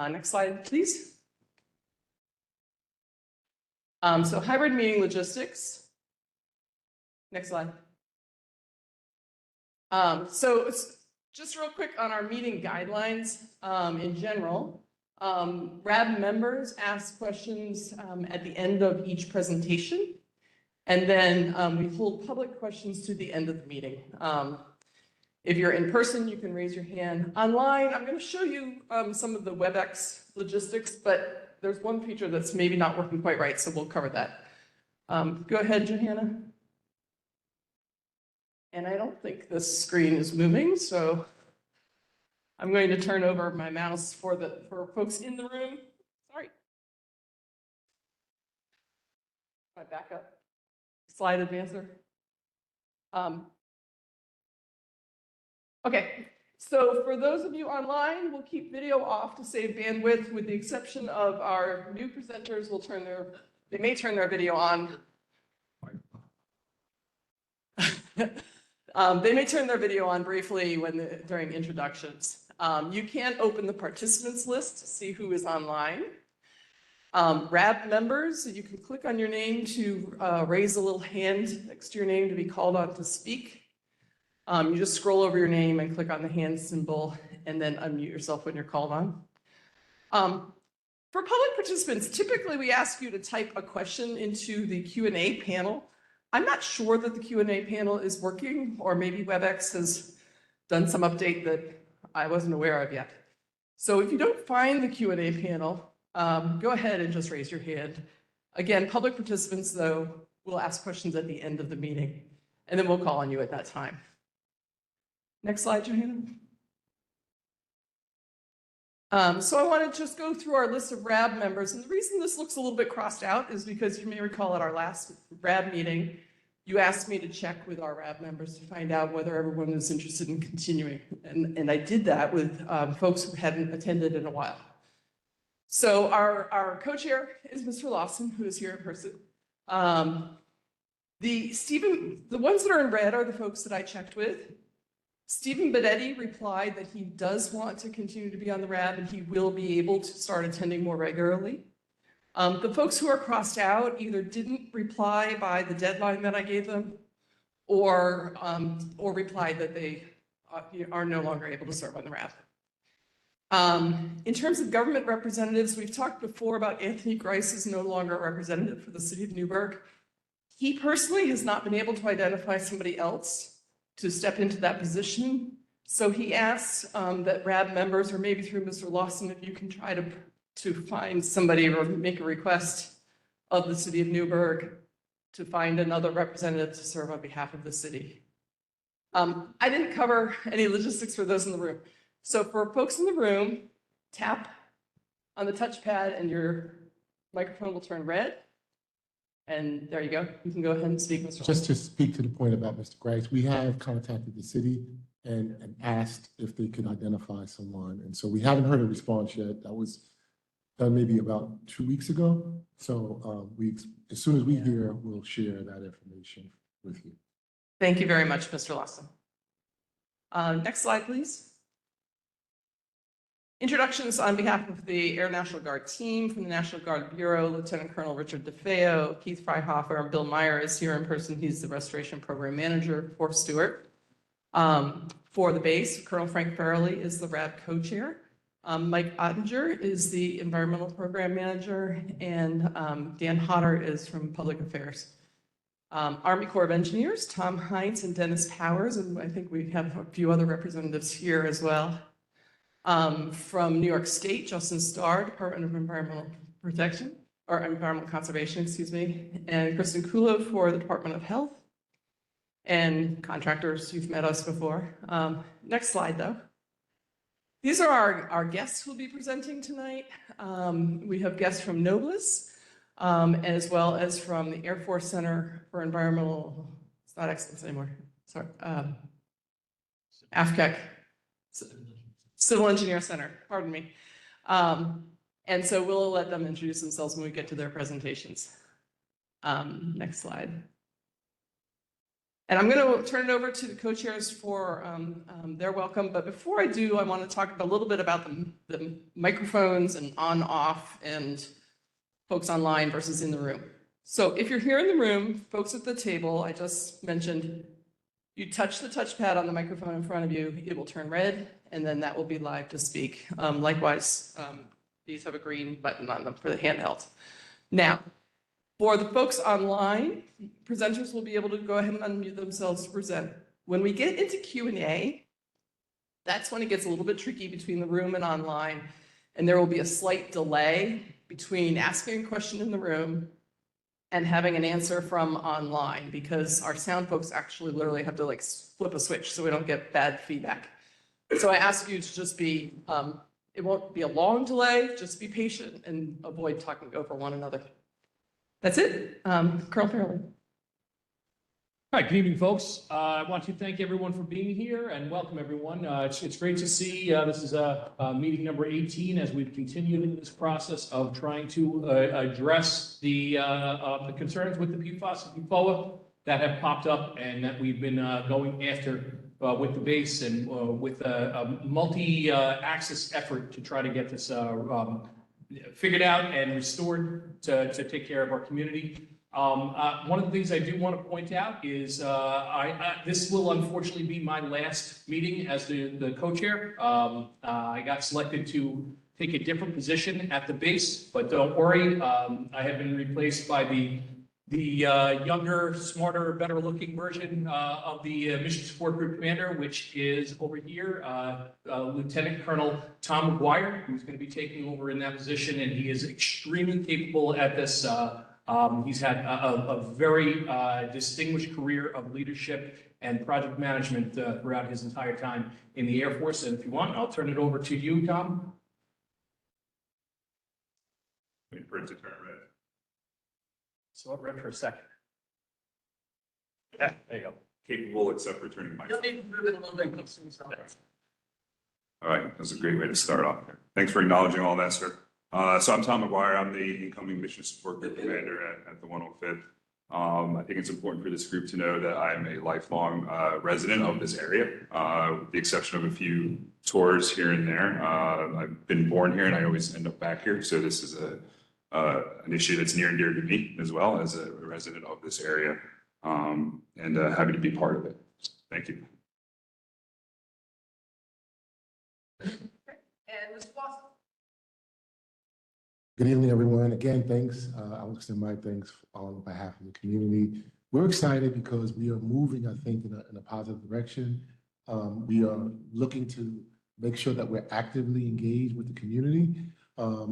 Next slide, please. So hybrid meeting logistics. Next slide. So it's just real quick on our meeting guidelines in general. RAB members ask questions at the end of each presentation. And then we hold public questions to the end of the meeting. If you're in person, you can raise your hand. Online, I'm going to show you some of the WebEx logistics, but there's one feature that's maybe not working quite right, so we'll cover that. Go ahead, Johanna. And I don't think this screen is moving, so I'm going to turn over my mouse for folks in the room. Sorry. My backup slide advancer. Okay, so for those of you online, we'll keep video off to save bandwidth, with the exception of our new presenters. They may turn their video on. They may turn their video on briefly during introductions. You can open the participants list to see who is online. RAB members, you can click on your name to raise a little hand next to your name to be called on to speak. You just scroll over your name and click on the hand symbol and then unmute yourself when you're called on. For public participants, typically we ask you to type a question into the Q&A panel. I'm not sure that the Q&A panel is working, or maybe WebEx has done some update that I wasn't aware of yet. So if you don't find the Q&A panel, go ahead and just raise your hand. Again, public participants, though, will ask questions at the end of the meeting, and then we'll call on you at that time. Next slide, Johanna. So I want to just go through our list of RAB members. And the reason this looks a little bit crossed out is because you may recall at our last RAB meeting, you asked me to check with our RAB members to find out whether everyone was interested in continuing. And I did that with folks who hadn't attended in a while. So our co-chair is Mr. Lawson, who is here in person. The ones that are in red are the folks that I checked with. Stephen Benetti replied that he does want to continue to be on the RAB and he will be able to start attending more regularly. The folks who are crossed out either didn't reply by the deadline that I gave them, or replied that they are no longer able to serve on the RAB. In terms of government representatives, we've talked before about Anthony Grice is no longer a representative for the city of Newburgh. He personally has not been able to identify somebody else to step into that position. So he asks that RAB members, or maybe through Mr. Lawson, if you can try to find somebody or make a request of the city of Newburgh to find another representative to serve on behalf of the city. I didn't cover any logistics for those in the room. So for folks in the room, tap on the touchpad and your microphone will turn red. And there you go. You can go ahead and speak, Mr. Just to speak to the point about Mr. Grice, we have contacted the city and asked if they could identify someone. And so we haven't heard a response yet. That was done maybe about 2 weeks ago. So as soon as we hear, we'll share that information with you. Thank you very much, Mr. Lawson. Next slide, please. Introductions on behalf of the Air National Guard team. From the National Guard Bureau, Lieutenant Colonel Richard DeFeo, Keith Freihofer, and Bill Meyer is here in person. He's the Restoration Program Manager for Stewart. For the base, Colonel Frank Farrelly is the RAB co-chair. Mike Ottinger is the Environmental Program Manager, and Dan Hodder is from Public Affairs. Army Corps of Engineers, Tom Heinz and Dennis Powers, and I think we have a few other representatives here as well. From New York State, Justin Starr, Department of Environmental Protection, or Environmental Conservation, excuse me, and Kristen Kulo for the Department of Health. And contractors, you've met us before. Next slide, though. These are our guests who will be presenting tonight. We have guests from Nobles, as well as from the Air Force Center for Environmental, it's not excellence anymore, sorry, AFCEC. Civil Engineer Center, pardon me. And so we'll let them introduce themselves when we get to their presentations. Next slide. And I'm going to turn it over to the co-chairs for their welcome. But before I do, I want to talk a little bit about the microphones and on, off, and folks online versus in the room. So if you're here in the room, folks at the table, I just mentioned, you touch the touchpad on the microphone in front of you, it will turn red, and then that will be live to speak. Likewise, these have a green button on them for the handheld. Now, for the folks online, presenters will be able to go ahead and unmute themselves to present. When we get into Q&A, that's when it gets a little bit tricky between the room and online, and there will be a slight delay between asking a question in the room and having an answer from online, because our sound folks actually literally have to like flip a switch so we don't get bad feedback. So I ask you to just be, it won't be a long delay, just be patient and avoid talking over one another. That's it. Colonel Fairley. Hi, good evening, folks. I want to thank everyone for being here and welcome everyone. It's great to see this is meeting number 18 as we've continued in this process of trying to address the concerns with the PFAS and PFOA that have popped up and that we've been going after with the base and with a multi-axis effort to try to get this figured out and restored to take care of our community. One of the things I do want to point out is this will unfortunately be my last meeting as the co-chair. I got selected to take a different position at the base, but don't worry, I have been replaced by the younger, smarter, better-looking version of the Mission Support Group Commander, which is over here, Lieutenant Colonel Tom McGuire, who's going to be taking over in that position, and he is extremely capable at this. He's had a very distinguished career of leadership and project management throughout his entire time in the Air Force. And if you want, I'll turn it over to you, Tom. Wait for it to turn red. So it read for a second. Yeah, there you go. Capable except for turning my. You'll need to move it a little bit closer. All right, that's a great way to start off. Thanks for acknowledging all that, sir. So I'm Tom McGuire. I'm the incoming Mission Support Group Commander at the 105th. I think it's important for this group to know that I am a lifelong resident of this area, with the exception of a few tours here and there. I've been born here and I always end up back here. So this is an issue that's near and dear to me as well as a resident of this area, and happy to be part of it. Thank you. And Mr. Watson. Good evening, everyone. Again, thanks. I'll extend my thanks on behalf of the community. We're excited because we are moving, I think, in a positive direction. We are looking to make sure that we're actively engaged with the community.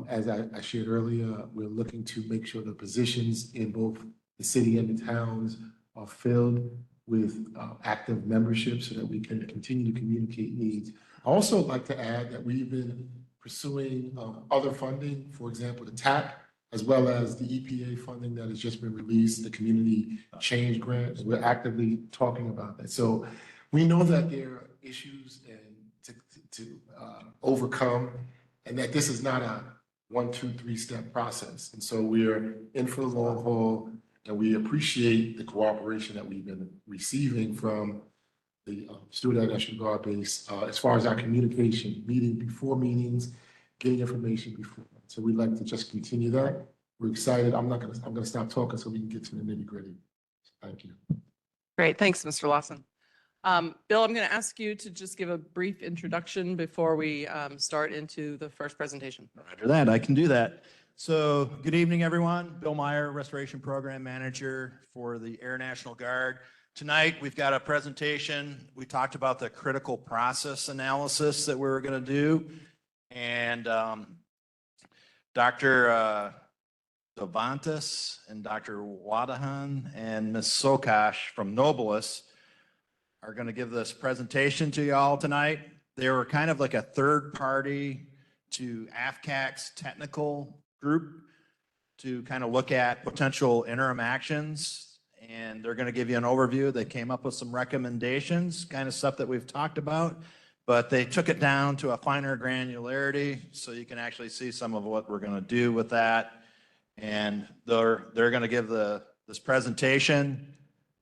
As I shared earlier, we're looking to make sure the positions in both the city and the towns are filled with active membership so that we can continue to communicate needs. I also like to add that we've been pursuing other funding, for example, the TAP, as well as the EPA funding that has just been released, the community change grants. We're actively talking about that. So we know that there are issues to overcome, and that this is not a 1, 2, 3-step process. And so we're in for the long haul, and we appreciate the cooperation that we've been receiving from the Stewart ANGB base as far as our communication, meeting before meetings, getting information before. So we'd like to just continue that. We're excited. I'm gonna stop talking so we can get to the nitty-gritty. Thank you. Great, thanks, Mr. Lawson. Bill, I'm going to ask you to just give a brief introduction before we start into the first presentation. Roger that, I can do that. So good evening, everyone. Bill Meyer, Restoration Program Manager for the Air National Guard. Tonight, we've got a presentation. We talked about the critical process analysis that we were going to do. And Dr. Devantis and Dr. Wadahan and Ms. Sokash from Nobilis are going to give this presentation to y'all tonight. They were kind of like a third party to AFCAC's technical group to kind of look at potential interim actions. And they're going to give you an overview. They came up with some recommendations, kind of stuff that we've talked about, but they took it down to a finer granularity so you can actually see some of what we're going to do with that. And they're going to give this presentation,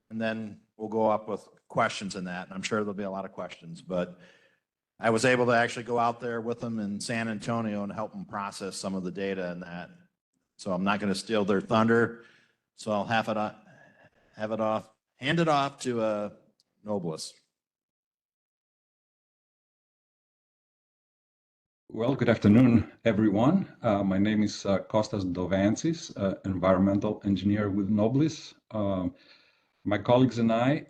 and then we'll go up with questions in that, and I'm sure there'll be a lot of questions, but I was able to actually go out there with them in San Antonio and help them process some of the data in that. So I'm not going to steal their thunder. So I'll hand it off to Noblus. Well, good afternoon, everyone. My name is Kostas Dovantzis, environmental engineer with Noblis. My colleagues and I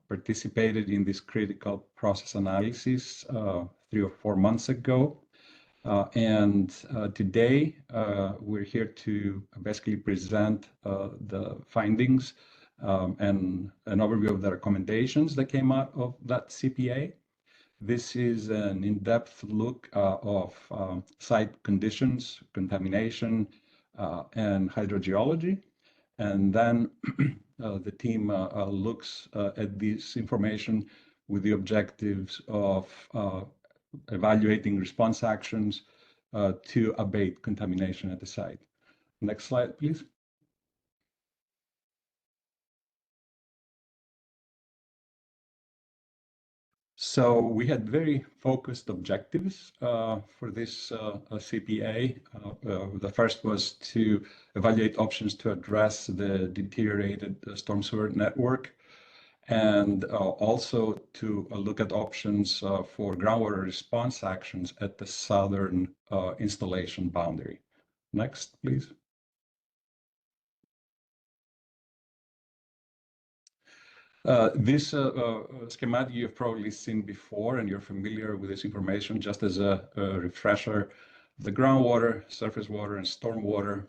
participated in this critical process analysis 3 or 4 months ago. Today, we're here to basically present the findings and an overview of the recommendations that came out of that CPA. This is an in-depth look of site conditions, contamination, and hydrogeology. And then the team looks at this information with the objectives of evaluating response actions to abate contamination at the site. Next slide, please. So we had very focused objectives for this CPA. The first was to evaluate options to address the deteriorated storm sewer network, and also to look at options for groundwater response actions at the southern installation boundary. Next, please. This schematic you've probably seen before, and you're familiar with this information. Just as a refresher, the groundwater, surface water, and stormwater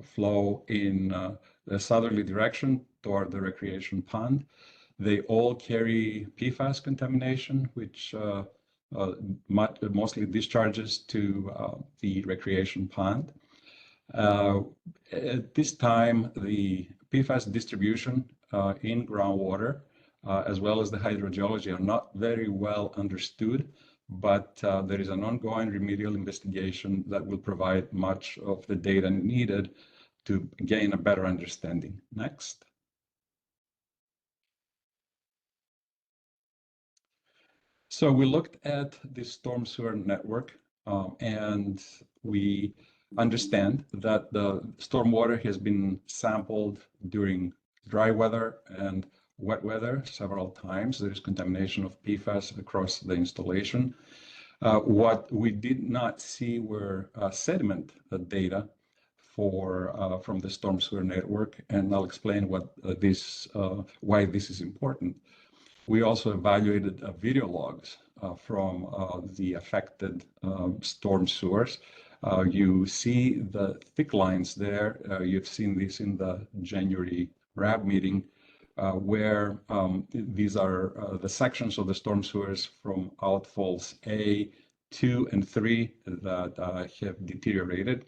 flow in the southerly direction toward the recreation pond. They all carry PFAS contamination, which mostly discharges to the recreation pond. At this time, the PFAS distribution in groundwater, as well as the hydrogeology, are not very well understood, but there is an ongoing remedial investigation that will provide much of the data needed to gain a better understanding. Next. So we looked at the storm sewer network, and we understand that the stormwater has been sampled during dry weather and wet weather several times. There is contamination of PFAS across the installation. What we did not see were sediment data from the storm sewer network, and I'll explain why this is important. We also evaluated video logs from the affected storm sewers. You see the thick lines there. You've seen this in the January RAB meeting, where these are the sections of the storm sewers from outfalls A, 2, and 3 that have deteriorated.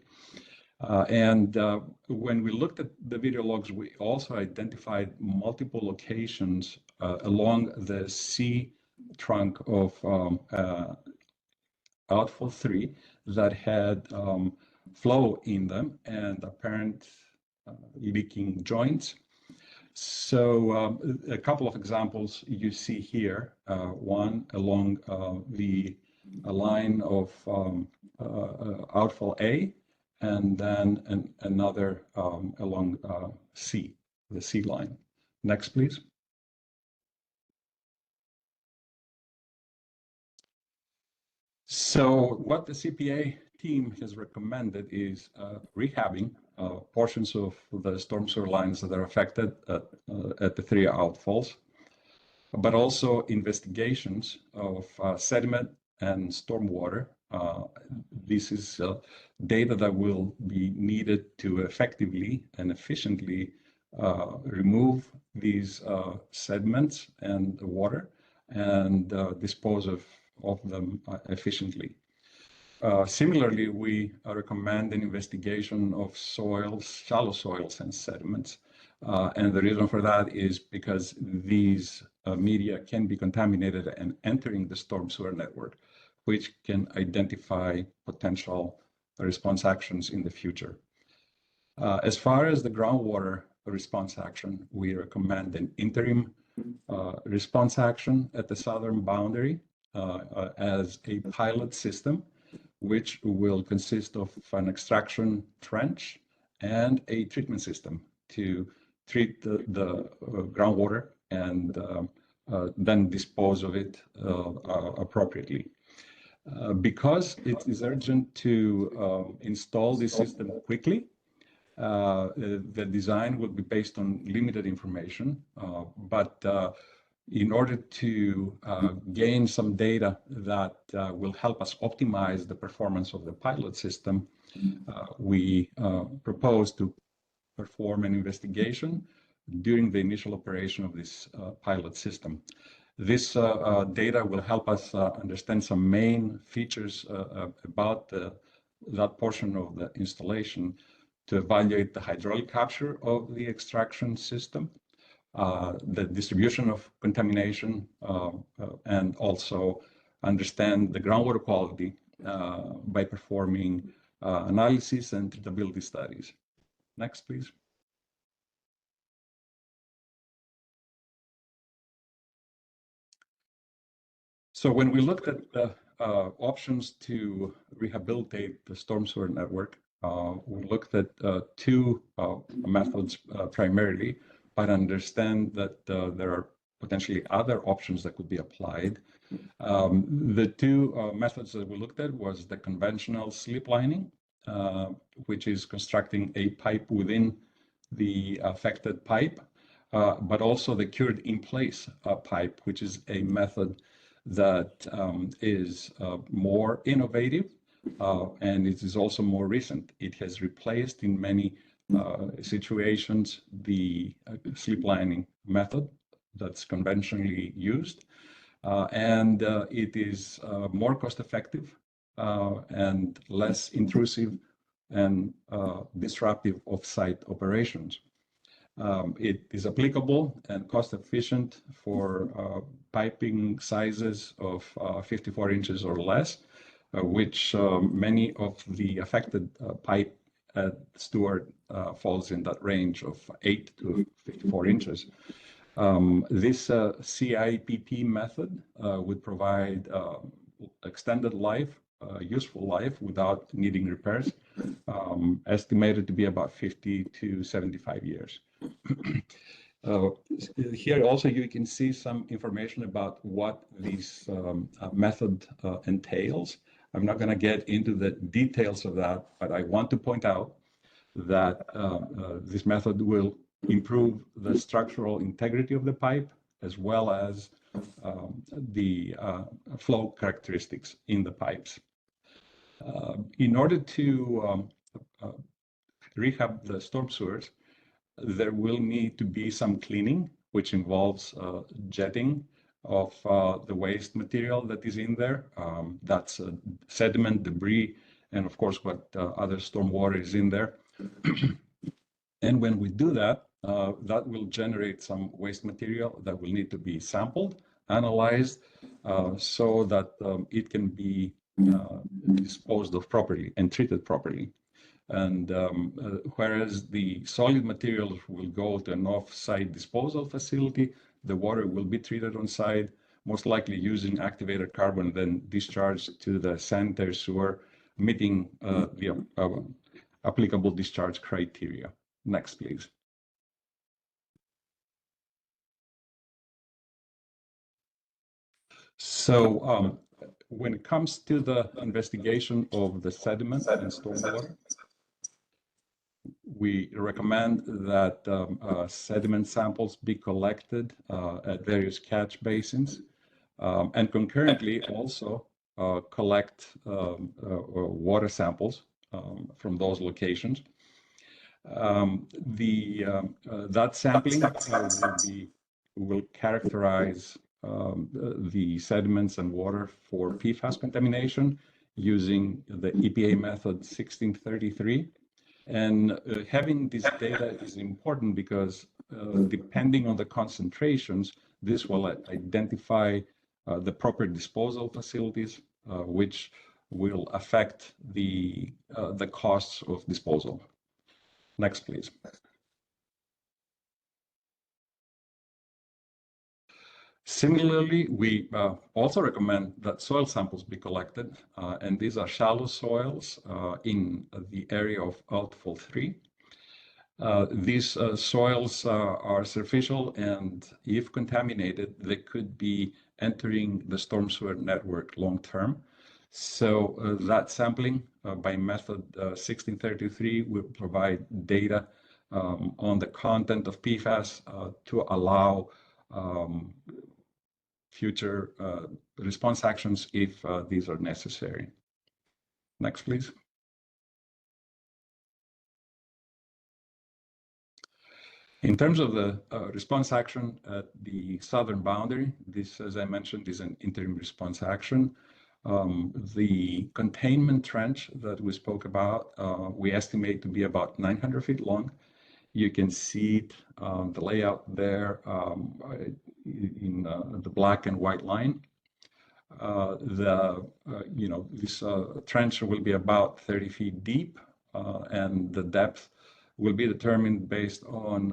When we looked at the video logs, we also identified multiple locations along the C trunk of outfall 3 that had flow in them and apparent leaking joints. So a couple of examples you see here, one along the line of outfall A, and then another along C, the C line. Next, please. So what the CPA team has recommended is rehabbing portions of the storm sewer lines that are affected at the 3 outfalls, but also investigations of sediment and stormwater. This is data that will be needed to effectively and efficiently remove these sediments and the water and dispose of them efficiently. Similarly, we recommend an investigation of soils, shallow soils and sediments. And the reason for that is because these media can be contaminated and entering the storm sewer network, which can identify potential response actions in the future. As far as the groundwater response action, we recommend an interim response action at the southern boundary as a pilot system, which will consist of an extraction trench and a treatment system to treat the groundwater and then dispose of it appropriately. Because it is urgent to install this system quickly, the design will be based on limited information, but in order to gain some data that will help us optimize the performance of the pilot system, we propose to perform an investigation during the initial operation of this pilot system. This data will help us understand some main features about that portion of the installation to evaluate the hydraulic capture of the extraction system, the distribution of contamination, and also understand the groundwater quality by performing analysis and treatability studies. Next, please. So when we looked at the options to rehabilitate the storm sewer network, we looked at two methods primarily, but understand that there are potentially other options that could be applied. The two methods that we looked at was the conventional slip lining, which is constructing a pipe within the affected pipe, but also the cured in place pipe, which is a method that is more innovative and it is also more recent. It has replaced in many situations the slip lining method that's conventionally used, and it is more cost effective and less intrusive and disruptive of site operations. It is applicable and cost efficient for piping sizes of 54 inches or less, which many of the affected pipe at Stewart falls in that range of 8 to 54 inches. This CIPP method would provide extended life, useful life without needing repairs, estimated to be about 50 to 75 years. Here also you can see some information about what this method entails. I'm not going to get into the details of that, but I want to point out that this method will improve the structural integrity of the pipe as well as the flow characteristics in the pipes. In order to rehab the storm sewers, there will need to be some cleaning, which involves jetting of the waste material that is in there. That's sediment, debris, and of course what other stormwater is in there. And when we do that, that will generate some waste material that will need to be sampled, analyzed, so that it can be disposed of properly and treated properly. And whereas the solid materials will go to an off-site disposal facility, the water will be treated on site, most likely using activated carbon, then discharged to the sanitary sewer, meeting the applicable discharge criteria. Next, please. So when it comes to the investigation of the sediment and stormwater, we recommend that sediment samples be collected at various catch basins and concurrently also collect water samples from those locations. That sampling will characterize the sediments and water for PFAS contamination using the EPA method 1633. And having this data is important because depending on the concentrations, this will identify the proper disposal facilities, which will affect the costs of disposal. Next, please. Similarly, we also recommend that soil samples be collected, and these are shallow soils in the area of outfall 3. These soils are surficial, and if contaminated, they could be entering the storm sewer network long term. So that sampling by method 1633 will provide data on the content of PFAS to allow future response actions if these are necessary. Next, please. In terms of the response action at the southern boundary, this, as I mentioned, is an interim response action. The containment trench that we spoke about, we estimate to be about 900 feet long. You can see it, the layout there in the black and white line. This trench will be about 30 feet deep, and the depth will be determined based on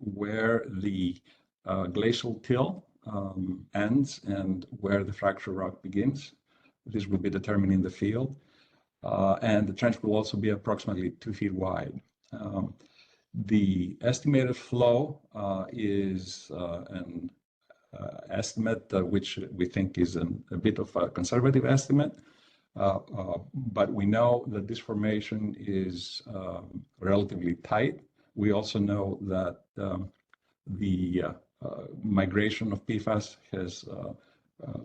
where the glacial till ends and where the fracture rock begins. This will be determined in the field. And the trench will also be approximately 2 feet wide. The estimated flow is an estimate which we think is a bit of a conservative estimate. But we know that this formation is relatively tight. We also know that the migration of PFAS has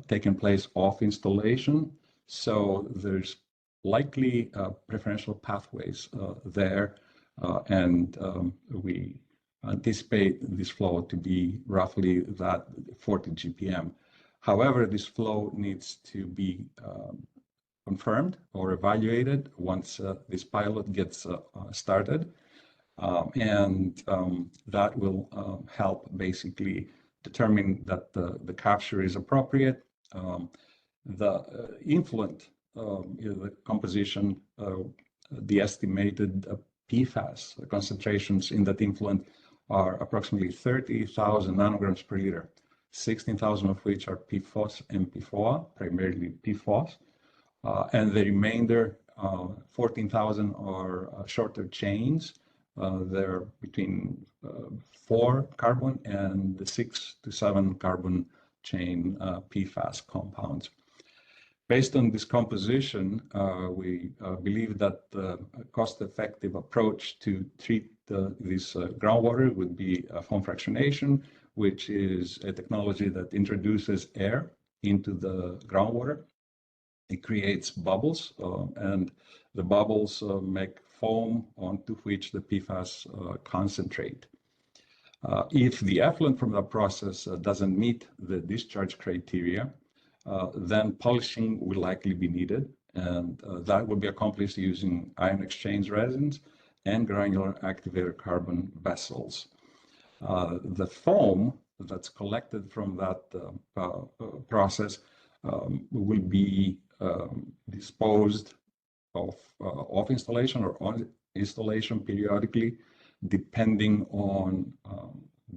taken place off installation. So there's likely preferential pathways there. And we anticipate this flow to be roughly that 40 GPM. However, this flow needs to be confirmed or evaluated once this pilot gets started. That will help basically determine that the capture is appropriate. The influent, the composition, the estimated PFAS concentrations in that influent are approximately 30,000 nanograms per liter, 16,000 of which are PFOS and PFOA, primarily PFOS. And the remainder, 14,000 are shorter chains. They're between 4 carbon and the 6 to 7 carbon chain PFAS compounds. Based on this composition, we believe that the cost-effective approach to treat this groundwater would be foam fractionation, which is a technology that introduces air into the groundwater. It creates bubbles, and the bubbles make foam onto which the PFAS concentrate. If the effluent from the process doesn't meet the discharge criteria, then polishing will likely be needed, and that will be accomplished using ion exchange resins and granular activated carbon vessels. The foam that's collected from that process will be disposed of off installation or on installation periodically, depending on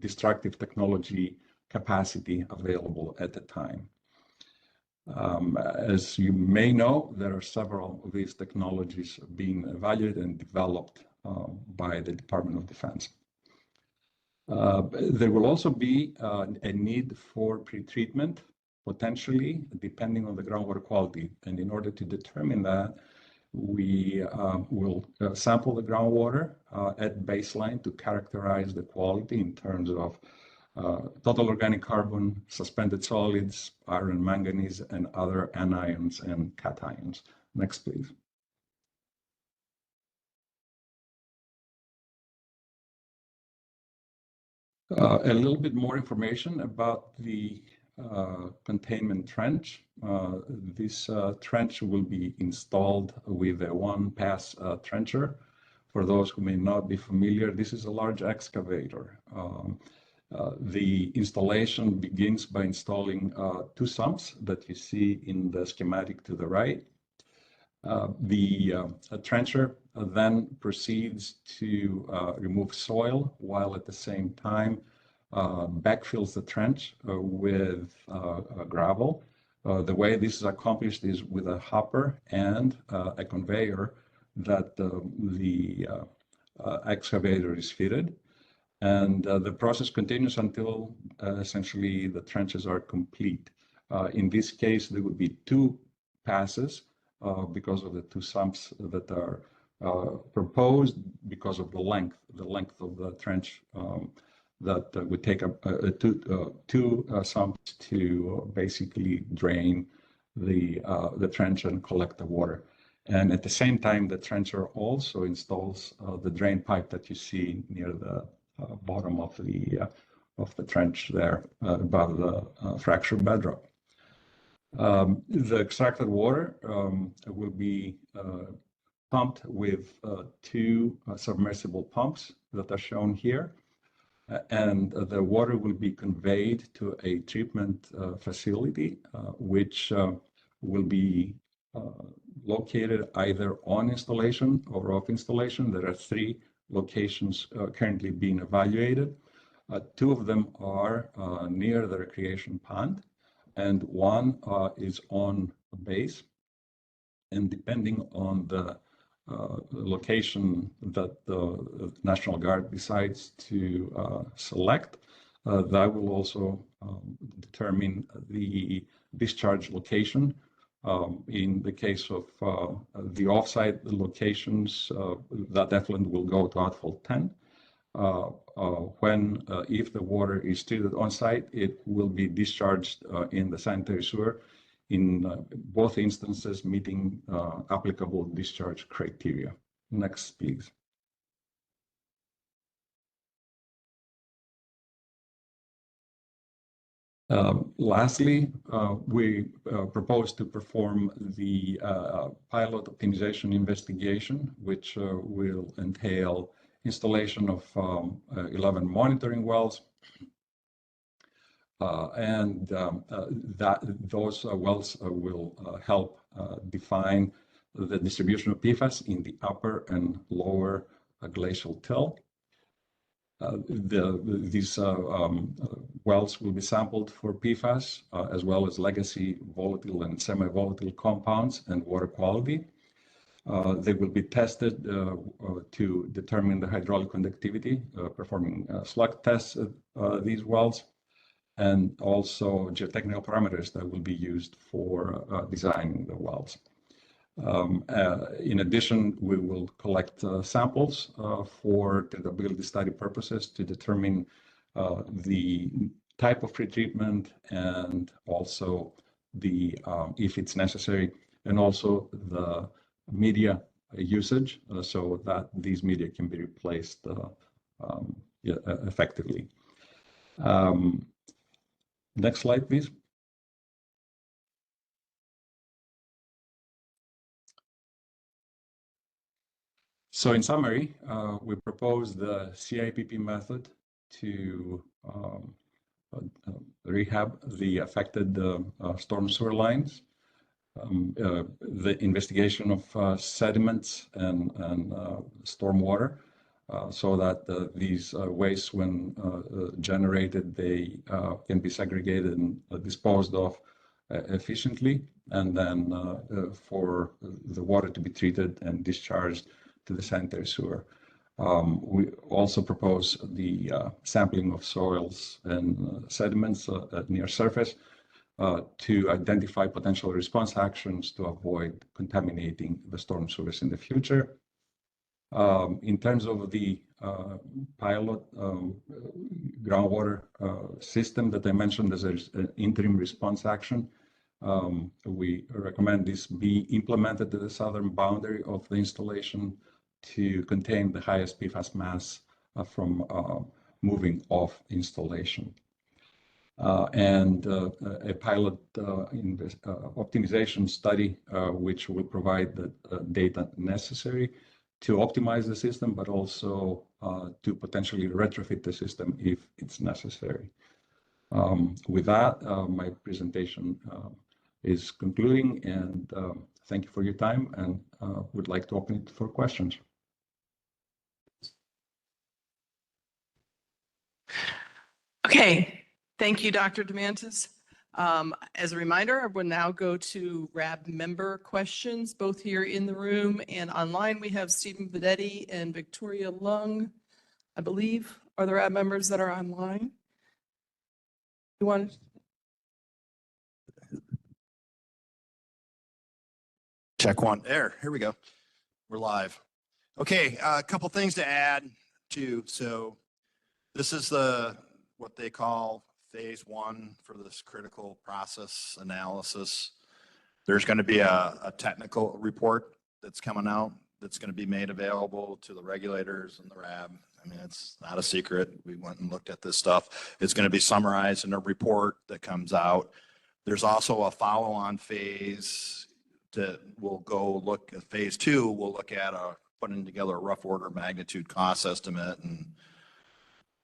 destructive technology capacity available at the time. As you may know, there are several of these technologies being evaluated and developed by the Department of Defense. There will also be a need for pretreatment, potentially, depending on the groundwater quality. And in order to determine that, we will sample the groundwater at baseline to characterize the quality in terms of total organic carbon, suspended solids, iron, manganese, and other anions and cations. Next, please. A little bit more information about the containment trench. This trench will be installed with a one-pass trencher. For those who may not be familiar, this is a large excavator. The installation begins by installing 2 sumps that you see in the schematic to the right. The trencher then proceeds to remove soil while at the same time backfills the trench with gravel. The way this is accomplished is with a hopper and a conveyor that the excavator is fitted. And the process continues until essentially the trenches are complete. In this case, there would be 2 passes because of the 2 sumps that are proposed because of the length of the trench that would take up 2 sumps to basically drain the trench and collect the water. And at the same time, the trencher also installs the drain pipe that you see near the bottom of the trench there above the fractured bedrock. The extracted water will be pumped with 2 submersible pumps that are shown here. And the water will be conveyed to a treatment facility, which will be located either on installation or off installation. There are 3 locations currently being evaluated. 2 of them are near the recreation pond, and 1 is on base. And depending on the location that the National Guard decides to select, that will also determine the discharge location. In the case of the offsite locations, that effluent will go to outfall 10. If the water is treated on site, it will be discharged in the sanitary sewer, in both instances meeting applicable discharge criteria. Next, please. Lastly, we propose to perform the pilot optimization investigation, which will entail installation of 11 monitoring wells. Those wells will help define the distribution of PFAS in the upper and lower glacial till. These wells will be sampled for PFAS, as well as legacy volatile and semi-volatile compounds and water quality. They will be tested to determine the hydraulic conductivity, performing slug tests at these wells, and also geotechnical parameters that will be used for designing the wells. In addition, we will collect samples for treatability study purposes to determine the type of pretreatment and also if it's necessary, and also the media usage so that these media can be replaced effectively. Next slide, please. So in summary, we propose the CIPP method to rehab the affected storm sewer lines, the investigation of sediments and stormwater, so that these wastes, when generated, they can be segregated and disposed of efficiently, and then for the water to be treated and discharged to the sanitary sewer. We also propose the sampling of soils and sediments at near surface to identify potential response actions to avoid contaminating the storm sewers in the future. In terms of the pilot groundwater system that I mentioned as an interim response action, we recommend this be implemented to the southern boundary of the installation to contain the highest PFAS mass from moving off installation. And a pilot optimization study, which will provide the data necessary to optimize the system, but also to potentially retrofit the system if it's necessary. With that, my presentation is concluding, and thank you for your time, and would like to open it for questions. Okay, thank you, Dr. Demantis. As a reminder, I will now go to RAB member questions, both here in the room and online. We have Stephen Vedetti and Victoria Lung, I believe, are the RAB members that are online. You want? Check one. There, here we go. We're live. Okay, a couple things to add too. So this is what they call phase one for this critical process analysis. There's going to be a technical report that's coming out that's going to be made available to the regulators and the RAB. I mean, it's not a secret. We went and looked at this stuff. It's going to be summarized in a report that comes out. There's also a follow-on phase that will go look at phase two. We'll look at putting together a rough order magnitude cost estimate and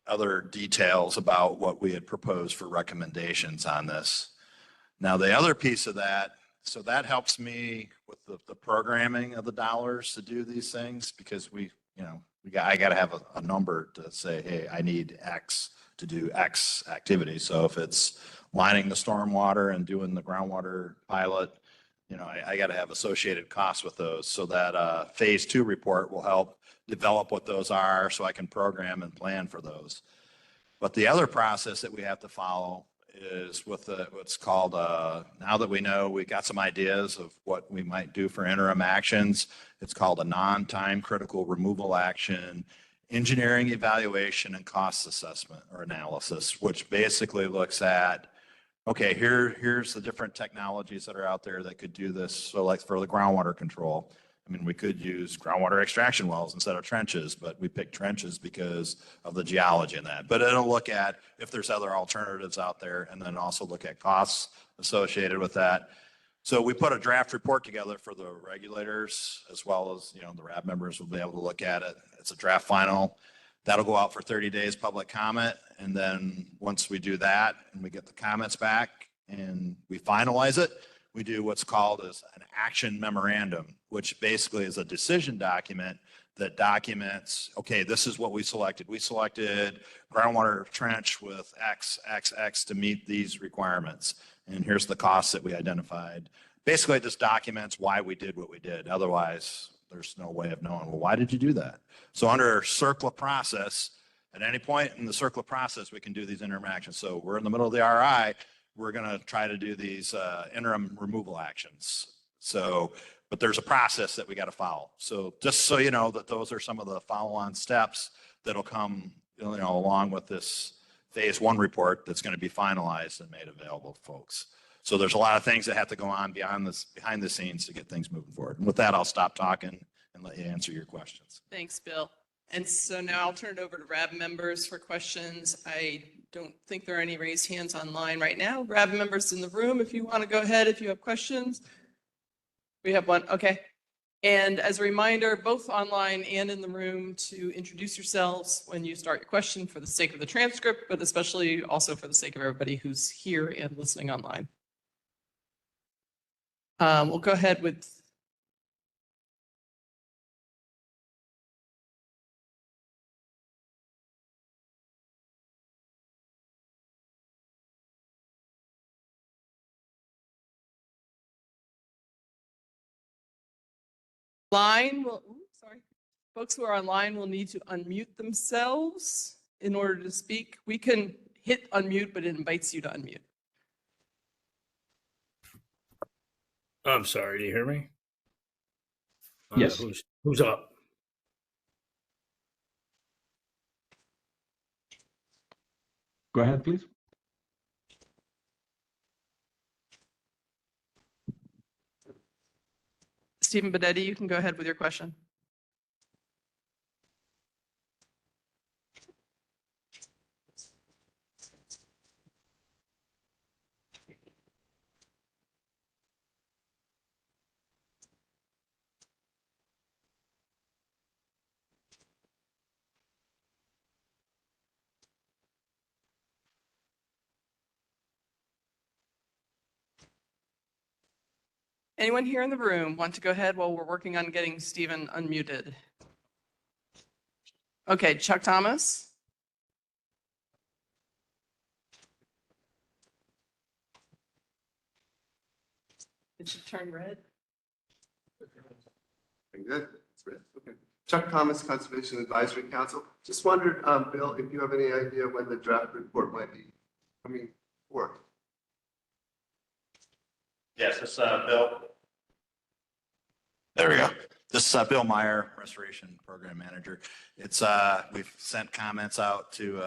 other details about what we had proposed for recommendations on this. Now, the other piece of that, so that helps me with the programming of the dollars to do these things, because I got to have a number to say, hey, I need X to do X activity. So if it's lining the stormwater and doing the groundwater pilot, I got to have associated costs with those. So that phase two report will help develop what those are so I can program and plan for those. But the other process that we have to follow is with what's called, now that we know, we got some ideas of what we might do for interim actions, it's called a non-time critical removal action, engineering evaluation and cost assessment or analysis, which basically looks at, okay, here's the different technologies that are out there that could do this. So like for the groundwater control, I mean, we could use groundwater extraction wells instead of trenches, but we picked trenches because of the geology in that. But it'll look at if there's other alternatives out there, and then also look at costs associated with that. So we put a draft report together for the regulators, as well as, the RAB members will be able to look at it. It's a draft final. That'll go out for 30 days public comment. And then once we do that and we get the comments back and we finalize it, we do what's called as an action memorandum, which basically is a decision document that documents, okay, this is what we selected. We selected groundwater trench with X to meet these requirements. And here's the costs that we identified. Basically, this documents why we did what we did. Otherwise, there's no way of knowing, well, why did you do that? So under CERCLA process, at any point in the CERCLA process, we can do these interim actions. So we're in the middle of the RI. We're going to try to do these interim removal actions. So, but there's a process that we got to follow. So just so you know that those are some of the follow-on steps that'll come, along with this phase one report that's going to be finalized and made available to folks. So there's a lot of things that have to go on behind the scenes to get things moving forward. And with that, I'll stop talking and let you answer your questions. Thanks, Bill. And so now I'll turn it over to RAB members for questions. I don't think there are any raised hands online right now. RAB members in the room, if you want to go ahead, if you have questions. We have one. Okay. And as a reminder, both online and in the room, to introduce yourselves when you start your question for the sake of the transcript, but especially also for the sake of everybody who's here and listening online. We'll go ahead with folks who are online will need to unmute themselves in order to speak. We can hit unmute, but it invites you to unmute. I'm sorry, do you hear me? Yes. Who's up? Go ahead, please. Stephen Bedetti, you can go ahead with your question. Anyone here in the room want to go ahead while we're working on getting Stephen unmuted? Okay, Chuck Thomas. It should turn red. Good. That's great. Okay. Chuck Thomas, Conservation Advisory Council. Just wondered, Bill, if you have any idea when the draft report might be coming forth? Yes, this, Bill. There we go. This is Bill Meyer, Restoration Program Manager. It's, we've sent comments out to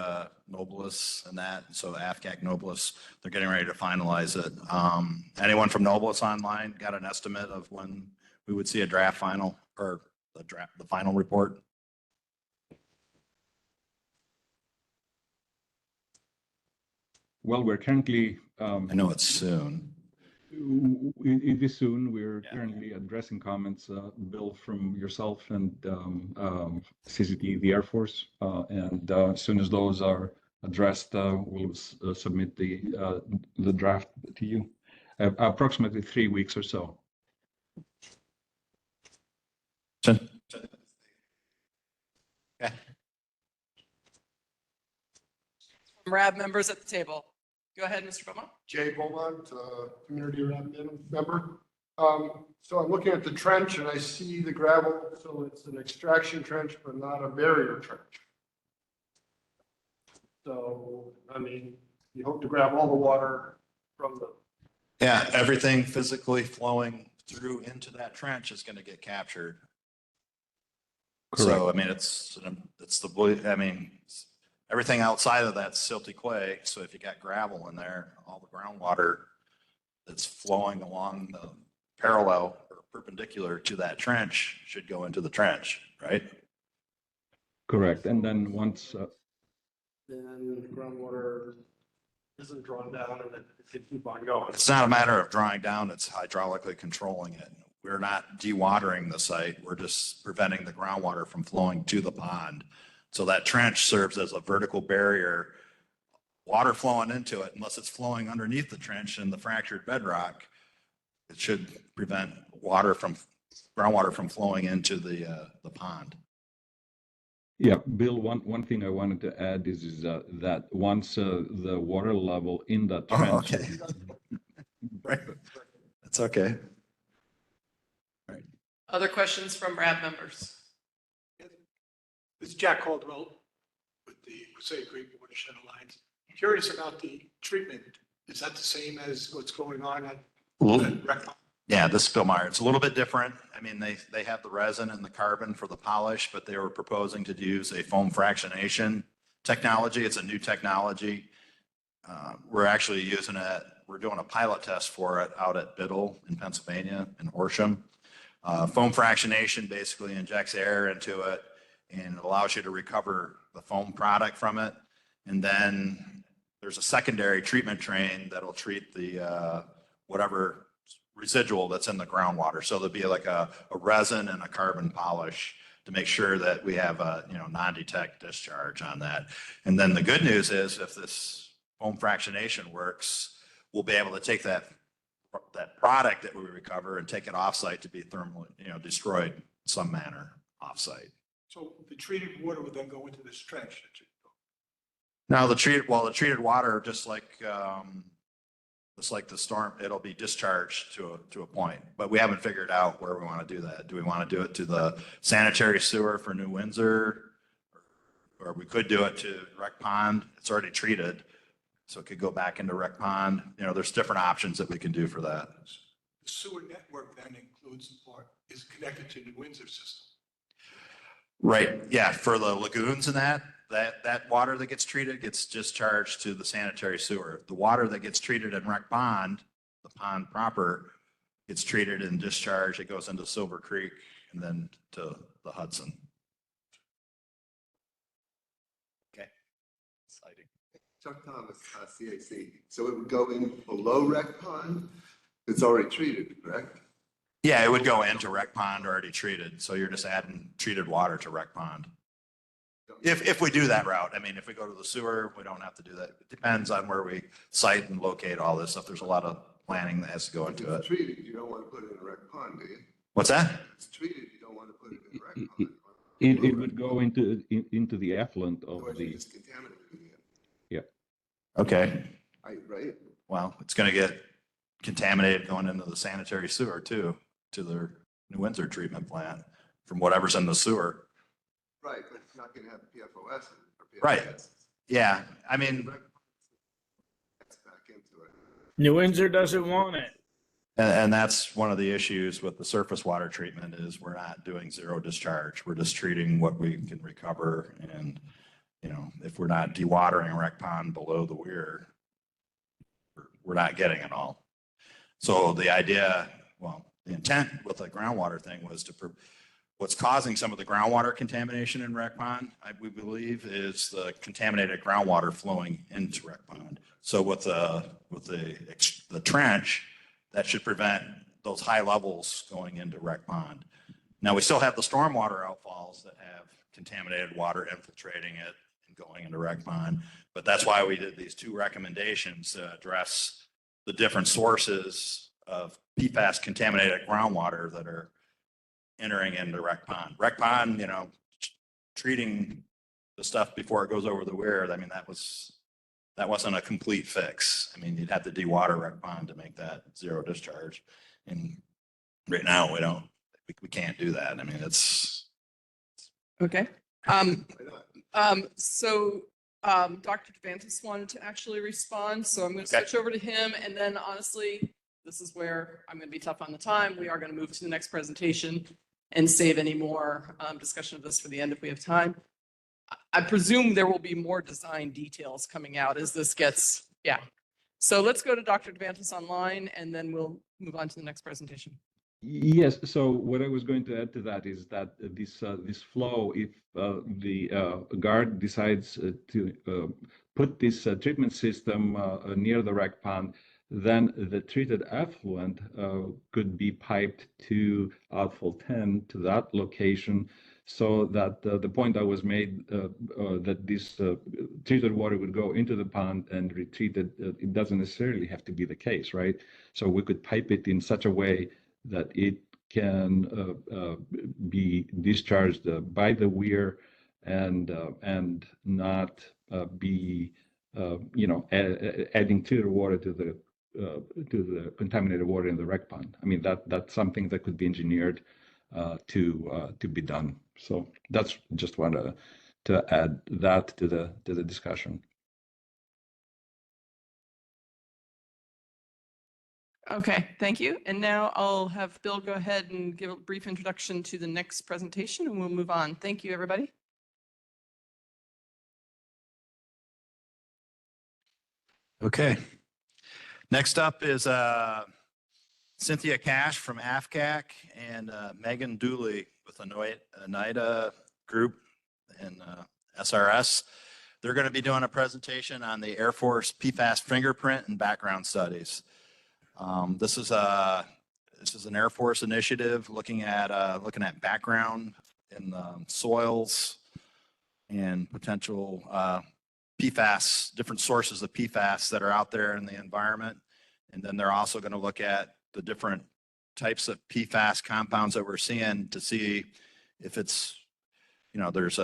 Nobilis and that, so AFCAC Nobilis, they're getting ready to finalize it. Anyone from Nobilis online got an estimate of when we would see a draft final, or the final report? Well, we're currently, I know it's soon. it is soon. We're Yeah. currently addressing comments, Bill, from yourself and CCT, the Air Force. And as soon as those are addressed, we'll submit the draft to you. Approximately 3 weeks or so. Okay. From RAB members at the table. Go ahead, Mr. Beaumont. Jay Beaumont, Community RAB member. So I'm looking at the trench and I see the gravel, so it's an extraction trench, but not a barrier trench. So, I mean, you hope to grab all the water from the, Yeah, everything physically flowing through into that trench is going to get captured. So, I mean, it's the blue, I mean, everything outside of that silty clay. So if you got gravel in there, all the groundwater that's flowing along the parallel or perpendicular to that trench should go into the trench, right? Correct. And then once, then the groundwater isn't drawn down and it keep on going. It's not a matter of drawing down, it's hydraulically controlling it. We're not dewatering the site. We're just preventing the groundwater from flowing to the pond. So that trench serves as a vertical barrier, water flowing into it, unless it's flowing underneath the trench in the fractured bedrock. It should prevent groundwater from flowing into the pond. yeah, Bill, one thing I wanted to add is that once the water level in that trench. Okay. Right. That's okay. Other questions from RAB members? This is Jack Caldwell with the Passaic Creek Watershed Alliance. Curious about the treatment. Is that the same as what's going on at Rec? Yeah, this is Bill Meyer. It's a little bit different. I mean, they have the resin and the carbon for the polish, but they were proposing to use a foam fractionation technology. It's a new technology. We're actually using it. We're doing a pilot test for it out at Biddle in Pennsylvania, in Horsham. Foam fractionation basically injects air into it and allows you to recover the foam product from it. And then there's a secondary treatment train that'll treat the whatever residual that's in the groundwater. So there'll be like a resin and a carbon polish to make sure that we have a non-detect discharge on that. And then the good news is if this foam fractionation works, we'll be able to take that product that we recover and take it offsite to be thermally, destroyed in some manner offsite. So the treated water would then go into this trench. Now the treated water, just like the storm, it'll be discharged to a point, but we haven't figured out where we want to do that. Do we want to do it to the sanitary sewer for New Windsor? Or we could do it to Rec Pond. It's already treated. So it could go back into Rec Pond. There's different options that we can do for that. The sewer network then includes is connected to New Windsor system. Right. Yeah. For the lagoons and that water that gets treated gets discharged to the sanitary sewer. The water that gets treated in Rec Pond, the pond proper, gets treated and discharged. It goes into Silver Creek and then to the Hudson. Okay. Exciting. Chuck Thomas, CAC. So it would go in below Rec Pond? It's already treated, correct? Yeah, it would go into Rec Pond already treated. So you're just adding treated water to Rec Pond. If we do that route, I mean, if we go to the sewer, we don't have to do that. It depends on where we site and locate all this stuff. There's a lot of planning that has to go into If it's it. treated, you don't want to put it in a Rec Pond, do you? What's that? If it's treated, you don't want to put it in a Rec Pond. It would go into the effluent Or of you the, just contaminate it again. Okay. Right? Well, it's going to get contaminated going into the sanitary sewer too, to their New Windsor treatment plant from whatever's in the sewer. Right, but it's not gonna have PFOS or PFAS. Right. Yeah, I mean, That's back into it. New Windsor doesn't want it. and that's one of the issues with the surface water treatment is we're not doing zero discharge. We're just treating what we can recover. And, you know, if we're not dewatering a rec pond below the weir, we're not getting it all. So the idea, well, the intent with the groundwater thing was to, what's causing some of the groundwater contamination in rec pond, we believe, is the contaminated groundwater flowing into rec pond. So with the trench, that should prevent those high levels going into rec pond. Now, we still have the stormwater outfalls that have contaminated water infiltrating it and going into rec pond. But that's why we did these two recommendations to address the different sources of PFAS contaminated groundwater that are entering into rec pond. Rec pond, you know, treating the stuff before it goes over the weir, I mean, that wasn't a complete fix. I mean, you'd have to dewater rec pond to make that zero discharge. And right now we can't do that. I mean, it's. Okay. So Dr. Devantis wanted to actually respond, so I'm going to switch over to him. And then honestly, this is where I'm going to be tough on the time. We are going to move to the next presentation and save any more discussion of this for the end if we have time. I presume there will be more design details coming out as this gets, yeah. So let's go to Dr. Devantis online and then we'll move on to the next presentation. Yes, so what I was going to add to that is that this flow, if the guard decides to put this treatment system near the rec pond, then the treated effluent could be piped to outfall 10 to that location, so that the point that was made that this treated water would go into the pond and retreated, it doesn't necessarily have to be the case, right? So we could pipe it in such a way that it can be discharged by the weir and not be adding treated water to the contaminated water in the rec pond. I mean, that's something that could be engineered to be done. So that's just wanted to add that to the discussion. Okay, thank you. And now I'll have Bill go ahead and give a brief introduction to the next presentation and we'll move on. Thank you, everybody. Okay. Next up is Cynthia Cash from AFCAC and Megan Dooley with NIDA Group and SRS. They're going to be doing a presentation on the Air Force PFAS fingerprint and background studies. This is an Air Force initiative looking at background in the soils and potential PFAS, different sources of PFAS that are out there in the environment. And then they're also going to look at the different types of PFAS compounds that we're seeing to see if it's, we know there's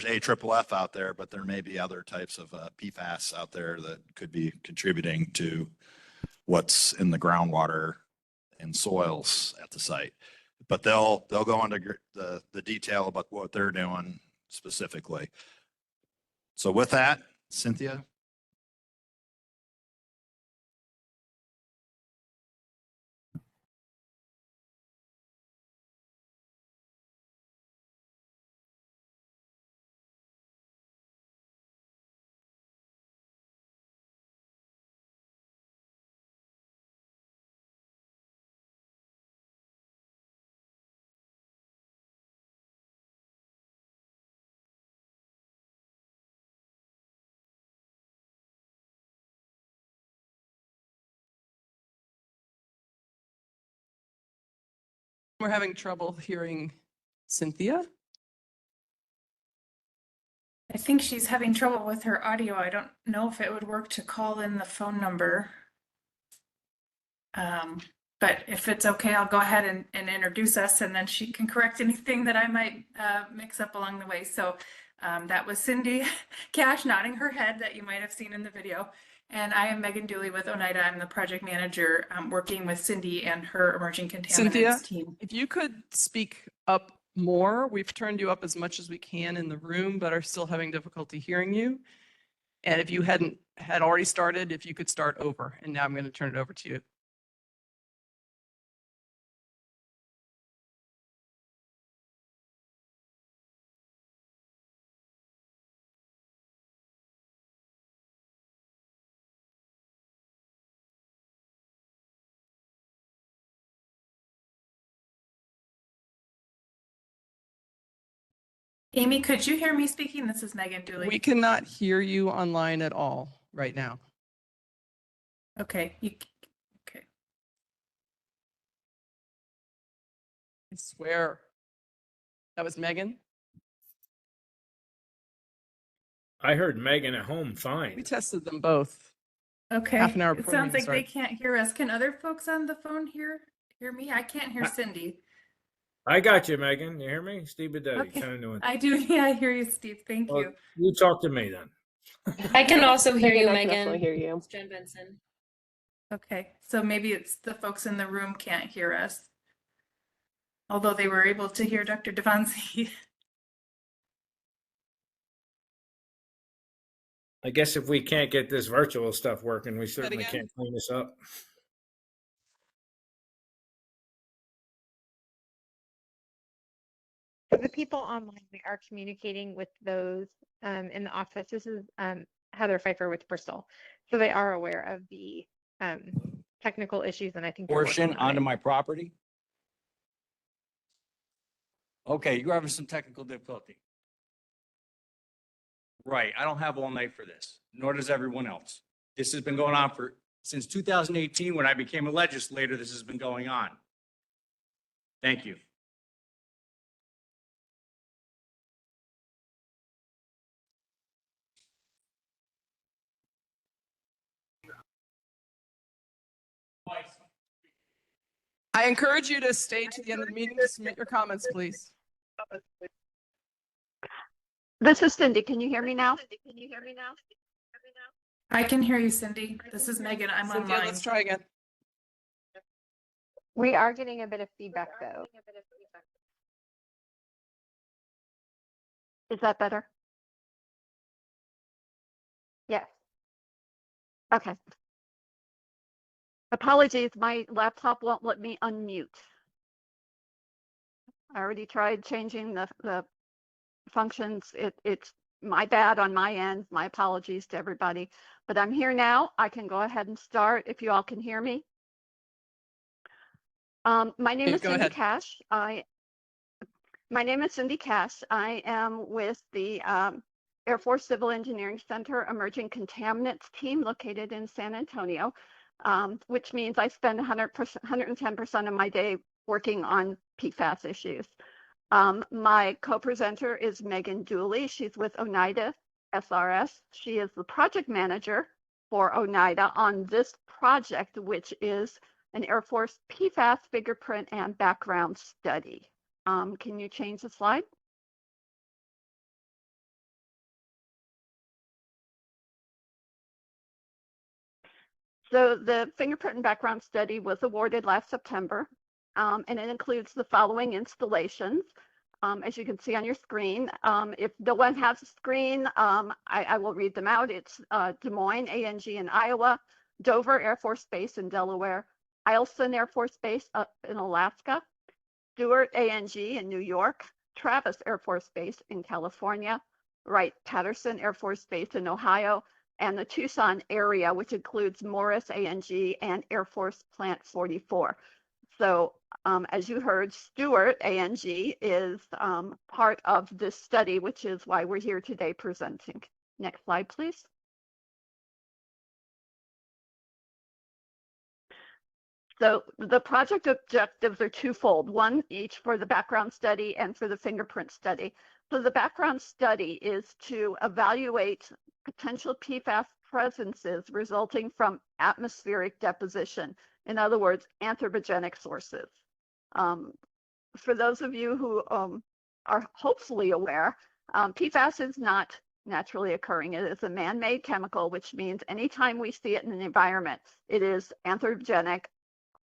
AFFF out there, but there may be other types of PFAS out there that could be contributing to what's in the groundwater and soils at the site. But they'll go into the detail about what they're doing specifically. So with that, Cynthia. We're having trouble hearing Cynthia. I think she's having trouble with her audio. I don't know if it would work to call in the phone number. But if it's okay, I'll go ahead and introduce us and then she can correct anything that I might mix up along the way. So that was Cindy Cash nodding her head that you might have seen in the video. And I am Megan Dooley with Oneida. I'm the project manager working with Cindy and her emerging contaminants team. If you could speak up more, we've turned you up as much as we can in the room, but are still having difficulty hearing you. And if you had already started, if you could start over, and now I'm going to turn it over to you. Amy, could you hear me speaking? This is Megan Dooley. We cannot hear you online at all right now. Okay. Okay. I swear. That was Megan. I heard Megan at home We fine. tested them both. Okay. Half an hour It before sounds we like they start. can't hear us. Can other folks on the phone hear me? I can't hear Cindy. I got you, Megan. You hear me? Steve Bedetti, Okay. kind of doing. I do. Yeah, I hear you, Steve. Thank Well, you. you talk to me then. I can also hear you, I can Megan. definitely hear you. It's Jen Benson. Okay. So maybe it's the folks in the room can't hear us. Although they were able to hear Dr. Devanzi. I guess if we can't get this virtual stuff working, we certainly again? can't clean this up. For the people online, we are communicating with those in the office. This is Heather Pfeiffer with Bristol. So they are aware of the technical issues, and I think they're Portion working on onto it. my property? Okay, you're having some technical difficulty. Right, I don't have all night for this, nor does everyone else. This has been going on since 2018, when I became a legislator, this has been going on. Thank you. I encourage you to stay to the end of the meeting to submit your comments, please. This is Cindy. Can you hear me now? I can hear you, Cindy. This is Megan. I'm Cynthia, online. let's try again. We are getting a bit of feedback, though. Is that better? Yes. Okay. Apologies, my laptop won't let me unmute. I already tried changing the functions. It's my bad on my end. My apologies to everybody. But I'm here now. I can go ahead and start if you all can hear me. My name is Cindy Cash. My name is Cindy Cash. I am with the Air Force Civil Engineering Center Emerging Contaminants team located in San Antonio, which means I spend 110% of my day working on PFAS issues. My co-presenter is Megan Dooley. She's with Oneida SRS. She is the project manager for Oneida on this project, which is an Air Force PFAS fingerprint and background study. Can you change the slide? So the fingerprint and background study was awarded last September, and it includes the following installations. As you can see on your screen, if no one has a screen, I will read them out. It's Des Moines, ANG in Iowa, Dover Air Force Base in Delaware, Eielson Air Force Base up in Alaska, Stewart ANG in New York, Travis Air Force Base in California, Wright-Patterson Air Force Base in Ohio, and the Tucson area, which includes Morris ANG and Air Force Plant 44. So as you heard, Stewart ANG is part of this study, which is why we're here today presenting. Next slide, please. So the project objectives are twofold, one each for the background study and for the fingerprint study. So the background study is to evaluate potential PFAS presences resulting from atmospheric deposition. In other words, anthropogenic sources. For those of you who are hopefully aware, PFAS is not naturally occurring. It is a man-made chemical, which means anytime we see it in the environment, it is anthropogenic,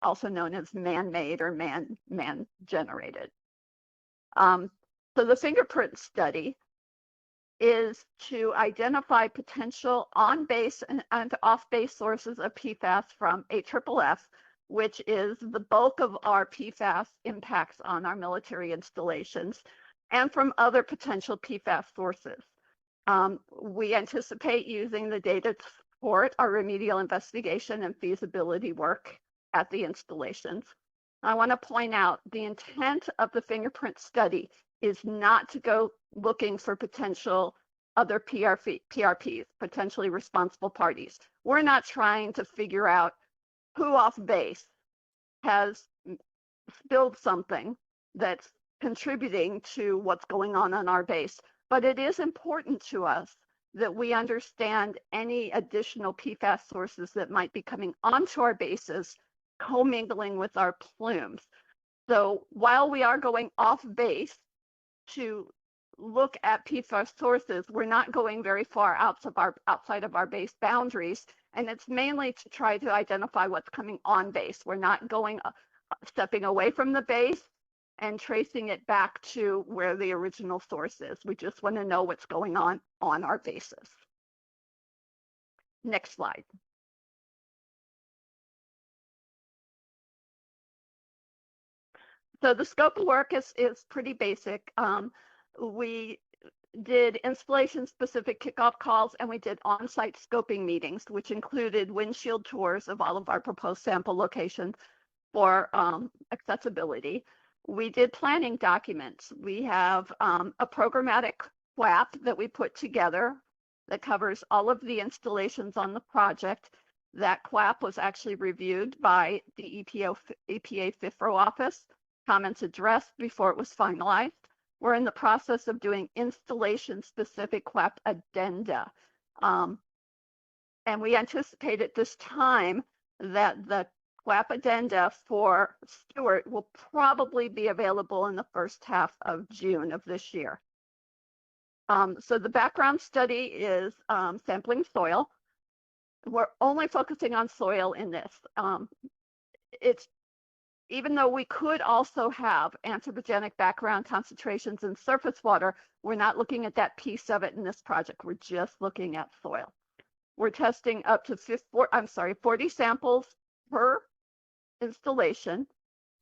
also known as man-made or man-generated. So the fingerprint study is to identify potential on-base and off-base sources of PFAS from AFFF, which is the bulk of our PFAS impacts on our military installations, and from other potential PFAS sources. We anticipate using the data to support our remedial investigation and feasibility work at the installations. I want to point out the intent of the fingerprint study is not to go looking for potential other PRPs, potentially responsible parties. We're not trying to figure out who off base has spilled something that's contributing to what's going on our base. But it is important to us that we understand any additional PFAS sources that might be coming onto our bases, commingling with our plumes. So while we are going off base to look at PFAS sources, we're not going very far outside of our base boundaries, and it's mainly to try to identify what's coming on base. We're not going stepping away from the base and tracing it back to where the original source is. We just want to know what's going on our bases. Next slide. So the scope of work is pretty basic. We did installation-specific kickoff calls, and we did on-site scoping meetings, which included windshield tours of all of our proposed sample locations for accessibility. We did planning documents. We have a programmatic WAP that we put together that covers all of the installations on the project. That QAP was actually reviewed by the EPA FIFRO office, comments addressed before it was finalized. We're in the process of doing installation-specific QAP addenda. And we anticipate at this time that the QAP addenda for Stewart will probably be available in the first half of June of this year. So the background study is sampling soil. We're only focusing on soil in this. Even though we could also have anthropogenic background concentrations in surface water, we're not looking at that piece of it in this project. We're just looking at soil. We're testing up to 40 samples per installation,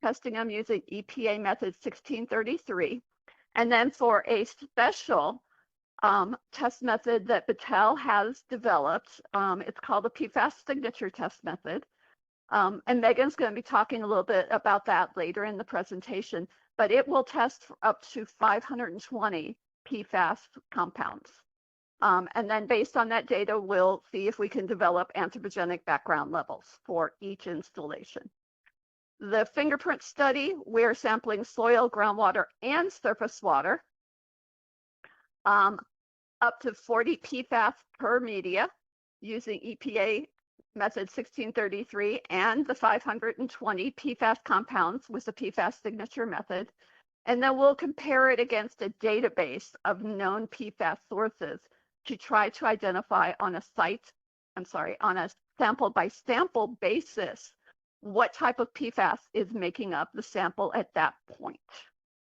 testing them using EPA method 1633. And then for a special test method that Battelle has developed, it's called the PFAS signature test method. And Megan's going to be talking a little bit about that later in the presentation, but it will test for up to 520 PFAS compounds. And then based on that data, we'll see if we can develop anthropogenic background levels for each installation. The fingerprint study, we're sampling soil, groundwater, and surface water, up to 40 PFAS per media using EPA method 1633 and the 520 PFAS compounds with the PFAS signature method. And then we'll compare it against a database of known PFAS sources to try to identify on a sample by sample basis what type of PFAS is making up the sample at that point.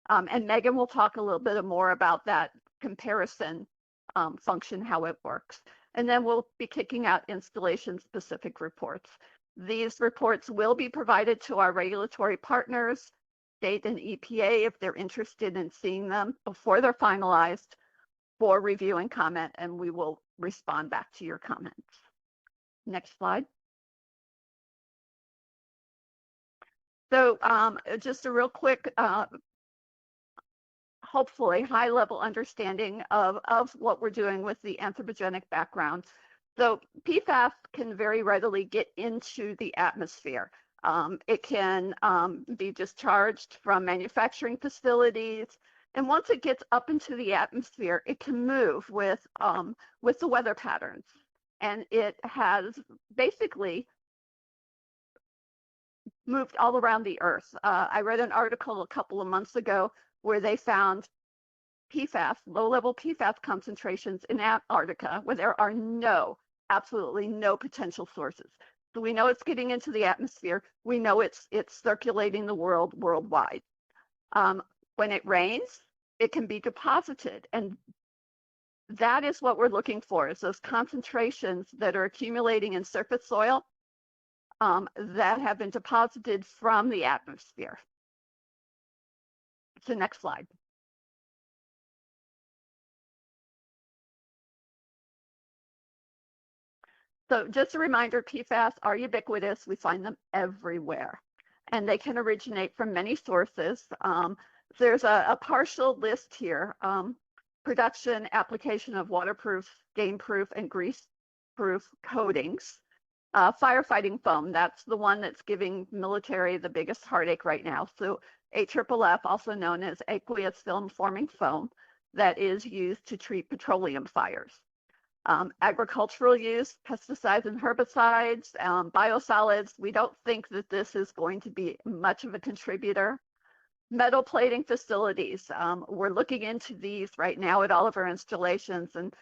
And Megan will talk a little bit more about that comparison function, how it works. And then we'll be kicking out installation-specific reports. These reports will be provided to our regulatory partners, state and EPA, if they're interested in seeing them before they're finalized for review and comment, and we will respond back to your comments. Next slide. So just a real quick hopefully high-level understanding of what we're doing with the anthropogenic background. So PFAS can very readily get into the atmosphere. It can be discharged from manufacturing facilities, and once it gets up into the atmosphere, it can move with the weather patterns. And it has basically moved all around the earth. I read an article a couple of months ago where they found PFAS, low-level PFAS concentrations in Antarctica, where there are absolutely no potential sources. So we know it's getting into the atmosphere. We know it's circulating the worldwide. When it rains, it can be deposited, and that is what we're looking for, is those concentrations that are accumulating in surface soil that have been deposited from the atmosphere. So next slide. So just a reminder, PFAS are ubiquitous. We find them everywhere, and they can originate from many sources. There's a partial list here. Production, application of waterproof, stain-proof, and grease-proof coatings. Firefighting foam, that's the one that's giving military the biggest heartache right now. So AFFF, also known as aqueous film-forming foam, that is used to treat petroleum fires. Agricultural use, pesticides and herbicides, biosolids, we don't think that this is going to be much of a contributor. Metal plating facilities, we're looking into these right now at all of our installations, and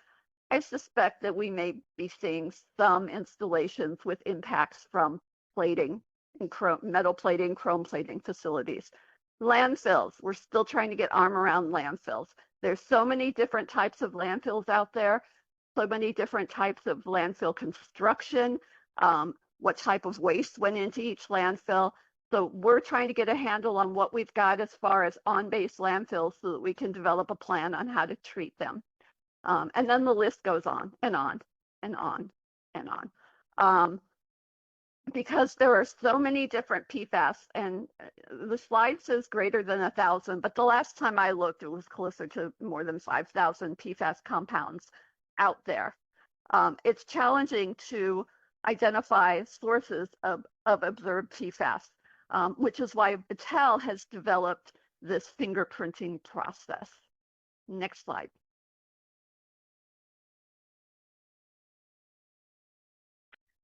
I suspect that we may be seeing some installations with impacts from plating and metal plating, chrome plating facilities. Landfills, we're still trying to get arm around landfills. There's so many different types of landfills out there, so many different types of landfill construction, what type of waste went into each landfill. So we're trying to get a handle on what we've got as far as on-base landfills so that we can develop a plan on how to treat them. And then the list goes on and on and on and on. Because there are so many different PFAS, and the slide says greater than 1,000, but the last time I looked, it was closer to more than 5,000 PFAS compounds out there. It's challenging to identify sources of observed PFAS, which is why Battelle has developed this fingerprinting process. Next slide.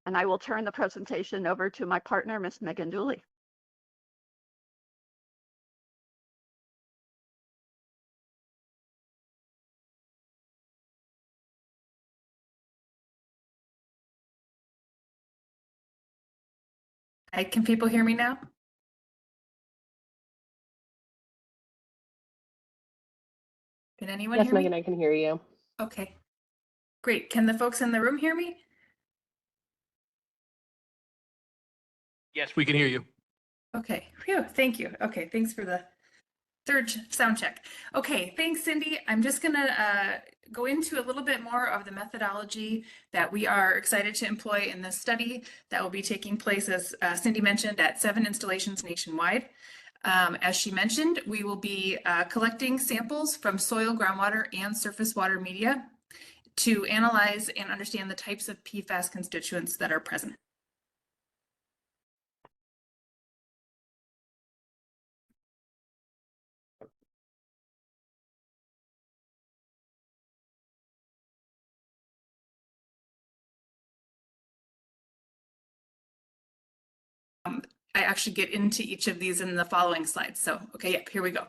And I will turn the presentation over to my partner, Ms. Megan Dooley. Hi, can people hear me now? Can anyone Yes, hear me? Megan, I can hear you. Okay, great. Can the folks in the room hear me? Yes, we can hear you. Okay, phew, thank you. Okay, thanks for the third sound check. Okay, thanks, Cindy. I'm just gonna go into a little bit more of the methodology that we are excited to employ in this study that will be taking place, as Cindy mentioned, at 7 installations nationwide. As she mentioned, we will be collecting samples from soil, groundwater, and surface water media to analyze and understand the types of PFAS constituents that are present. I actually get into each of these in the following slides. So, okay, yep, here we go.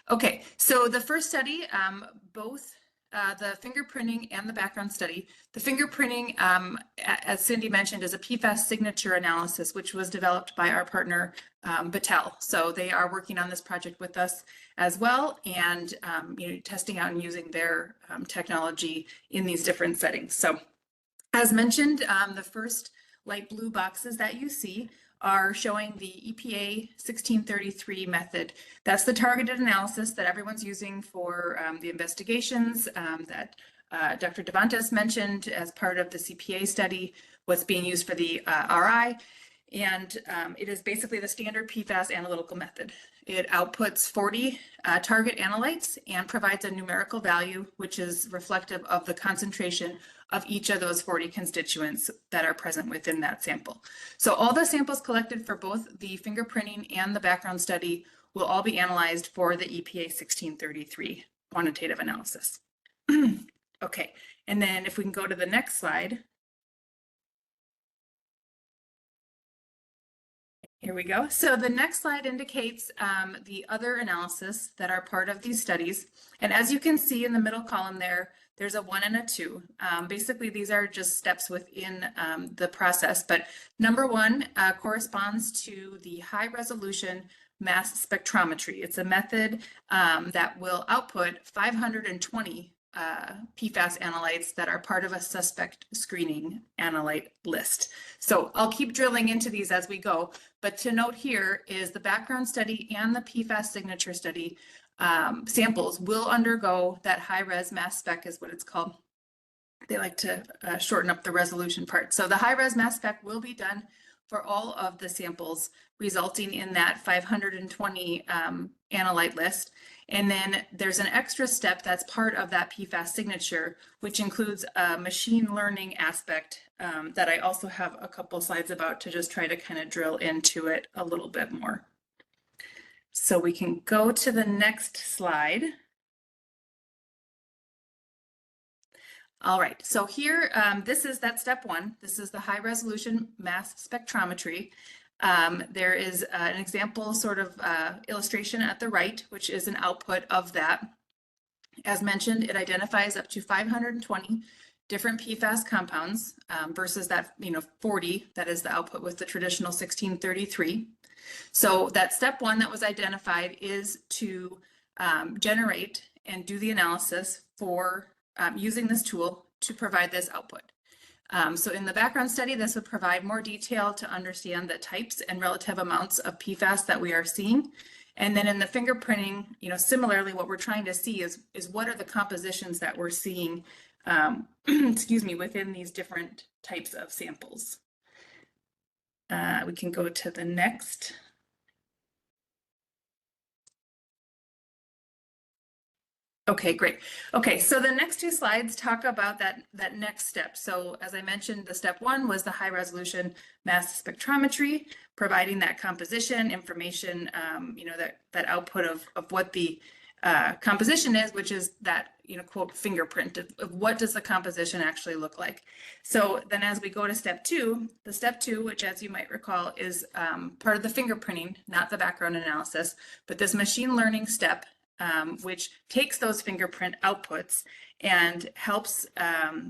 Okay, so the first study, both the fingerprinting and the background study. The fingerprinting, as Cindy mentioned, is a PFAS signature analysis, which was developed by our partner, Battelle. So they are working on this project with us as well, and testing out and using their technology in these different settings. So as mentioned, the first light blue boxes that you see are showing the EPA 1633 method. That's the targeted analysis that everyone's using for the investigations that Dr. Devantes mentioned as part of the CPA study, what's being used for the RI. And it is basically the standard PFAS analytical method. It outputs 40 target analytes and provides a numerical value, which is reflective of the concentration of each of those 40 constituents that are present within that sample. So all the samples collected for both the fingerprinting and the background study will all be analyzed for the EPA 1633 quantitative analysis. Okay, and then if we can go to the next slide. Here we go. So the next slide indicates the other analysis that are part of these studies. And as you can see in the middle column there, there's a 1 and a 2. Basically, these are just steps within the process. But number 1 corresponds to the high resolution mass spectrometry. It's a method that will output 520 PFAS analytes that are part of a suspect screening analyte list. So I'll keep drilling into these as we go, but to note here is the background study and the PFAS signature study samples will undergo that high-res mass spec is what it's called. They like to shorten up the resolution part. So the high-res mass spec will be done for all of the samples, resulting in that 520 analyte list. And then there's an extra step that's part of that PFAS signature, which includes a machine learning aspect that I also have a couple slides about to just try to kind of drill into it a little bit more. So we can go to the next slide. All right, so here, this is that step 1. This is the high resolution mass spectrometry. There is an example sort of illustration at the right, which is an output of that. As mentioned, it identifies up to 520 different PFAS compounds versus that 40 that is the output with the traditional 1633. So that step 1 that was identified is to generate and do the analysis for using this tool to provide this output. So in the background study, this would provide more detail to understand the types and relative amounts of PFAS that we are seeing. And then in the fingerprinting, similarly, what we're trying to see is what are the compositions that we're seeing, excuse me, within these different types of samples. We can go to the next. Okay, great. Okay, so the next 2 slides talk about that next step. So as I mentioned, the step 1 was the high resolution mass spectrometry, providing that composition information, that output of what the composition is, which is that, quote, fingerprint of what does the composition actually look like. So then as we go to step 2, the step 2, which as you might recall is part of the fingerprinting, not the background analysis, but this machine learning step, which takes those fingerprint outputs and helps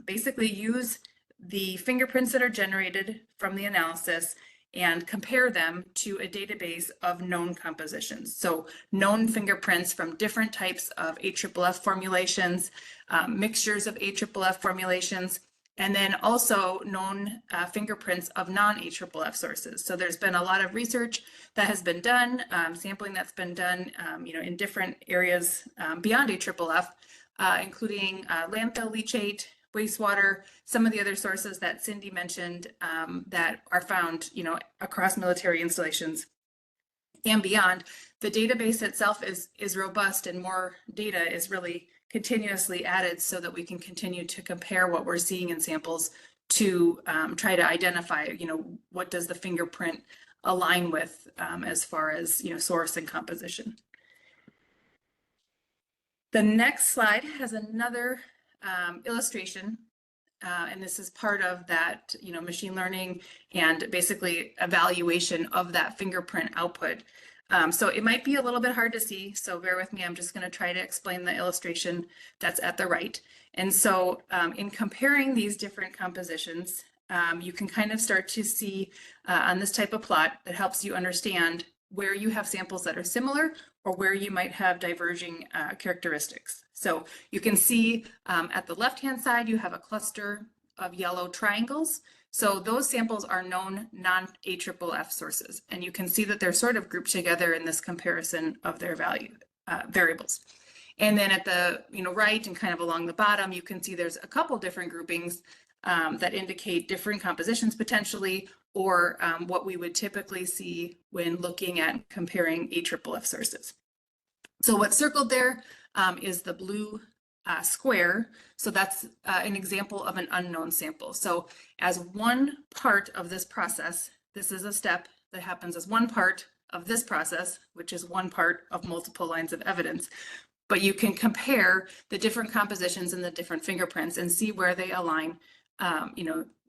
basically use the fingerprints that are generated from the analysis and compare them to a database of known compositions. So known fingerprints from different types of AFFF formulations, mixtures of AFFF formulations, and then also known fingerprints of non-AFFF sources. So there's been a lot of research that has been done, sampling that's been done, in different areas beyond AFFF, including landfill leachate, wastewater, some of the other sources that Cindy mentioned that are found, across military installations and beyond. The database itself is robust, and more data is really continuously added so that we can continue to compare what we're seeing in samples to try to identify, what does the fingerprint align with as far as, source and composition. The next slide has another illustration, and this is part of that, machine learning and basically evaluation of that fingerprint output. So it might be a little bit hard to see, so bear with me. I'm just going to try to explain the illustration that's at the right. And so in comparing these different compositions, you can kind of start to see on this type of plot that helps you understand where you have samples that are similar or where you might have diverging characteristics. So you can see at the left-hand side, you have a cluster of yellow triangles. So those samples are known non-AFFF sources, and you can see that they're sort of grouped together in this comparison of their variables. And then at the right and kind of along the bottom, you can see there's a couple different groupings that indicate different compositions potentially, or what we would typically see when looking at comparing AFFF sources. So what's circled there is the blue square. So that's an example of an unknown sample. So as one part of this process, this is a step that happens as one part of this process, which is one part of multiple lines of evidence. But you can compare the different compositions and the different fingerprints and see where they align,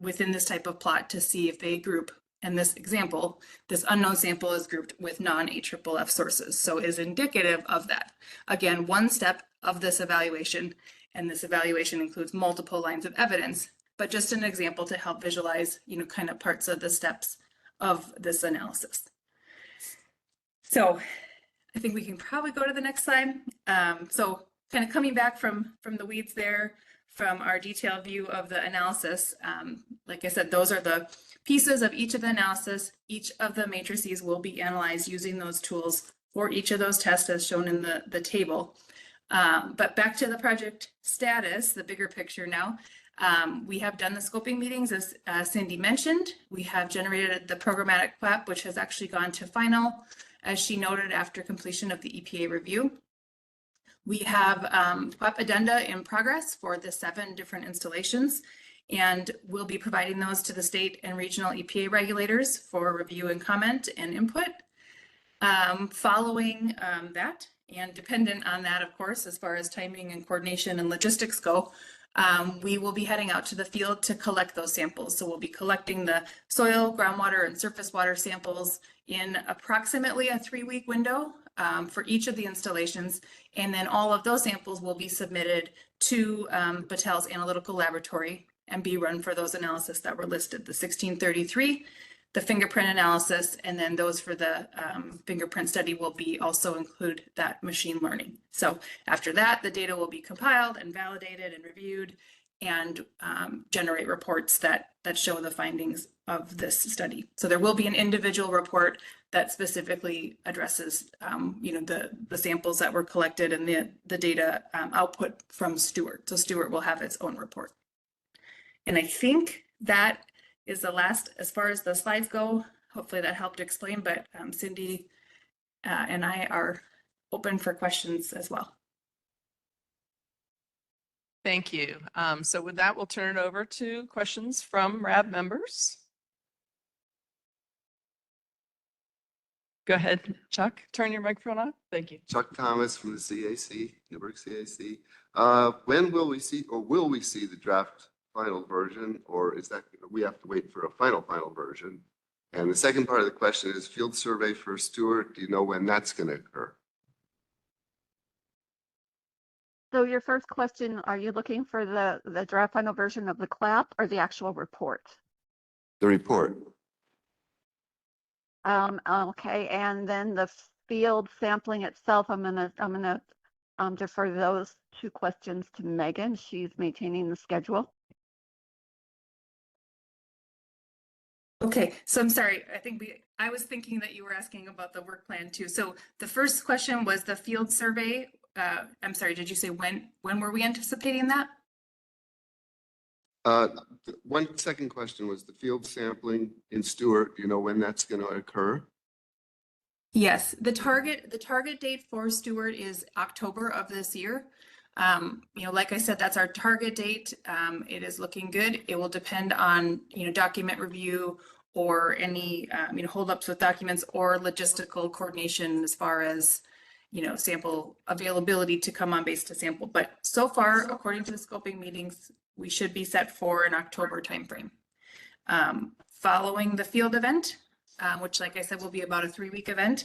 within this type of plot to see if they group And this example, this unknown sample is grouped with non-AFFF sources, so is indicative of that. Again, one step of this evaluation, and this evaluation includes multiple lines of evidence, but just an example to help visualize, kind of parts of the steps of this analysis. So I think we can probably go to the next slide. So kind of coming back from the weeds there, from our detailed view of the analysis, like I said, those are the pieces of each of the analysis. Each of the matrices will be analyzed using those tools for each of those tests as shown in the table. But back to the project status, the bigger picture now. We have done the scoping meetings, as Cindy mentioned. We have generated the programmatic PLAP, which has actually gone to final, as she noted, after completion of the EPA review. We have PLAP addenda in progress for the 7 different installations, and we'll be providing those to the state and regional EPA regulators for review and comment and input. Following that, and dependent on that, of course, as far as timing and coordination and logistics go, we will be heading out to the field to collect those samples. So we'll be collecting the soil, groundwater, and surface water samples in approximately a 3-week window for each of the installations. And then all of those samples will be submitted to Battelle's analytical laboratory and be run for those analysis that were listed, the 1633, the fingerprint analysis, and then those for the fingerprint study will be also include that machine learning. So after that, the data will be compiled and validated and reviewed and generate reports that show the findings of this study. So there will be an individual report that specifically addresses the samples that were collected and the data output from Stewart. So Stewart will have its own report. And I think that is the last as far as the slides go. Hopefully that helped explain, but Cindy and I are open for questions as well. Thank you. So with that, we'll turn it over to questions from RAB members. Go ahead, Chuck. Turn your microphone on. Thank you. Chuck Thomas from the CAC, Newburgh CAC. When will we see, or will we see the draft final version, or is that we have to wait for a final version? And the second part of the question is field survey for Stewart. Do you know when that's going to occur? So your first question, are you looking for the draft final version of the CLAP or the actual report? The report. Okay, and then the field sampling itself, I'm gonna defer those 2 questions to Megan. She's maintaining the schedule. Okay, so I'm sorry. I was thinking that you were asking about the work plan too. So the first question was the field survey. I'm sorry, did you say when were we anticipating that? One second question was the field sampling in Stewart. Do you know when that's going to occur? Yes, the target date for Stewart is October of this year. Like I said, that's our target date. It is looking good. It will depend on, document review or any, holdups with documents or logistical coordination as far as, sample availability to come on base to sample. But so far, according to the scoping meetings, we should be set for an October timeframe. Following the field event, which, like I said, will be about a 3-week event,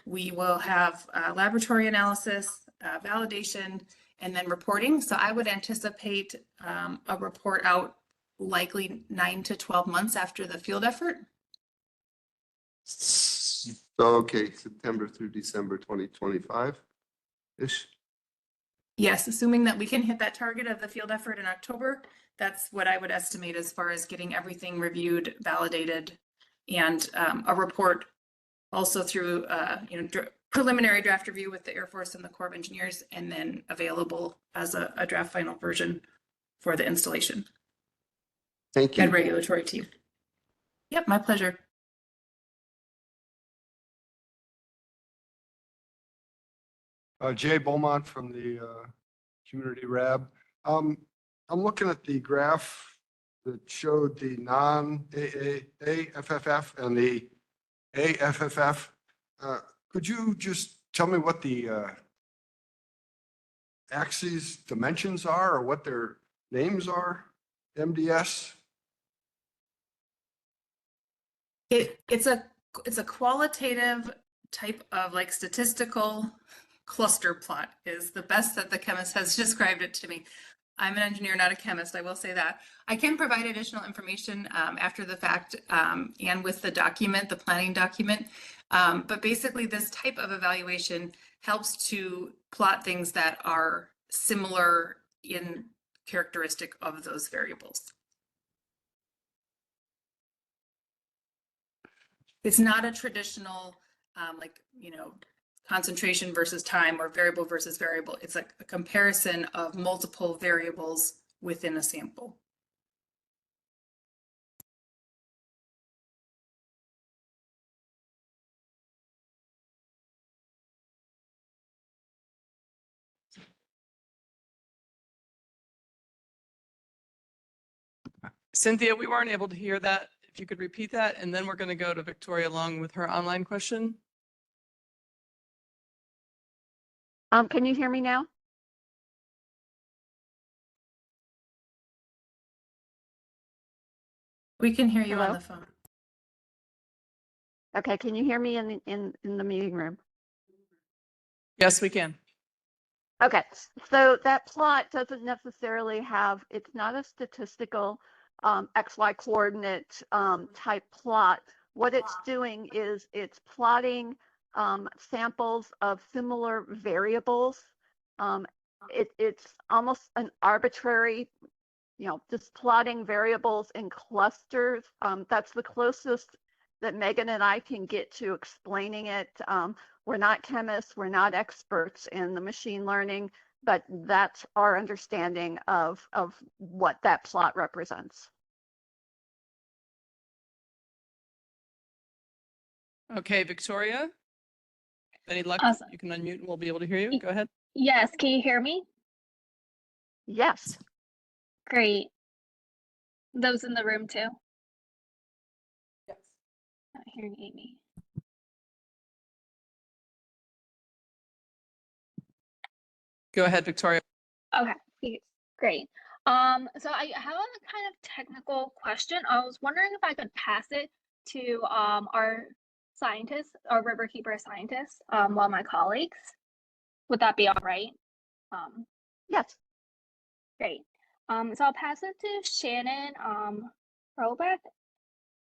we will have laboratory analysis, validation, and then reporting. So I would anticipate a report out likely 9 to 12 months after the field effort. So, okay, September through December 2025-ish? Yes, assuming that we can hit that target of the field effort in October, that's what I would estimate as far as getting everything reviewed, validated, and a report also through preliminary draft review with the Air Force and the Corps of Engineers, and then available as a draft final version for the installation. Thank you. And regulatory team. Yep, my pleasure. Jay Beaumont from the Community RAB. I'm looking at the graph that showed the non-AFFF and the AFFF. Could you just tell me what the axes dimensions are or what their names are? MDS? It's a qualitative type of like statistical cluster plot is the best that the chemist has described it to me. I'm an engineer, not a chemist, I will say that. I can provide additional information after the fact and with the document, the planning document. But basically this type of evaluation helps to plot things that are similar in characteristic of those variables. It's not a traditional, like, you know, concentration versus time or variable versus variable. It's like a comparison of multiple variables within a sample. Cynthia, we weren't able to hear that. If you could repeat that, and then we're going to go to Victoria Long with her online question. Can you hear me now? We can hear you Hello? on the phone. Okay, can you hear me in the meeting room? Yes, we can. Okay, so that plot doesn't necessarily have, it's not a statistical XY coordinate type plot. What it's doing is it's plotting samples of similar variables. It's almost an arbitrary, you know, just plotting variables in clusters. That's the closest that Megan and I can get to explaining it. We're not chemists, we're not experts in the machine learning, but that's our understanding of what that plot represents. Okay, Victoria. Any luck? Awesome. You can unmute and we'll be able to hear you. Go ahead. Yes, can you hear me? Yes. Great. Those in the room too? Yes. Not hearing Amy. Go ahead, Victoria. Okay, great. So I have a kind of technical question. I was wondering if I could pass it to our scientists, our riverkeeper scientists, while my colleagues. Would that be all right? Yes. Great. So I'll pass it to Shannon Robeck.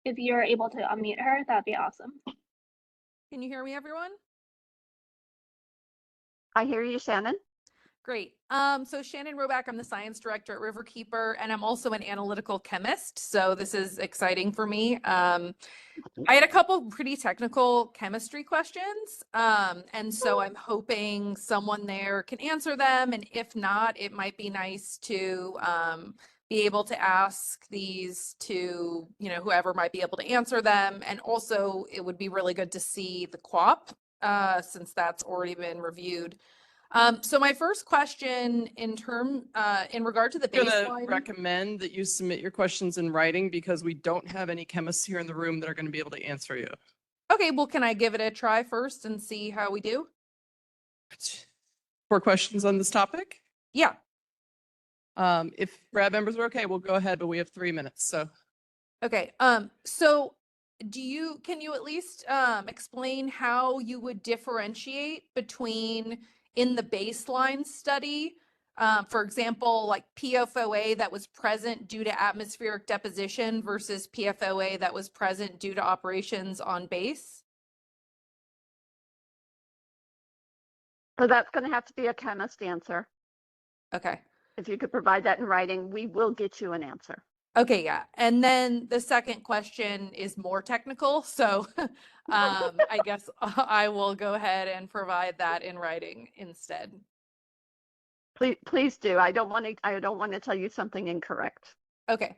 If you're able to unmute her, that'd be awesome. Can you hear me, everyone? I hear you, Shannon. Great. So Shannon Roback, I'm the science director at Riverkeeper, and I'm also an analytical chemist. So this is exciting for me. I had a couple pretty technical chemistry questions. And so I'm hoping someone there can answer them. And if not, it might be nice to be able to ask these to, you know, whoever might be able to answer them. And also it would be really good to see the QUAP since that's already been reviewed. So my first question in regard to the I'm baseline. going to recommend that you submit your questions in writing because we don't have any chemists here in the room that are going to be able to answer you. Okay, well, can I give it a try first and see how we do? For questions on this topic? Yeah. If RAB members are okay, we'll go ahead, but we have 3 minutes, so. Okay, so can you at least explain how you would differentiate between in the baseline study, for example, like PFOA that was present due to atmospheric deposition versus PFOA that was present due to operations on base? So that's going to have to be a chemist answer. Okay. If you could provide that in writing, we will get you an answer. Okay, yeah. And then the second question is more technical. So I guess I will go ahead and provide that in writing instead. Please do. I don't want to tell you something incorrect. Okay.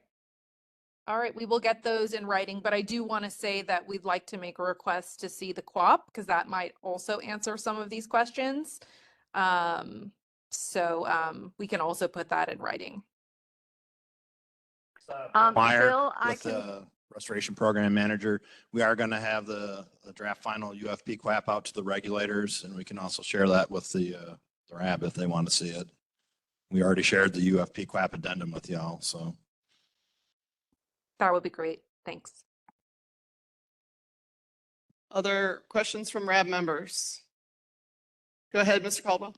All right, we will get those in writing, but I do want to say that we'd like to make a request to see the QUAP because that might also answer some of these questions. We can also put that in writing. Meyer, Bill, with the restoration program manager, we are going to have the draft final UFP QAP out to the regulators, and we can also share that with the RAB if they want to see it. We already shared the UFP QAP addendum with y'all, so. That would be great. Thanks. Other questions from RAB members? Go ahead, Mr. Caldwell.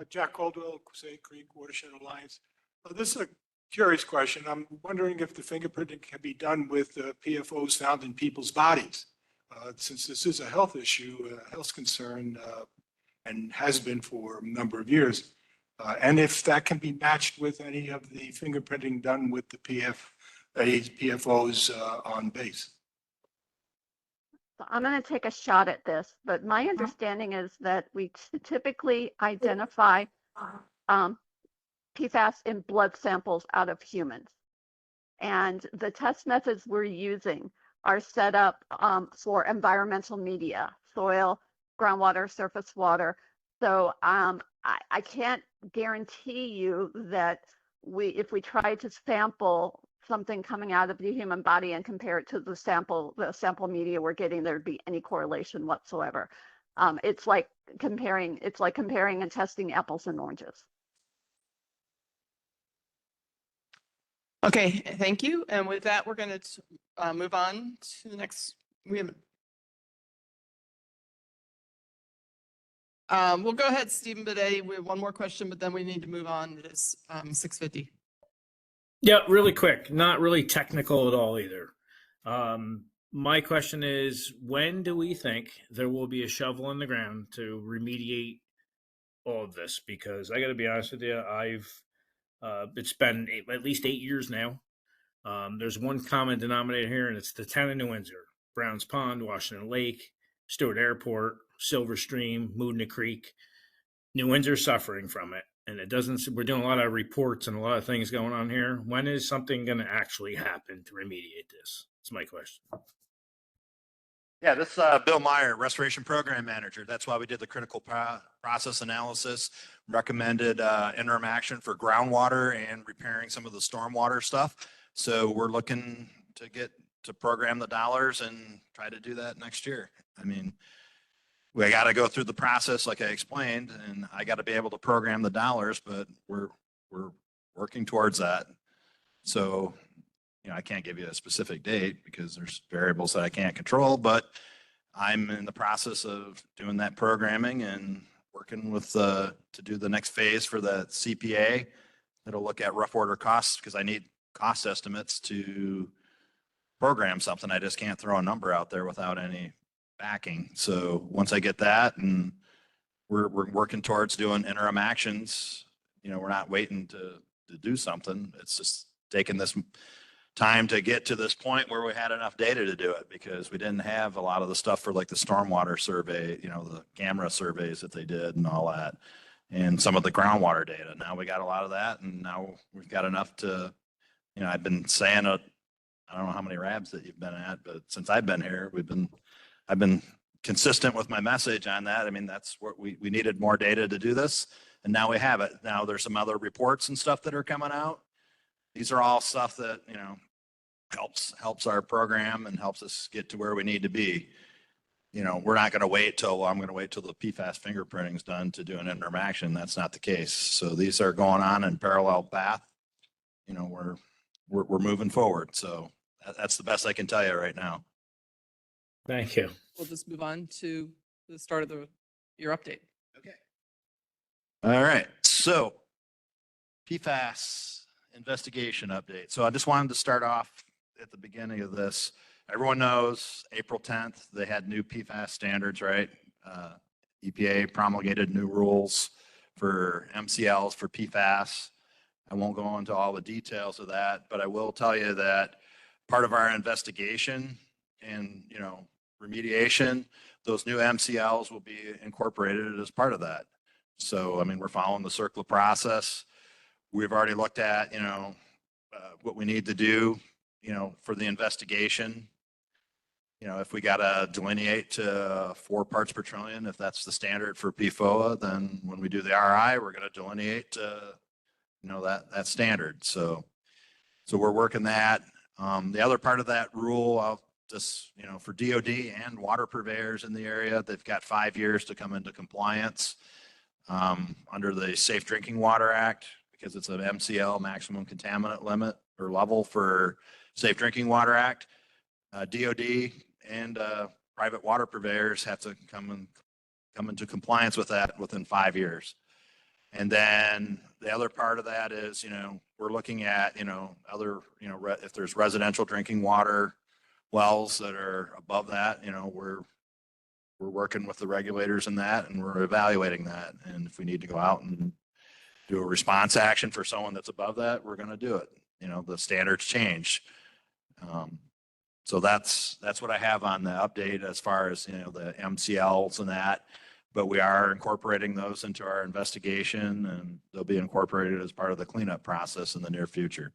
Jack Caldwell, Quusay Creek Watershed Alliance. This is a curious question. I'm wondering if the fingerprinting can be done with PFOs found in people's bodies. Since this is a health issue, a health concern, and has been for a number of years. And if that can be matched with any of the fingerprinting done with the PFOs on base. So I'm going to take a shot at this, but my understanding is that we typically identify PFAS in blood samples out of humans. And the test methods we're using are set up for environmental media, soil, groundwater, surface water. So I can't guarantee you that if we try to sample something coming out of the human body and compare it to the sample media we're getting, there'd be any correlation whatsoever. It's like comparing and testing apples and oranges. Okay, thank you. And with that, we're going to move on to the next. We'll go ahead, Stephen Bidetti. We have one more question, but then we need to move on. It is 6:50. Yeah, really quick, not really technical at all either. My question is, when do we think there will be a shovel in the ground to remediate all of this? Because I got to be honest with you, it's been at least 8 years now. There's one common denominator here, and it's the town of New Windsor, Browns Pond, Washington Lake, Stewart Airport, Silver Stream, Moodna Creek. New Windsor's suffering from it. And we're doing a lot of reports and a lot of things going on here. When is something going to actually happen to remediate this? That's my question. Yeah, this is Bill Meyer, Restoration Program Manager. That's why we did the critical process analysis, recommended interim action for groundwater and repairing some of the stormwater stuff. So we're looking to program the dollars and try to do that next year. I mean, we got to go through the process like I explained, and I got to be able to program the dollars, but we're working towards that. So, I can't give you a specific date because there's variables that I can't control, but I'm in the process of doing that programming and working with to do the next phase for the CPA. It'll look at rough order costs because I need cost estimates to program something. I just can't throw a number out there without any backing. So once I get that, and we're working towards doing interim actions, we're not waiting to do something. It's just taking this time to get to this point where we had enough data to do it, because we didn't have a lot of the stuff for like the stormwater survey, the camera surveys that they did and all that, and some of the groundwater data. Now we got a lot of that, and now we've got enough to, I've been saying I don't know how many RABs that you've been at, but since I've been here, I've been consistent with my message on that. I mean, that's what we needed, more data to do this, and now we have it. Now there's some other reports and stuff that are coming out. These are all stuff that, helps our program and helps us get to where we need to be. We're not going to wait till the PFAS fingerprinting is done to do an interim action. That's not the case. So these are going on in parallel path. We're moving forward. So that's the best I can tell you right now. Thank you. We'll just move on to the start of your update. Okay. All right. So PFAS investigation update. So I just wanted to start off at the beginning of this. Everyone knows April 10th, they had new PFAS standards, right? EPA promulgated new rules for MCLs for PFAS. I won't go into all the details of that, but I will tell you that part of our investigation and, remediation, those new MCLs will be incorporated as part of that. So, we're following the CERCLA process. We've already looked at, what we need to do, for the investigation. If we got to delineate to 4 parts per trillion, if that's the standard for PFOA, then when we do the RI, we're going to delineate to, that standard. So we're working that. The other part of that rule, I'll just, for DOD and water purveyors in the area, they've got 5 years to come into compliance under the Safe Drinking Water Act, because it's an MCL, maximum contaminant limit or level for Safe Drinking Water Act. DOD and private water purveyors have to come into compliance with that within 5 years. And then the other part of that is, we're looking at, other, if there's residential drinking water wells that are above that, we're working with the regulators in that, and we're evaluating that. And if we need to go out and do a response action for someone that's above that, we're going to do it. The standards change. So that's what I have on the update as far as, the MCLs and that. But we are incorporating those into our investigation, and they'll be incorporated as part of the cleanup process in the near future.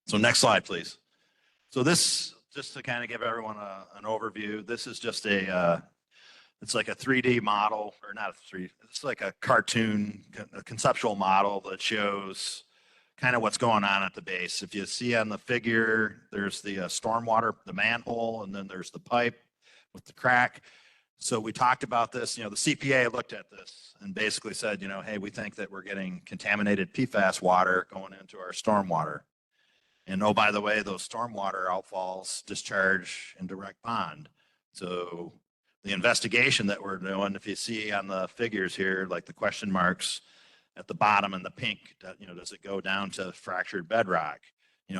So next slide, please. So this, just to kind of give everyone an overview, this is just it's like a 3D model, or not a 3D, it's like a cartoon, a conceptual model that shows kind of what's going on at the base. If you see on the figure, there's the stormwater, the manhole, and then there's the pipe with the crack. So we talked about this, the CPA looked at this and basically said, hey, we think that we're getting contaminated PFAS water going into our stormwater. And oh, by the way, those stormwater outfalls discharge in direct pond. So the investigation that we're doing, if you see on the figures here, like the question marks at the bottom in the pink, does it go down to fractured bedrock,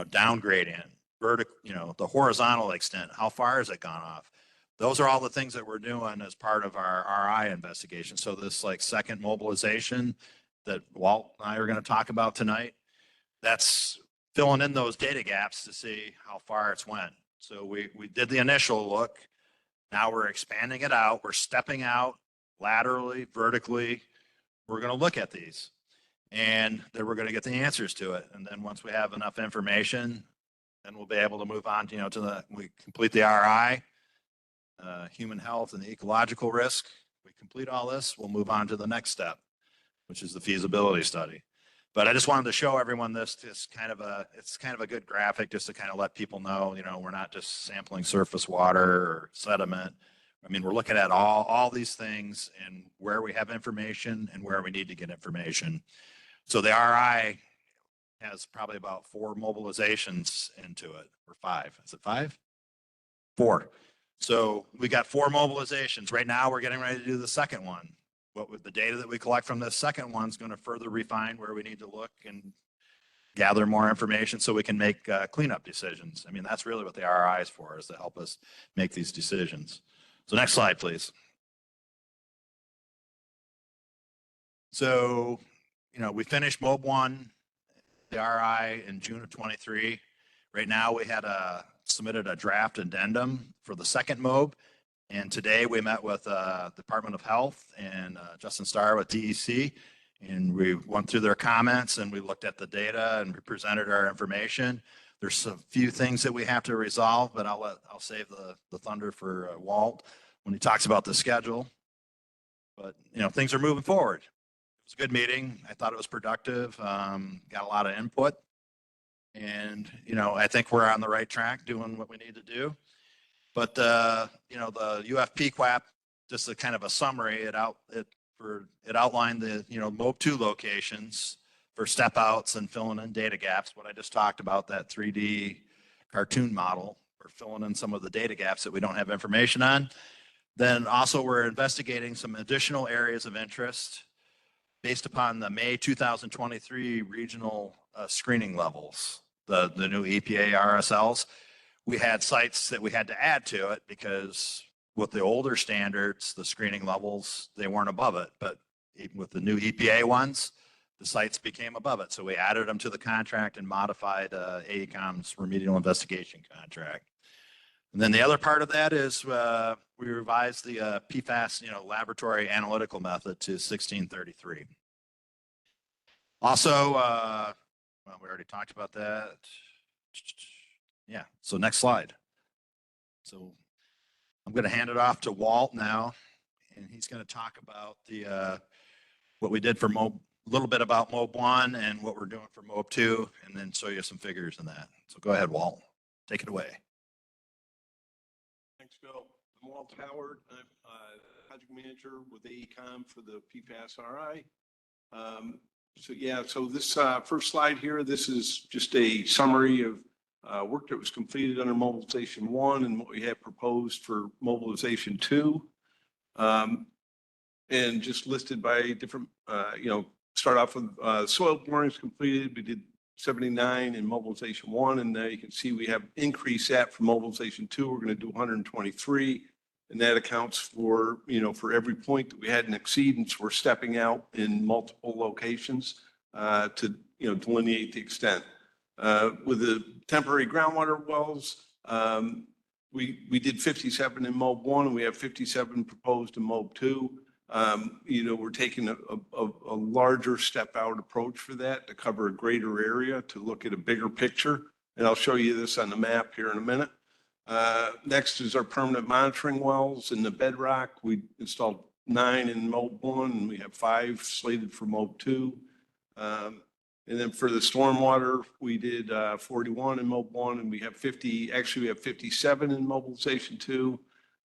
down gradient, vertical, the horizontal extent, how far has it gone off? Those are all the things that we're doing as part of our RI investigation. So this second mobilization that Walt and I are going to talk about tonight, that's filling in those data gaps to see how far it's went. So we did the initial look. Now we're expanding it out. We're stepping out laterally, vertically. We're going to look at these, and then we're going to get the answers to it. And then once we have enough information, then we'll be able to move on, we complete the RI, human health and the ecological risk. We complete all this, we'll move on to the next step, which is the feasibility study. But I just wanted to show everyone this. It's kind of a good graphic just to kind of let people know, we're not just sampling surface water or sediment. I mean, we're looking at all these things and where we have information and where we need to get information. So the RI has probably about 4 mobilizations into it, or 5. Is it 5? 4. So we got 4 mobilizations. Right now, we're getting ready to do the second one. What with the data that we collect from this second one is going to further refine where we need to look and gather more information so we can make cleanup decisions. I mean, that's really what the RI is for, is to help us make these decisions. So next slide, please. So, we finished MOB 1, the RI, in June of 23. Right now, we had submitted a draft addendum for the second MOB. And today we met with Department of Health and Justin Starr with DEC, and we went through their comments and we looked at the data and we presented our information. There's a few things that we have to resolve, but I'll save the thunder for Walt when he talks about the schedule. But things are moving forward. It was a good meeting. I thought it was productive. Got a lot of input, and I think we're on the right track doing what we need to do. But the UFPQAP, just a kind of a summary, it outlined the MOB 2 locations for step outs and filling in data gaps. What I just talked about, that 3D cartoon model, for filling in some of the data gaps that we don't have information on. Then also we're investigating some additional areas of interest based upon the May 2023 regional screening levels, the new EPA RSLs. We had sites that we had to add to it because with the older standards, the screening levels, they weren't above it. But with the new EPA ones, the sites became above it. So we added them to the contract and modified AECOM's remedial investigation contract. And then the other part of that is we revised the PFAS, laboratory analytical method to 1633. Also, well, we already talked about that. Yeah, so next slide. So I'm going to hand it off to Walt now, and he's going to talk about what we did for MOB, a little bit about MOB 1 and what we're doing for MOB 2, and then show you some figures in that. So go ahead, Walt. Take it away. Thanks, Bill. I'm Walt Howard. I'm project manager with AECOM for the PFAS RI. So this first slide here, this is just a summary of work that was completed under mobilization 1 and what we have proposed for mobilization 2. And just listed by different, start off with soil borings completed. We did 79 in mobilization 1, and now you can see we have increased that for mobilization 2. We're going to do 123, and that accounts for, for every point that we had an exceedance, we're stepping out in multiple locations to, delineate the extent. With the temporary groundwater wells, we did 57 in MOB 1, and we have 57 proposed in MOB 2. We're taking a larger step out approach for that to cover a greater area, to look at a bigger picture. And I'll show you this on the map here in a minute. Next is our permanent monitoring wells in the bedrock. We installed 9 in MOB 1, and we have 5 slated for MOB 2. And then for the stormwater, we did 41 in MOB 1, and we have 57 in mobilization 2.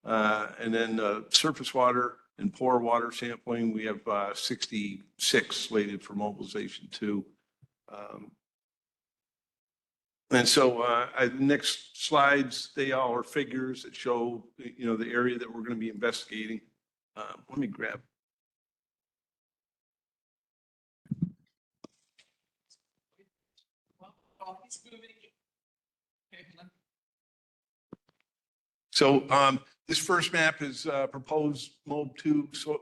And then surface water and pore water sampling, we have 66 slated for mobilization 2. And so next slides, they all are figures that show, the area that we're going to be investigating. Let me grab. So this first map is proposed MOB 2. So,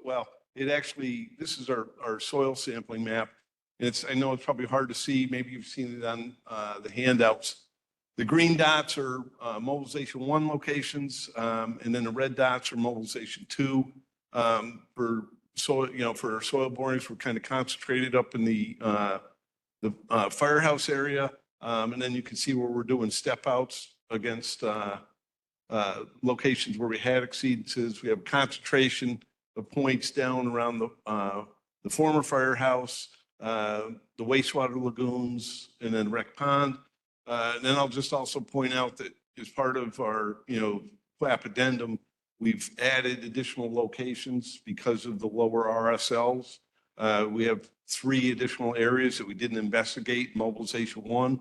this is our soil sampling map. I know it's probably hard to see. Maybe you've seen it on the handouts. The green dots are mobilization 1 locations, and then the red dots are mobilization 2. For soil, for our soil borings, we're kind of concentrated up in the firehouse area, and then you can see where we're doing step outs against locations where we had exceedances. We have concentration of points down around the former firehouse, the wastewater lagoons, and then rec pond. And then I'll just also point out that as part of our, FLAP addendum, we've added additional locations because of the lower RSLs. We have 3 additional areas that we didn't investigate in mobilization 1.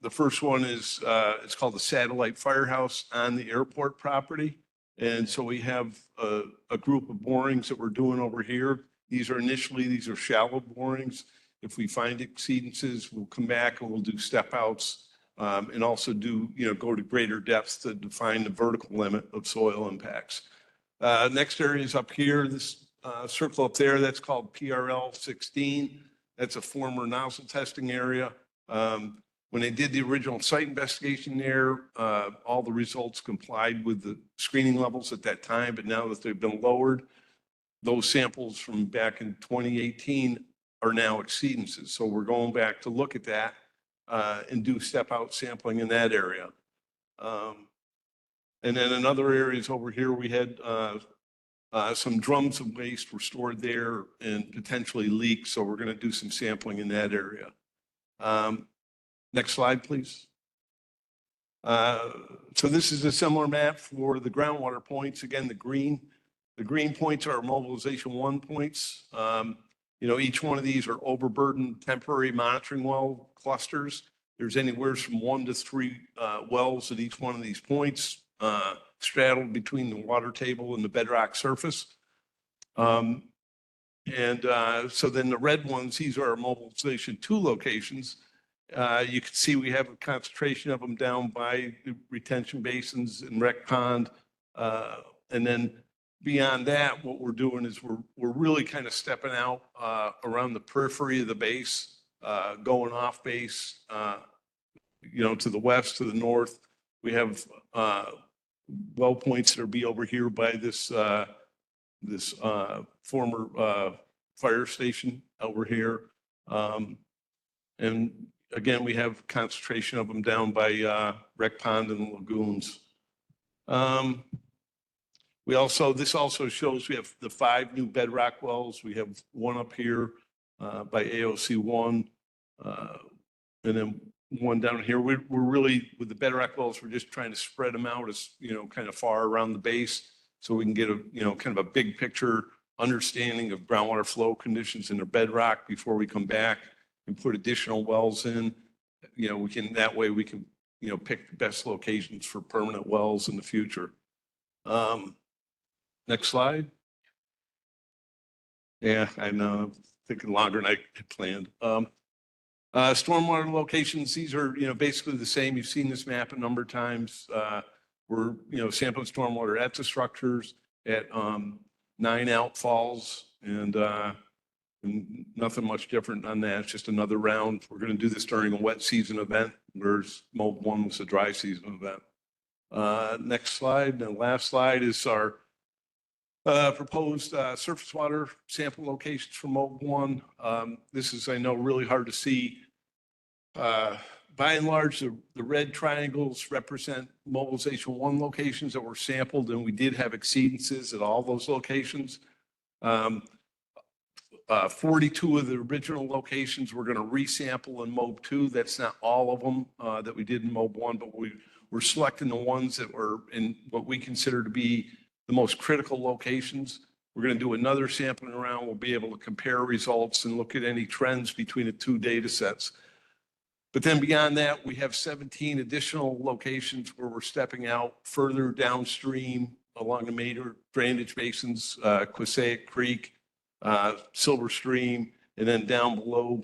The first one is, it's called the satellite firehouse on the airport property. And so we have a group of borings that we're doing over here. These are shallow borings. If we find exceedances, we'll come back and we'll do step outs, and also go to greater depths to define the vertical limit of soil impacts. Next area is up here, this circle up there, that's called PRL 16. That's a former nozzle testing area. When they did the original site investigation there, all the results complied with the screening levels at that time, but now that they've been lowered, those samples from back in 2018 are now exceedances. So we're going back to look at that and do step out sampling in that area. And then in other areas over here, we had some drums of waste were stored there and potentially leaks. So we're going to do some sampling in that area. Next slide, please. So this is a similar map for the groundwater points. Again, the green points are mobilization 1 points. Each one of these are overburdened temporary monitoring well clusters. There's anywhere from 1 to 3 wells at each one of these points, straddled between the water table and the bedrock surface. So then the red ones, these are our mobilization 2 locations. You can see we have a concentration of them down by the retention basins and rec pond. And then beyond that, what we're doing is we're really kind of stepping out around the periphery of the base, going off base, to the west, to the north. We have well points that'll be over here by this former fire station over here. And again, we have concentration of them down by rec pond and lagoons. This also shows we have the 5 new bedrock wells. We have 1 up here by AOC 1, and then 1 down here. We're really, with the bedrock wells, we're just trying to spread them out as, kind of far around the base so we can get a, kind of a big picture understanding of groundwater flow conditions in the bedrock before we come back and put additional wells in. That way we can pick the best locations for permanent wells in the future. Next slide. Yeah, I know, I'm thinking longer than I had planned. Stormwater locations, these are, basically the same. You've seen this map a number of times. We're, sampling stormwater at the structures at 9 outfalls and nothing much different on that. It's just another round. We're going to do this during a wet season event, whereas MOB 1 was a dry season event. Next slide. The last slide is our proposed surface water sample locations for MOB 1. This is, I know, really hard to see. By and large, the red triangles represent mobilization 1 locations that were sampled, and we did have exceedances at all those locations. 42 of the original locations we're going to resample in MOB 2. That's not all of them that we did in MOB 1, but we're selecting the ones that were in what we consider to be the most critical locations. We're going to do another sampling around. We'll be able to compare results and look at any trends between the 2 data sets. But then beyond that, we have 17 additional locations where we're stepping out further downstream along the major drainage basins, Quissaic Creek, Silver Stream, and then down below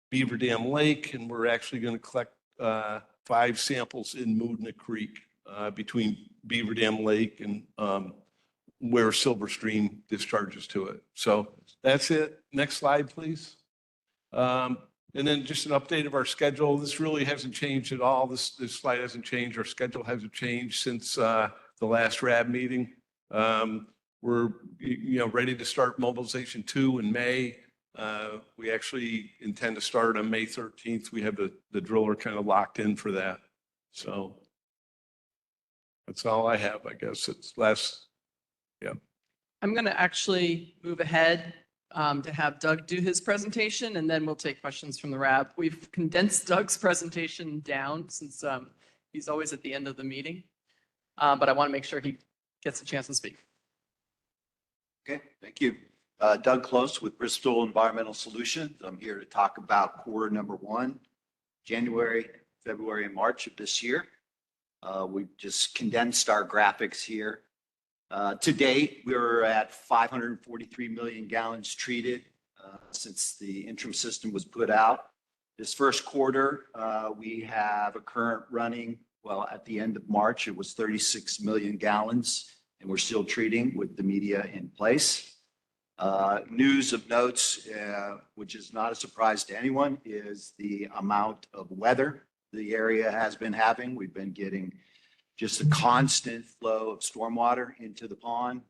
Beaver Dam Lake. And we're actually going to collect 5 samples in Moodna Creek between Beaver Dam Lake and where Silver Stream discharges to it. So that's it. Next slide, please. And then just an update of our schedule. This really hasn't changed at all. This slide hasn't changed. Our schedule hasn't changed since the last RAB meeting. We're ready to start mobilization 2 in May. We actually intend to start on May 13th. We have the driller kind of locked in for that. So that's all I have, I guess. It's last, yeah. I'm going to actually move ahead to have Doug do his presentation, and then we'll take questions from the RAB. We've condensed Doug's presentation down since he's always at the end of the meeting, but I want to make sure he gets a chance to speak. Okay, thank you. Doug Close with Bristol Environmental Solutions. I'm here to talk about quarter number 1, January, February, and March of this year. We've just condensed our graphics here. To date, we're at 543 million gallons treated since the interim system was put out. This first quarter, we have a current running, well, at the end of March, it was 36 million gallons, and we're still treating with the media in place. News of notes, which is not a surprise to anyone, is the amount of weather the area has been having. We've been getting just a constant flow of stormwater into the pond.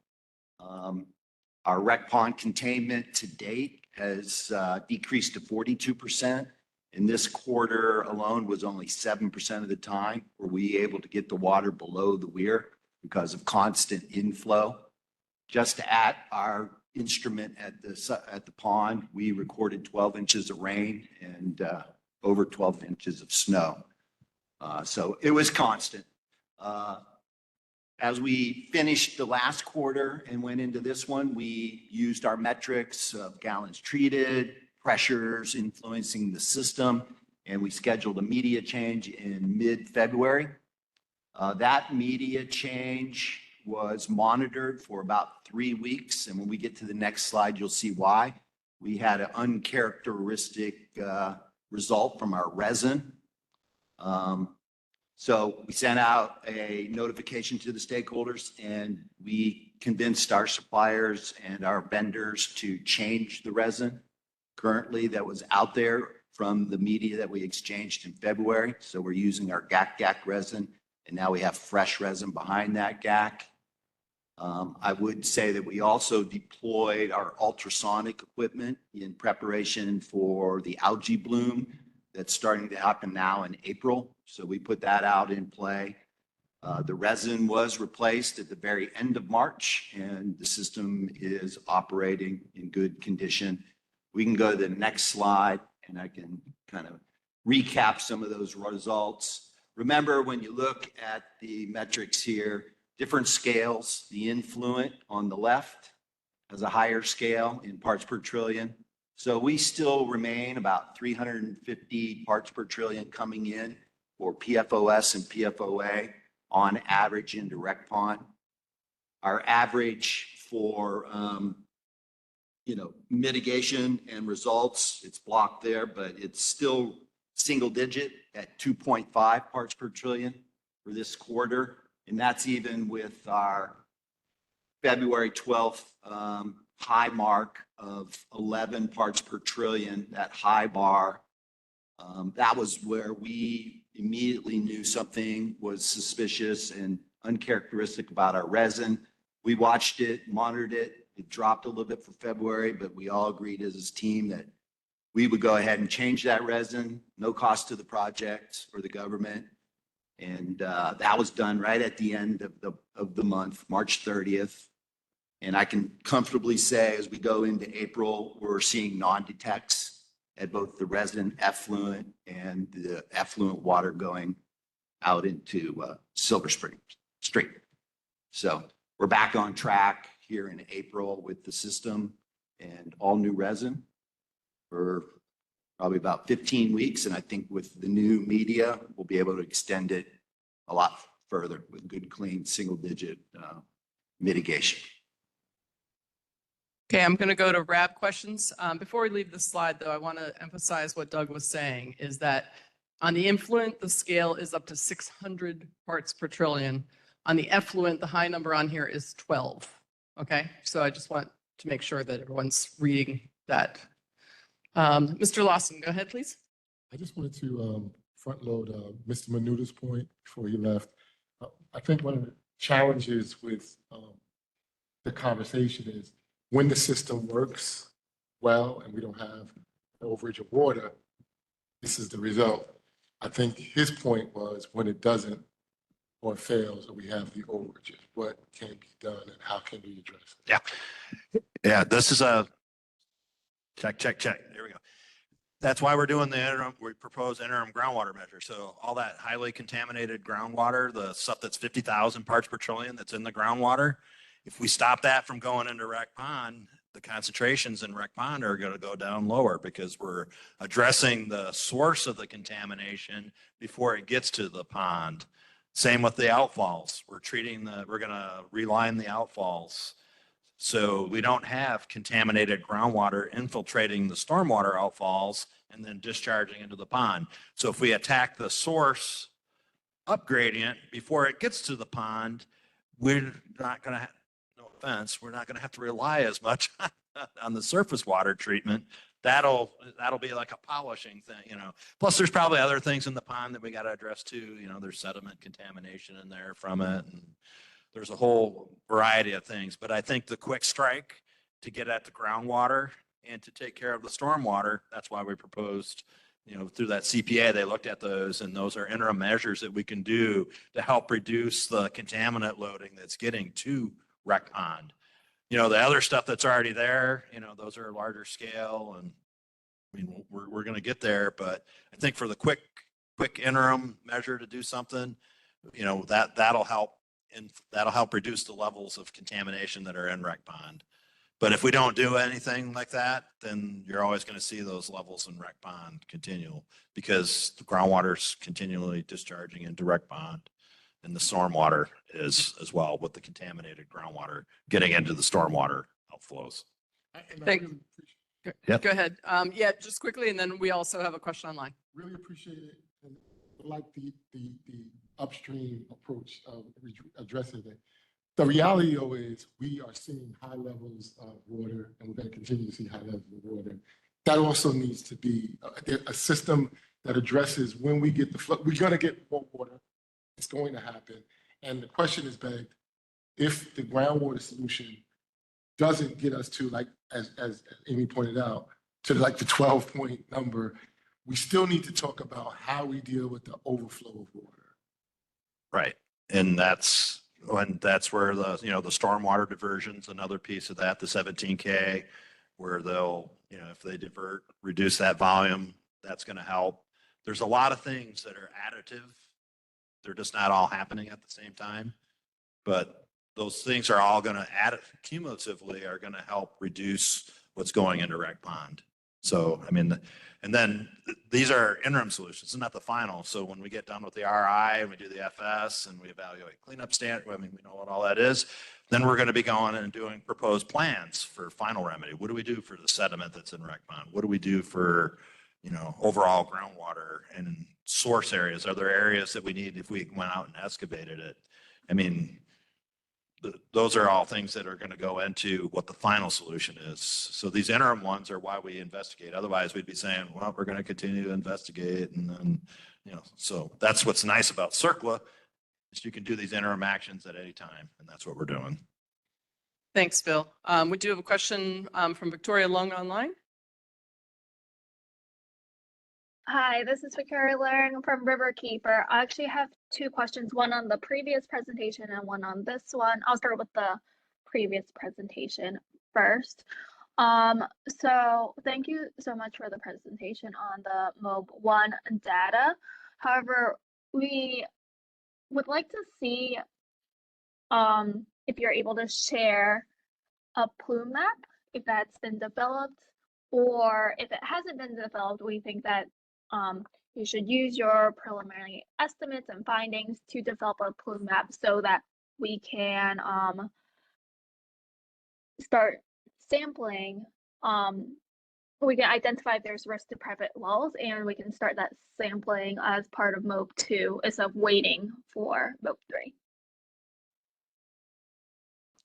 Our rec pond containment to date has decreased to 42%. In this quarter alone was only 7% of the time were we able to get the water below the weir because of constant inflow. Just at our instrument at the pond, we recorded 12 inches of rain and over 12 inches of snow. So it was constant. As we finished the last quarter and went into this one, we used our metrics of gallons treated, pressures influencing the system, and we scheduled a media change in mid-February. That media change was monitored for about 3 weeks, and when we get to the next slide, you'll see why. We had an uncharacteristic result from our resin. So we sent out a notification to the stakeholders, and we convinced our suppliers and our vendors to change the resin currently that was out there from the media that we exchanged in February. So we're using our GAC resin, and now we have fresh resin behind that GAC. I would say that we also deployed our ultrasonic equipment in preparation for the algae bloom that's starting to happen now in April. So we put that out in play. The resin was replaced at the very end of March, and the system is operating in good condition. We can go to the next slide, and I can kind of recap some of those results. Remember, when you look at the metrics here, different scales, the influent on the left has a higher scale in parts per trillion. So we still remain about 350 parts per trillion coming in for PFOS and PFOA on average in direct pond. Our average for, mitigation and results, it's blocked there, but it's still single digit at 2.5 parts per trillion for this quarter. And that's even with our February 12th high mark of 11 parts per trillion, that high bar. That was where we immediately knew something was suspicious and uncharacteristic about our resin. We watched it, monitored it. It dropped a little bit for February, but we all agreed as a team that we would go ahead and change that resin, no cost to the project or the government. And that was done right at the end of the month, March 30th. And I can comfortably say as we go into April, we're seeing non-detects at both the resident effluent and the effluent water going out into Silver Spring Street. So we're back on track here in April with the system and all new resin for probably about 15 weeks. And I think with the new media, we'll be able to extend it a lot further with good, clean, single digit mitigation. Okay, I'm going to go to RAB questions. Before we leave this slide, though, I want to emphasize what Doug was saying, is that on the influent, the scale is up to 600 parts per trillion. On the effluent, the high number on here is 12. Okay, so I just want to make sure that everyone's reading that. Mr. Lawson, go ahead, please. I just wanted to front load Mr. Menuta's point before he left. I think one of the challenges with the conversation is when the system works well and we don't have overage of water, this is the result. I think his point was when it doesn't or fails or we have the overages, what can be done and how can we address it? Yeah. Yeah, this is a check. There we go. That's why we're doing the interim, we propose interim groundwater measure. So all that highly contaminated groundwater, the stuff that's 50,000 parts per trillion that's in the groundwater, if we stop that from going into Rec Pond, the concentrations in Rec Pond are going to go down lower because we're addressing the source of the contamination before it gets to the pond. Same with the outfalls. We're going to reline the outfalls. So we don't have contaminated groundwater infiltrating the stormwater outfalls and then discharging into the pond. So if we attack the source up gradient before it gets to the pond, we're not going to, no offense, we're not going to have to rely as much on the surface water treatment. That'll be like a polishing thing, Plus there's probably other things in the pond that we got to address too. There's sediment contamination in there from it. And there's a whole variety of things, but I think the quick strike to get at the groundwater and to take care of the stormwater, that's why we proposed, through that CPA, they looked at those, and those are interim measures that we can do to help reduce the contaminant loading that's getting to Rec Pond. The other stuff that's already there, those are larger scale, and I mean, we're going to get there, but I think for the quick interim measure to do something, that'll help. And that'll help reduce the levels of contamination that are in Rec Pond. But if we don't do anything like that, then you're always going to see those levels in Rec Pond continue because the groundwater's continually discharging into Rec Pond, and the stormwater is as well with the contaminated groundwater getting into the stormwater outflows. Thanks. Yep. Go ahead. Yeah, just quickly, and then we also have a question online. Really appreciate it. And I like the upstream approach of addressing it. The reality, though, is we are seeing high levels of water, and we're going to continue to see high levels of water. That also needs to be a system that addresses when we get the flood. We're going to get more water. It's going to happen. And the question is begged, if the groundwater solution doesn't get us to, like, as Amy pointed out, to like the 12-point number, we still need to talk about how we deal with the overflow of water. Right. And that's where the, the stormwater diversion's another piece of that, the 17K, where they'll, if they reduce that volume, that's going to help. There's a lot of things that are additive. They're just not all happening at the same time. But those things are all going to cumulatively are going to help reduce what's going into Rec Pond. So, I mean, and then these are interim solutions, it's not the final. So when we get done with the RI and we do the FS and we evaluate cleanup standard, I mean, we know what all that is. Then we're going to be going and doing proposed plans for final remedy. What do we do for the sediment that's in rec pond? What do we do for, you know, overall groundwater and source areas? Are there areas that we need if we went out and excavated it? I mean, those are all things that are going to go into what the final solution is. So these interim ones are why we investigate. Otherwise, we'd be saying, well, we're going to continue to investigate. And then, you know, so that's what's nice about CERCLA is you can do these interim actions at any time. And that's what we're doing. Thanks, Bill. We do have a question from Victoria Lung online. Hi, this is Victoria Learn from Riverkeeper. I actually have two questions, one on the previous presentation and one on this one. I'll start with the previous presentation first. So thank you so much for the presentation on the MOB-1 data. However, we would like to see if you're able to share a plume map, if that's been developed, or if it hasn't been developed, we think that you should use your preliminary estimates and findings to develop a plume map so that we can start sampling. We can identify if there's risk to private wells, and we can start that sampling as part of MOB 2 instead of waiting for MOB 3.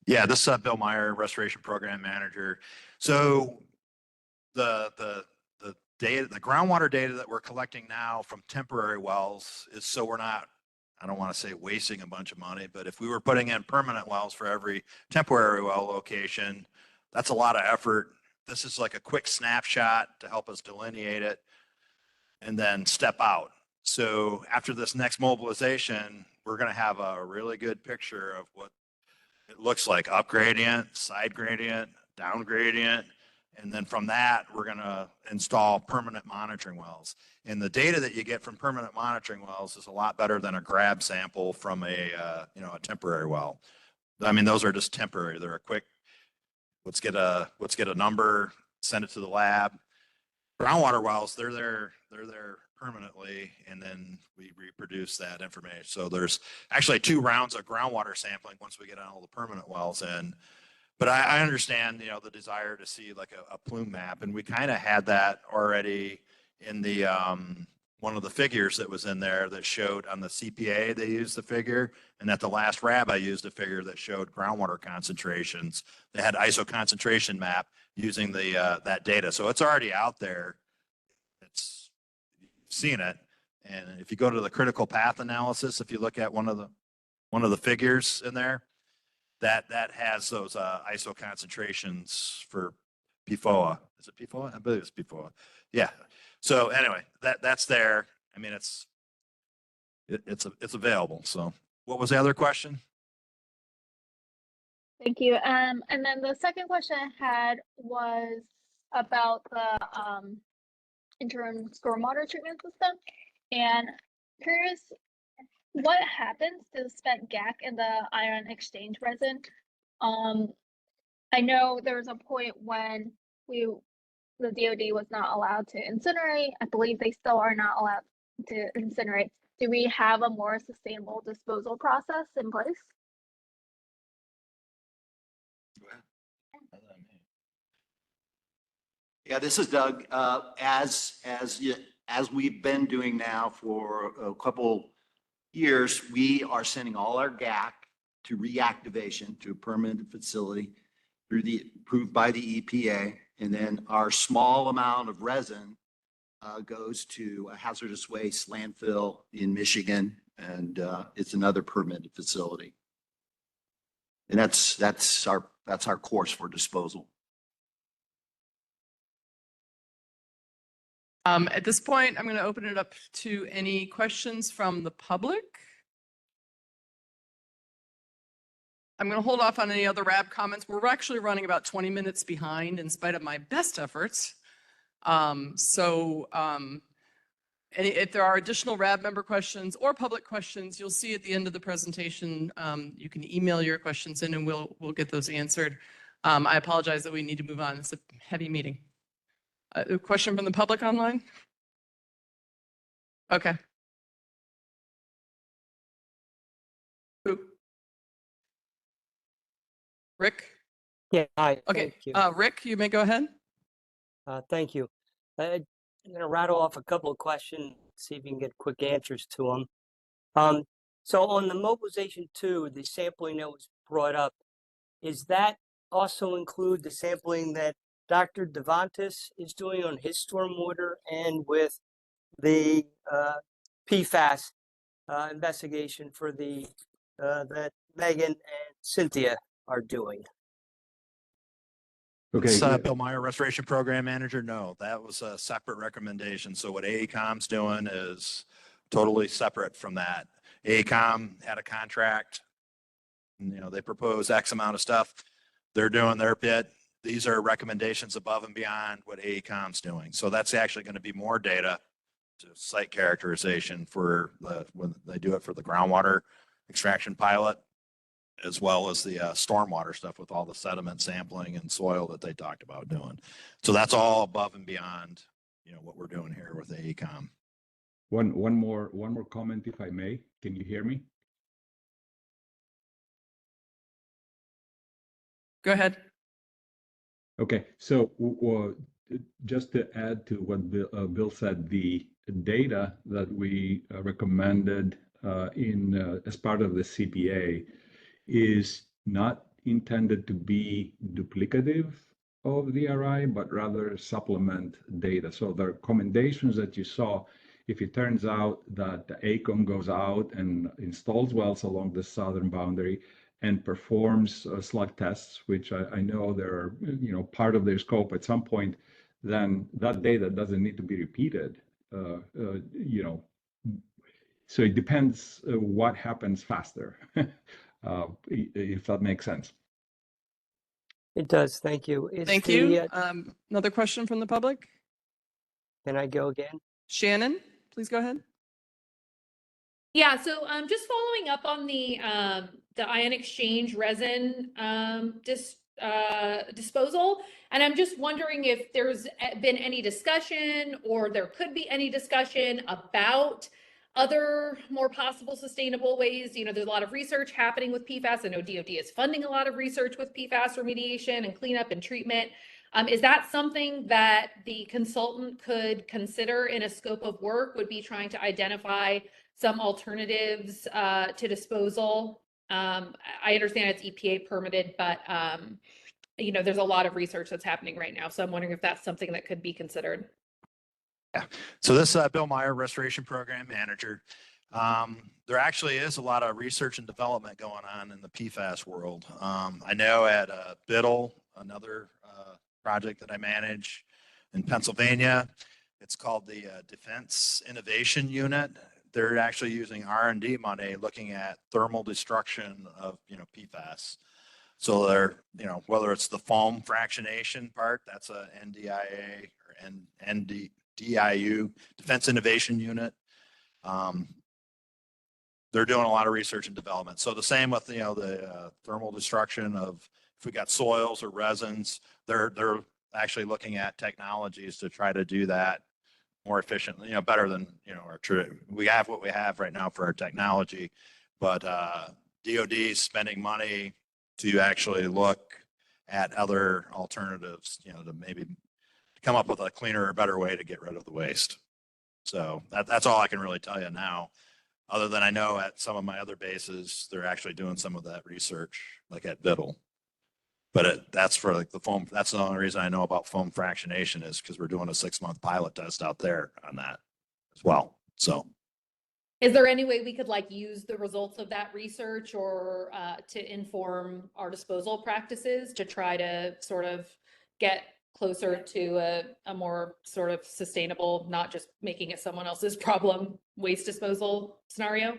Yeah, this is Bill Meyer, Restoration Program Manager. So the data, the groundwater data that we're collecting now from temporary wells is so we're not, I don't want to say wasting a bunch of money, but if we were putting in permanent wells for every temporary well location, that's a lot of effort. This is like a quick snapshot to help us delineate it and then step out. So after this next mobilization, we're going to have a really good picture of what it looks like: up gradient, side gradient, down gradient. And then from that, we're going to install permanent monitoring wells. And the data that you get from permanent monitoring wells is a lot better than a grab sample from a temporary well. I mean, those are just temporary. They're a quick, let's get a number, send it to the lab. Groundwater wells, they're there permanently, and then we reproduce that information. So there's actually 2 rounds of groundwater sampling once we get all the permanent wells in. But I understand, you know, the desire to see like a plume map, and we kind of had that already in the one of the figures that was in there that showed on the CPA they used the figure, and at the last RAB I used a figure that showed groundwater concentrations. They had ISO concentration map using the that data, so it's already out there. It's you've seen it, and if you go to the critical path analysis, if you look at one of the figures in there. That has those ISO concentrations for PFOA. Is it PFOA? I believe it's PFOA. Yeah. So anyway, that's there. I mean, it's available. So what was the other question? Thank you. And then the second question I had was about the interim stormwater treatment system. And curious, what happens to the spent GAC and the ion exchange resin? I know there was a point when the DoD was not allowed to incinerate. I believe they still are not allowed to incinerate. Do we have a more sustainable disposal process in place? Yeah, this is Doug. As we've been doing now for a couple years, we are sending all our GAC to reactivation to a permanent facility approved by the EPA. And then our small amount of resin goes to a hazardous waste landfill in Michigan, and it's another permanent facility. And that's our course for disposal. At this point, I'm going to open it up to any questions from the public. I'm going to hold off on any other RAB comments. We're actually running about 20 minutes behind in spite of my best efforts. If there are additional RAB member questions or public questions, you'll see at the end of the presentation, you can email your questions in and we'll get those answered. I apologize that we need to move on. It's a heavy meeting. A question from the public online? Okay. Who? Rick? Yeah, hi, Okay, thank you. Rick, you may go ahead. Thank you. I'm gonna rattle off a couple of questions, see if you can get quick answers to them. So on the mobilization 2, the sampling that was brought up, is that also include the sampling that Dr. Devantis is doing on his stormwater and with the PFAS investigation for the that Megan and Cynthia are doing? Okay. It's, Bill Meyer, Restoration Program Manager. No, that was a separate recommendation. So what AECOM's doing is totally separate from that. AECOM had a contract, and, they propose X amount of stuff. They're doing their bit. These are recommendations above and beyond what AECOM's doing. So that's actually going to be more data to site characterization for when they do it for the groundwater extraction pilot, as well as the stormwater stuff with all the sediment sampling and soil that they talked about doing. So that's all above and beyond, what we're doing here with AECOM. One more comment, if I may. Can you hear me? Go ahead. Okay, so just to add to what Bill said, the data that we recommended as part of the CPA is not intended to be duplicative of the RI, but rather supplement data. So the recommendations that you saw, if it turns out that the AECOM goes out and installs wells along the southern boundary and performs slug tests, which I know they're part of their scope at some point, then that data doesn't need to be repeated. So it depends what happens faster, if that makes sense. It does, thank you. Thank you. Another question from the public? Can I go again? Shannon, please go ahead. Yeah, so just following up on the ion exchange resin disposal, and I'm just wondering if there's been any discussion or there could be any discussion about other more possible sustainable ways. There's a lot of research happening with PFAS. I know DOD is funding a lot of research with PFAS remediation and cleanup and treatment. Is that something that the consultant could consider in a scope of work, would be trying to identify some alternatives to disposal? I understand it's EPA permitted, but there's a lot of research that's happening right now. So I'm wondering if that's something that could be considered. Yeah. So this Bill Meyer, Restoration Program Manager. There actually is a lot of research and development going on in the PFAS world. I know at Biddle, another project that I manage in Pennsylvania, it's called the Defense Innovation Unit. They're actually using R&D money looking at thermal destruction of PFAS. So they're whether it's the foam fractionation part, that's a NDIA or NDIU, Defense Innovation Unit. They're doing a lot of research and development. So the same with the thermal destruction of, if we got soils or resins, they're actually looking at technologies to try to do that more efficiently, better than we have what we have right now for our technology, but DOD is spending money to actually look at other alternatives, to maybe come up with a cleaner or better way to get rid of the waste. So that's all I can really tell you now, other than I know at some of my other bases, they're actually doing some of that research, like at Biddle. But that's for like the foam. That's the only reason I know about foam fractionation is because we're doing a 6-month pilot test out there on that as well. So, is there any way we could use the results of that research or to inform our disposal practices to try to sort of get closer to a more sort of sustainable, not just making it someone else's problem, waste disposal scenario?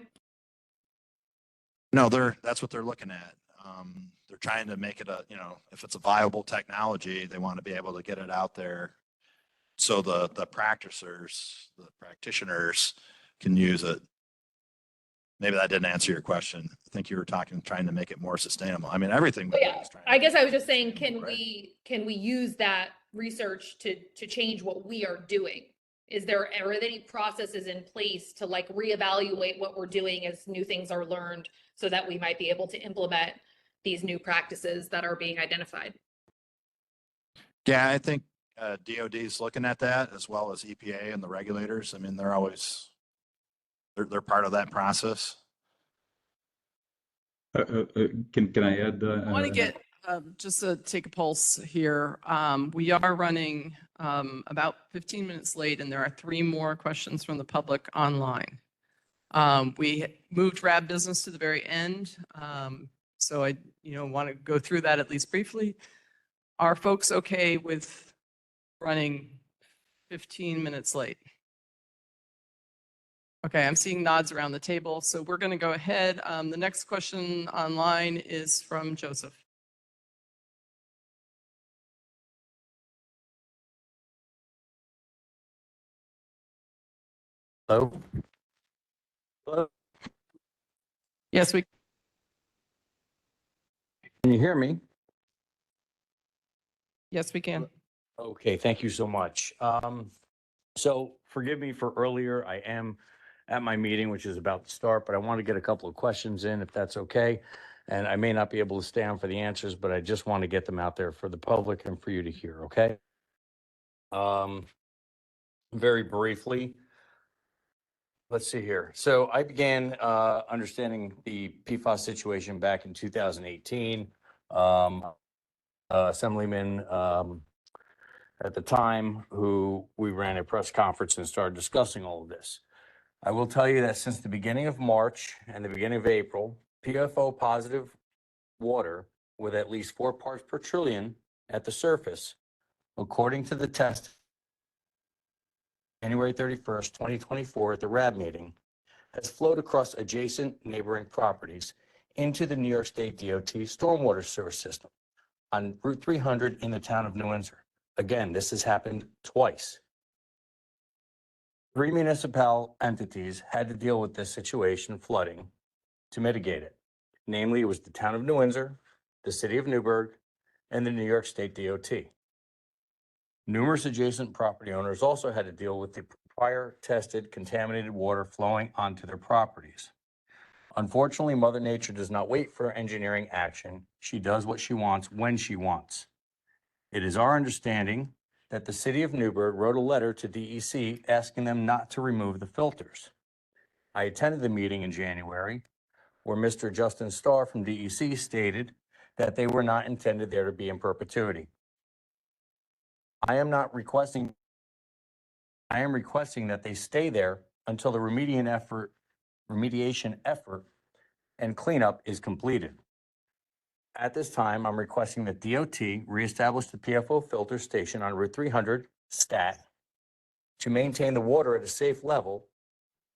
No, that's what they're looking at. They're trying to make it if it's a viable technology, they want to be able to get it out there so the practitioners can use it. Maybe that didn't answer your question. I think you were trying to make it more sustainable. I mean, everything. Yeah, I guess I was just saying, can we use that research to change what we are doing? Are there any processes in place to like reevaluate what we're doing as new things are learned so that we might be able to implement these new practices that are being identified? Yeah, I think DOD is looking at that as well as EPA and the regulators. I mean, they're always, they're part of that process. Can I add? I want to get just to take a pulse here. We are running about 15 minutes late, and there are 3 more questions from the public online. We moved RAB business to the very end, so I want to go through that at least briefly. Are folks okay with running 15 minutes late? Okay, I'm seeing nods around the table, so we're going to go ahead. The next question online is from Joseph. Hello? Hello? Yes, we. Can you hear me? Yes, we can. Okay, thank you so much. So forgive me for earlier. I am at my meeting, which is about to start, but I want to get a couple of questions in if that's okay. And I may not be able to stay on for the answers, but I just want to get them out there for the public and for you to hear, okay? Very briefly, let's see here. So I began understanding the PFAS situation back in 2018. Assemblyman at the time who we ran a press conference and started discussing all of this. I will tell you that since the beginning of March and the beginning of April, PFO positive water with at least 4 parts per trillion at the surface, according to the test January 31st, 2024 at the RAB meeting, has flowed across adjacent neighboring properties into the New York State DOT stormwater sewer system on Route 300 in the town of New Windsor. Again, this has happened twice. 3 municipal entities had to deal with this situation, flooding, to mitigate it. Namely, it was the town of New Windsor, the city of Newburgh, and the New York State DOT. Numerous adjacent property owners also had to deal with the prior tested contaminated water flowing onto their properties. Unfortunately, Mother Nature does not wait for engineering action. She does what she wants when she wants. It is our understanding that the city of Newburgh wrote a letter to DEC asking them not to remove the filters. I attended the meeting in January where Mr. Justin Starr from DEC stated that they were not intended there to be in perpetuity. I am requesting that they stay there until the remediation effort and cleanup is completed. At this time, I'm requesting that DOT reestablish the PFO filter station on Route 300 STAT to maintain the water at a safe level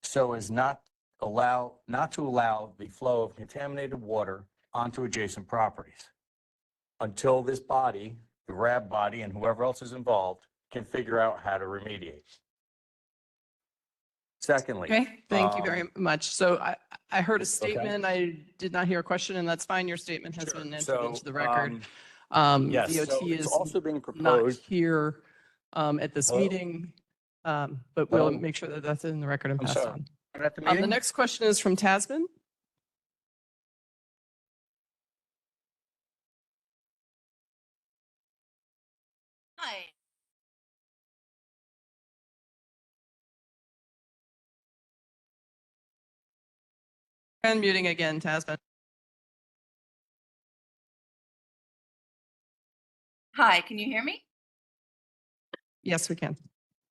so as not to allow the flow of contaminated water onto adjacent properties until this body, the RAB body, and whoever else is involved can figure out how to remediate. Secondly. Okay, thank you very much. So I heard a statement. I did not hear a question, and that's fine. Your statement has been entered into the record. Yes, DOT so it's is also being not proposed. here at this Hello? meeting, but we'll Hello? make sure that that's in the record and I'm passed sorry. on. At the The meeting? next question is from Tasman. Hi. Unmuting again, Tasman. Hi, can you hear me? Yes, we can.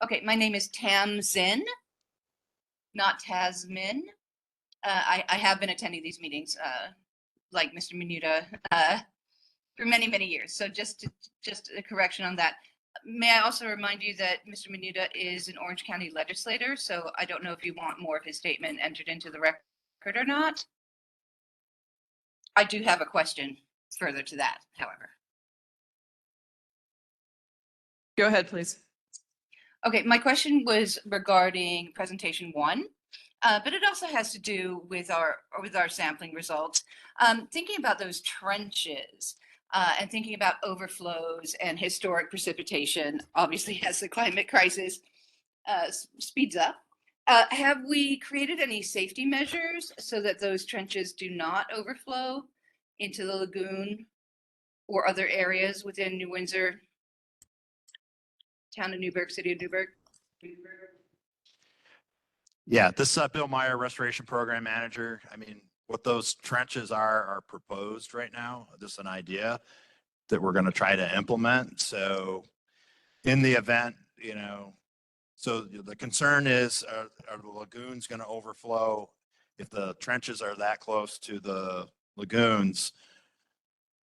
Okay, my name is Tam Zin, not Tasmin. I have been attending these meetings, like Mr. Menuda, for many, many years. So just a correction on that. May I also remind you that Mr. Menuda is an Orange County legislator, so I don't know if you want more of his statement entered into the record or not. I do have a question further to that, however. Go ahead, please. Okay, my question was regarding presentation 1, but it also has to do with our sampling results. Thinking about those trenches and thinking about overflows and historic precipitation, obviously as the climate crisis speeds up. Have we created any safety measures so that those trenches do not overflow into the lagoon or other areas within New Windsor, town of Newburgh, city of Newburgh? Yeah, this is Bill Meyer, Restoration Program Manager. I mean, what those trenches are proposed right now. Just an idea that we're going to try to implement. So in the event, you know, so the concern is, are the lagoons going to overflow? If the trenches are that close to the lagoons,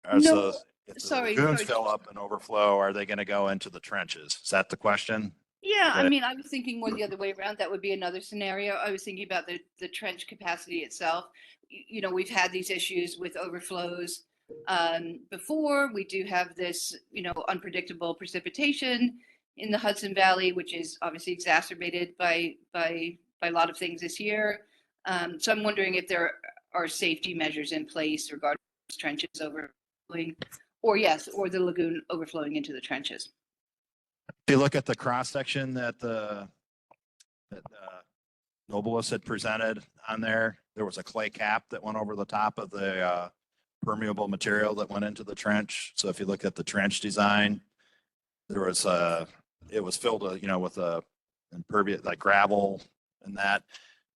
No, if the sorry. lagoons fill up and overflow, are they going to go into the trenches? Is that the question? Yeah, I That- mean, I was thinking more the other way around. That would be another scenario. I was thinking about the trench capacity itself. You know, we've had these issues with overflows before. We do have this, you know, unpredictable precipitation in the Hudson Valley, which is obviously exacerbated by a lot of things this year. So I'm wondering if there are safety measures in place regarding trenches overflowing, or yes, or the lagoon overflowing into the trenches. If you look at the cross section that Nobilis had presented on there, there was a clay cap that went over the top of the permeable material that went into the trench. So if you look at the trench design, there was it was filled, you know, with a impervious, like gravel and that,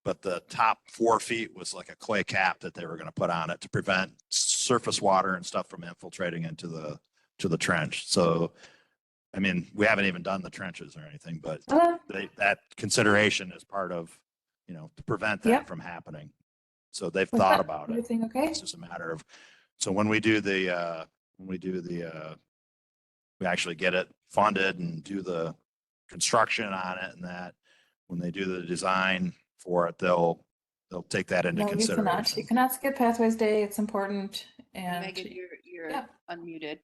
but the top 4 feet was like a clay cap that they were going to put on it to prevent surface water and stuff from infiltrating into the trench. So I mean, we haven't even done the trenches or anything, but that consideration is part of, you know, to prevent that from happening. So they've thought about it. Everything okay? It's just a matter of, so when we actually get it funded and do the construction on it, and that, when they do the design for it, they'll take that into No, you consideration. cannot. You cannot skip Pathways Day. It's important. And Megan, you're unmuted.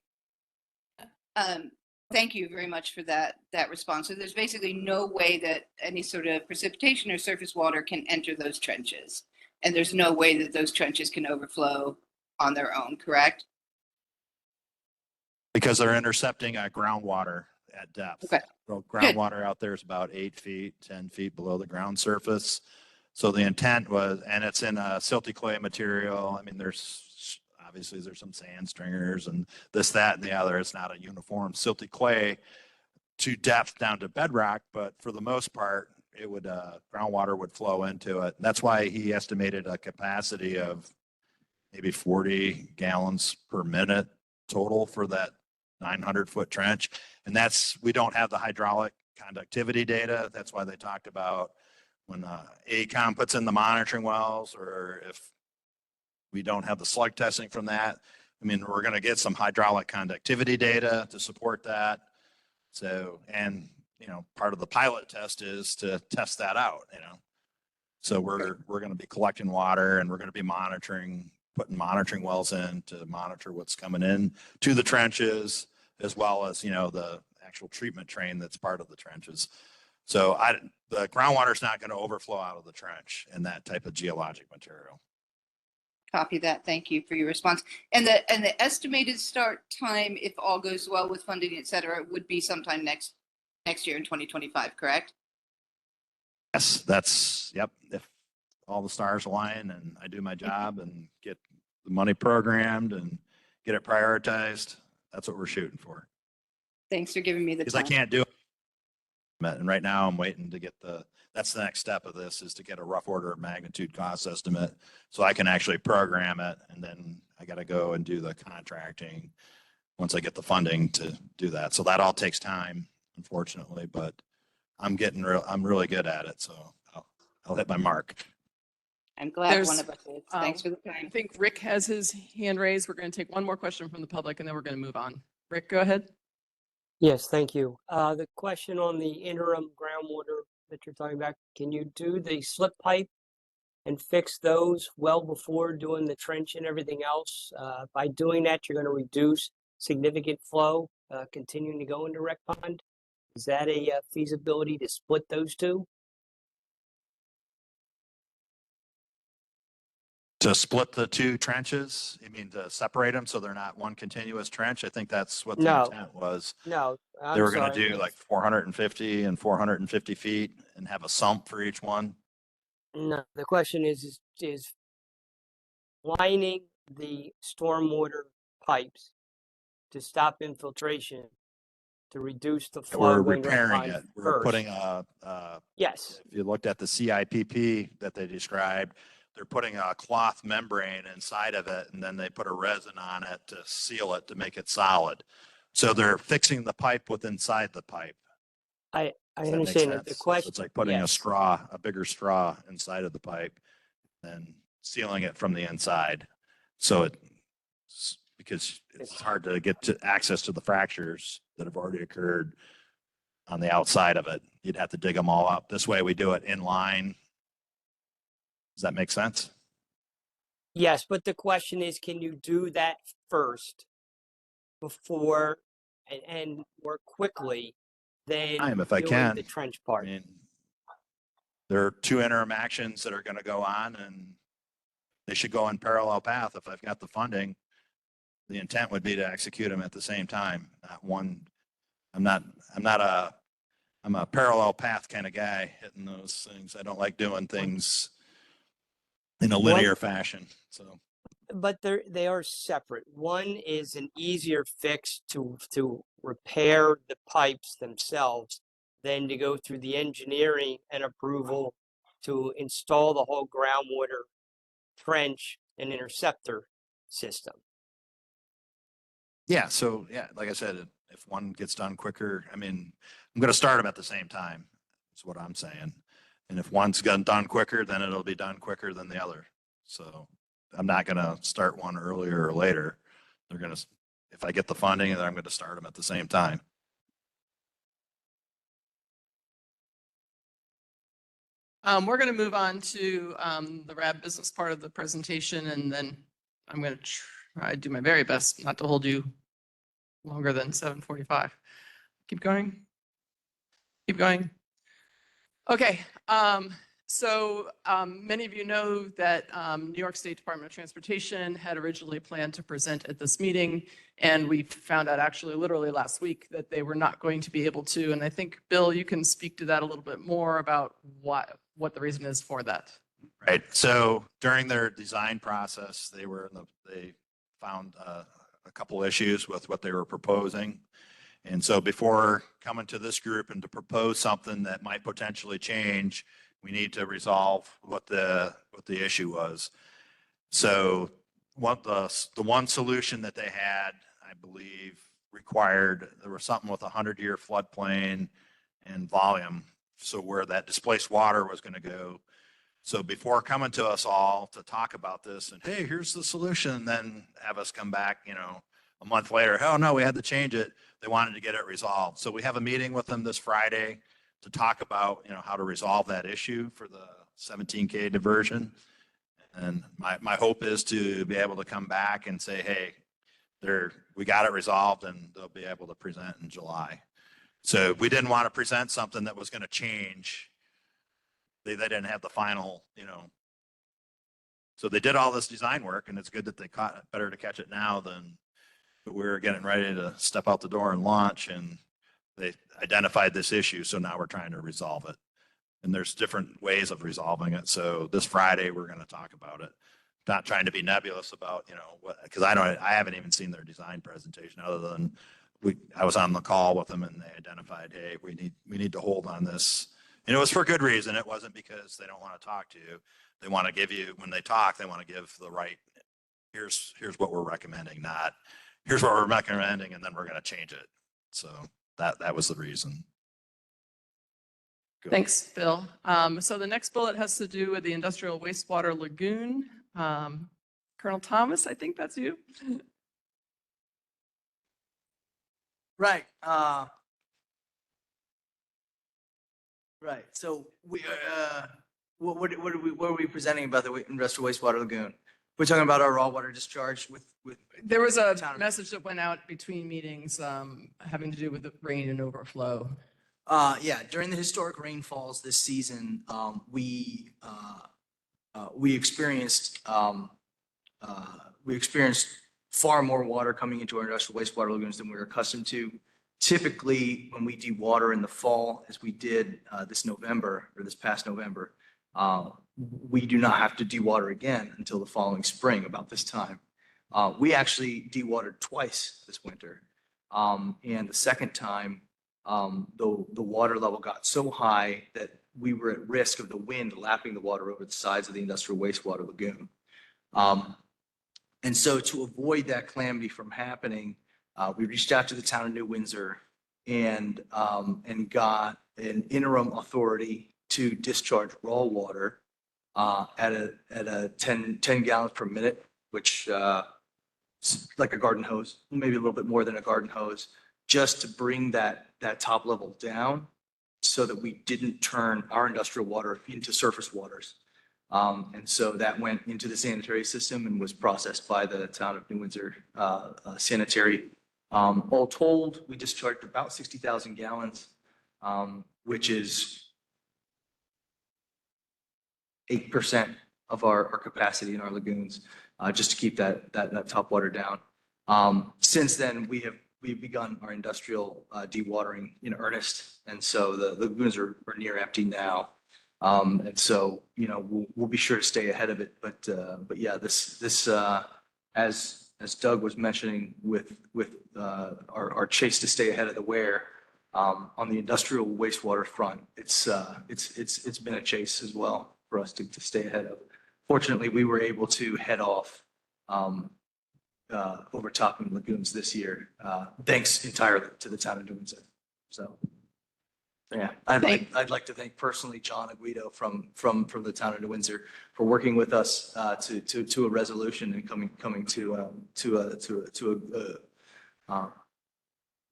Thank you very much for that response. So there's basically no way that any sort of precipitation or surface water can enter those trenches. And there's no way that those trenches can overflow on their own, correct? Because they're intercepting groundwater at depth. Okay. So groundwater out there is about 8 feet, 10 feet below the ground surface. So the intent was, and it's in a silty clay material. I mean, obviously there's some sand stringers and this, that, and the other. It's not a uniform silty clay to depth down to bedrock, but for the most part, it would, groundwater would flow into it. That's why he estimated a capacity of maybe 40 gallons per minute total for that 900-foot trench. And we don't have the hydraulic conductivity data. That's why they talked about when AECOM puts in the monitoring wells, or if we don't have the slug testing from that. I mean, we're going to get some hydraulic conductivity data to support that. So, and, you know, part of the pilot test is to test that out, you know. So we're going to be collecting water, and we're going to be putting monitoring wells in to monitor what's coming in to the trenches, as well as, you know, the actual treatment train that's part of the trenches. So the groundwater is not going to overflow out of the trench in that type of geologic material. Copy that. Thank you for your response. And the estimated start time, if all goes well with funding, et cetera, would be sometime next year in 2025, correct? Yes, yep. If all the stars align and I do my job and get the money programmed and get it prioritized, that's what we're shooting for. Thanks for giving me the Because time. I can't do it. And right now I'm waiting to get that's the next step of this, is to get a rough order of magnitude cost estimate so I can actually program it. And then I got to go and do the contracting once I get the funding to do that. So that all takes time, unfortunately, but I'm really good at it. So I'll hit my mark. I'm glad There's, one of us is. Thanks for the I time. think Rick has his hand raised. We're going to take one more question from the public and then we're going to move on. Rick, go ahead. Yes, thank you. The question on the interim groundwater that you're talking about, can you do the slip pipe and fix those well before doing the trench and everything else? By doing that, you're going to reduce significant flow continuing to go into Rec Pond. Is that a feasibility to split those two? To split the two trenches, you mean to separate them so they're not one continuous trench? I think that's what the No, intent was. no, They I'm were going sorry. to do like 450 and 450 feet and have a sump for each one. No, the question is lining the stormwater pipes to stop infiltration to reduce the flow We're when repairing pond it. We're first. putting Yes. if you looked at the CIPP that they described, they're putting a cloth membrane inside of it and then they put a resin on it to seal it to make it solid. So they're fixing the pipe with inside the pipe. I Does that make understand that. The sense? So question, it's like putting a yes. straw, a bigger straw inside of the pipe and sealing it from the inside. So because it's hard to get to access to the fractures that have already occurred on the outside of it. You'd have to dig them all up. This way we do it in line. Does that make sense? Yes, but the question is, can you do that first before and more quickly than If I doing can. the trench part? I mean, there are two interactions that are going to go on and they should go in parallel path. If I've got the funding, the intent would be to execute them at the same time. Not one, I'm a parallel path kind of guy hitting those things. I don't like doing things in a linear fashion. So, But they are separate. One is an easier fix to repair the pipes themselves than to go through the engineering and approval to install the whole groundwater trench and interceptor system. yeah. So yeah, like I said, if one gets done quicker, I mean, I'm going to start them at the same time. That's what I'm saying. And if one's gotten done quicker, then it'll be done quicker than the other. So I'm not going to start one earlier or later. They're going to, if I get the funding, then I'm going to start them at the same time. We're going to move on to the RAB business part of the presentation, and then I'm going to try to do my very best not to hold you longer than 7:45. Keep going. Keep going. Okay. Many of you know that New York State Department of Transportation had originally planned to present at this meeting, and we found out actually literally last week that they were not going to be able to. And I think, Bill, you can speak to that a little bit more about what the reason is for that. Right. So during their design process, they found a couple issues with what they were proposing. And so before coming to this group and to propose something that might potentially change, we need to resolve what the issue was. So what the one solution that they had, I believe, required, there was something with 100-year floodplain and volume. So where that displaced water was going to go. So before coming to us all to talk about this and, hey, here's the solution, then have us come back, a month later, oh no, we had to change it. They wanted to get it resolved. So we have a meeting with them this Friday to talk about, how to resolve that issue for the 17K diversion. And my hope is to be able to come back and say, hey, we got it resolved, and they'll be able to present in July. So we didn't want to present something that was going to change. They didn't have the final, So they did all this design work, and it's good that they caught it. Better to catch it now than we're getting ready to step out the door and launch, and they identified this issue. So now we're trying to resolve it. And there's different ways of resolving it. So this Friday, we're going to talk about it. Not trying to be nebulous about, because I haven't even seen their design presentation other than I was on the call with them and they identified, hey, we need to hold on this. And it was for good reason. It wasn't because they don't want to talk to you. They want to give you, when they talk, they want to give the right, here's what we're recommending, not here's what we're recommending, and then we're going to change it. So that was the reason. Good. Thanks, Bill. So the next bullet has to do with the industrial wastewater lagoon. Colonel Thomas, I think that's you. Right. Right. So what are we presenting about the industrial wastewater lagoon? We're talking about our raw water discharge with. There was a message that went out between meetings having to do with the rain and overflow. Yeah, during the historic rainfalls this season, we we experienced far more water coming into our industrial wastewater lagoons than we were accustomed to. Typically, when we dewater in the fall, as we did this past November, we do not have to dewater again until the following spring about this time. We actually dewatered twice this winter. And the second time, the water level got so high that we were at risk of the wind lapping the water over the sides of the industrial wastewater lagoon. And so to avoid that calamity from happening, we reached out to the town of New Windsor and got an interim authority to discharge raw water at a 10 gallons per minute, which is like a garden hose, maybe a little bit more than a garden hose, just to bring that top level down so that we didn't turn our industrial water into surface waters. And so that went into the sanitary system and was processed by the town of New Windsor sanitary. All told, we discharged about 60,000 gallons, which is 8% of our capacity in our lagoons, just to keep that top water down. Since then, we've begun our industrial dewatering in earnest, and so the lagoons are near empty now. And so, you know, we'll be sure to stay ahead of it. But yeah, this as Doug was mentioning with our chase to stay ahead of the wear on the industrial wastewater front, it's been a chase as well for us to stay ahead of. Fortunately, we were able to head off overtopping lagoons this year, thanks entirely to the town of New Windsor. So. Yeah, I'd like to thank personally John and Guido from the town of New Windsor for working with us to a resolution and coming to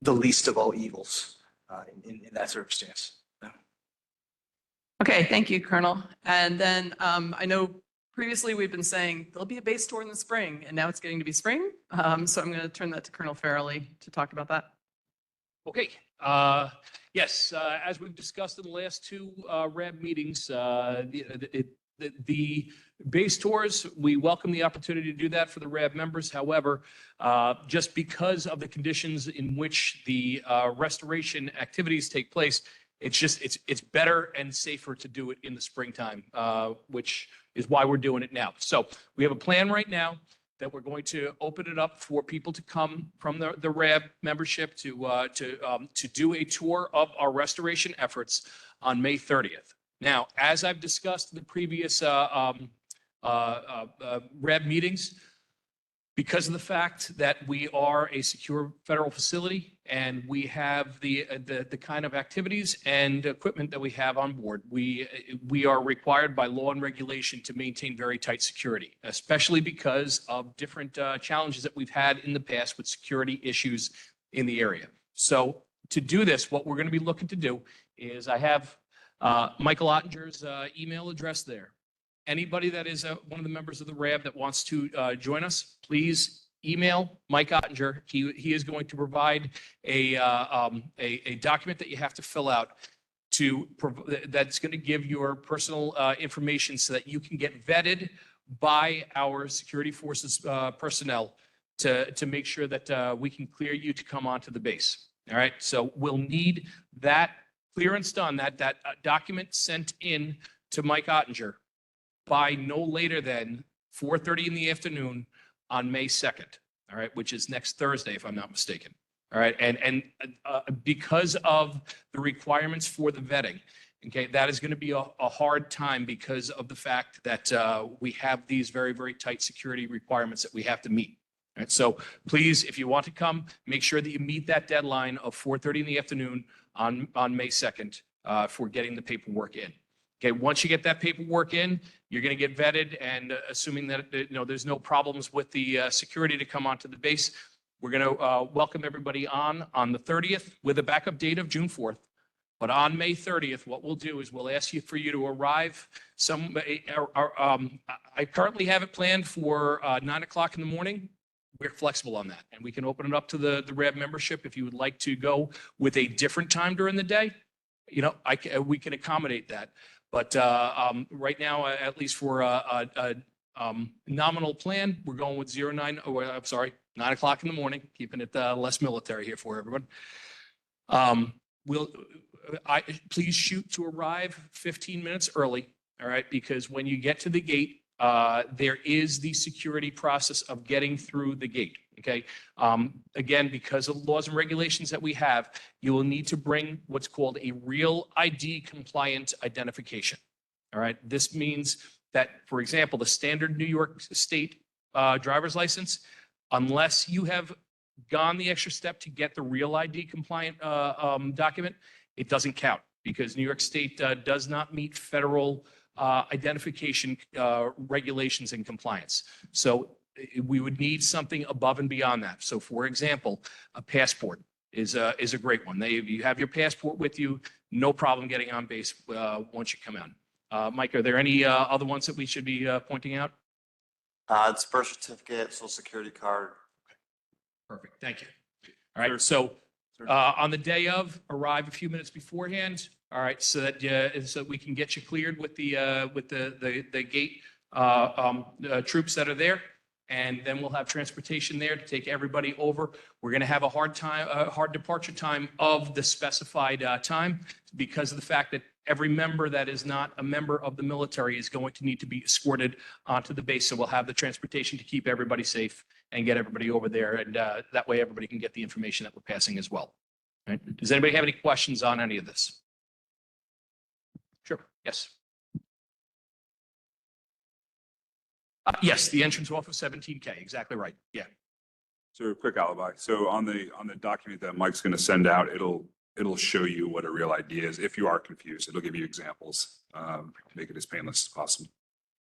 the least of all evils in that circumstance. Okay, thank you, Colonel. And then I know previously we've been saying there'll be a base tour in the spring, and now it's getting to be spring. So I'm going to turn that to Colonel Farrelly to talk about that. Okay. Yes, as we've discussed in the last two RAB meetings, the base tours, we welcome the opportunity to do that for the RAB members. However, just because of the conditions in which the restoration activities take place, it's better and safer to do it in the springtime, which is why we're doing it now. So we have a plan right now that we're going to open it up for people to come from the RAB membership to do a tour of our restoration efforts on May 30th. Now, as I've discussed in the previous RAB meetings, because of the fact that we are a secure federal facility and we have the kind of activities and equipment that we have on board, we are required by law and regulation to maintain very tight security, especially because of different challenges that we've had in the past with security issues in the area. So to do this, what we're going to be looking to do is I have Michael Ottinger's email address there. Anybody that is one of the members of the RAB that wants to join us, please email Mike Ottinger. He is going to provide a document that you have to fill out that's going to give your personal information so that you can get vetted by our security forces personnel to make sure that we can clear you to come onto the base. All right. So we'll need that clearance done, that document sent in to Mike Ottinger by no later than 4:30 in the afternoon on May 2nd, all right, which is next Thursday, if I'm not mistaken. All right, and because of the requirements for the vetting, okay, that is going to be a hard time because of the fact that we have these very, very tight security requirements that we have to meet. All right, so please, if you want to come, make sure that you meet that deadline of 4:30 in the afternoon on May 2nd for getting the paperwork in. Okay, once you get that paperwork in, you're going to get vetted, and assuming that there's no problems with the security to come onto the base, we're going to welcome everybody on the 30th with a backup date of June 4th. But on May 30th, what we'll do is we'll ask you for you to arrive. I currently have it planned for 9 o'clock in the morning. We're flexible on that, and we can open it up to the RAB membership if you would like to go with a different time during the day. we can accommodate that. But right now, at least for a nominal plan, we're going with 9 o'clock in the morning, keeping it less military here for everyone. Please shoot to arrive 15 minutes early, all right? Because when you get to the gate, there is the security process of getting through the gate, okay? Again, because of laws and regulations that we have, you will need to bring what's called a real ID compliant identification, all right? This means that, for example, the standard New York State driver's license, unless you have gone the extra step to get the real ID compliant document, it doesn't count because New York State does not meet federal identification regulations and compliance. So we would need something above and beyond that. So for example, a passport is a great one. You have your passport with you, no problem getting on base once you come in. Mike, are there any other ones that we should be pointing out? It's birth certificate, social security card. Perfect, thank you. All right, so on the day of, arrive a few minutes beforehand. All right, so that we can get you cleared with the gate troops that are there, and then we'll have transportation there to take everybody over. We're going to have a hard departure time of the specified time because of the fact that every member that is not a member of the military is going to need to be escorted onto the base. So we'll have the transportation to keep everybody safe and get everybody over there. And that way everybody can get the information that we're passing as well. All right. Does anybody have any questions on any of this? Sure. Yes. Yes, the entrance off of 17K. Exactly right. Yeah. So quick alibi. So on the document that Mike's going to send out, it'll show you what a real ID is. If you are confused, it'll give you examples, make it as painless as possible.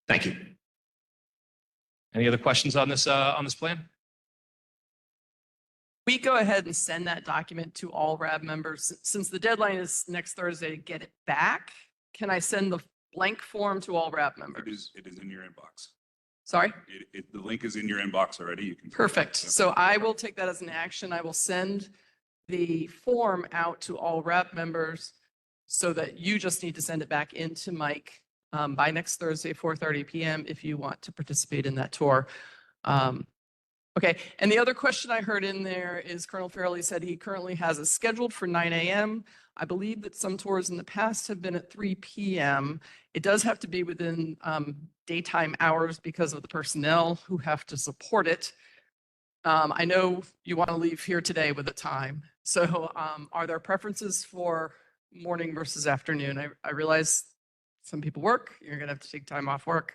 Thank you. Any other questions on this plan? We go ahead and send that document to all RAB members. Since the deadline is next Thursday to get it back, can I send the blank form to all RAB members? It is in your inbox. Sorry? The link is in your inbox already. You can. Perfect. So I will take that as an action. I will send the form out to all RAB members so that you just need to send it back into Mike by next Thursday, 4:30 p.m. if you want to participate in that tour. Okay, and the other question I heard in there is Colonel Farrelly said he currently has it scheduled for 9 a.m. I believe that some tours in the past have been at 3 p.m. It does have to be within daytime hours because of the personnel who have to support it. I know you want to leave here today with a time. So are there preferences for morning versus afternoon? I realize some people work. You're going to have to take time off work.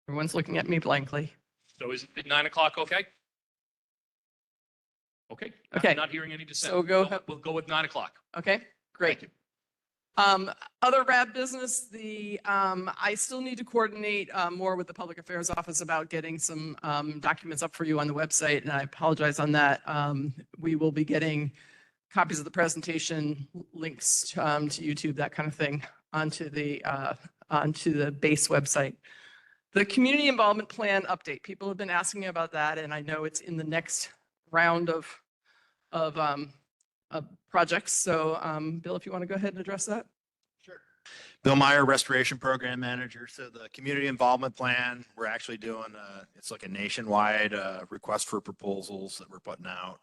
Everyone's looking at me blankly. So is it 9 o'clock okay? Okay. Okay. I'm not hearing any dissent. So We'll go with 9 o'clock. Okay, great. Other RAB business, I still need to coordinate more with the Public Affairs Office about getting some documents up for you on the website, and I apologize on that. We will be getting copies of the presentation, links to YouTube, that kind of thing, onto the base website. The community involvement plan update. People have been asking me about that, and I know it's in the next round of projects. So, Bill, if you want to go ahead and address that. Sure. Bill Meyer, Restoration Program Manager. So the community involvement plan, we're actually doing, it's like a nationwide request for proposals that we're putting out.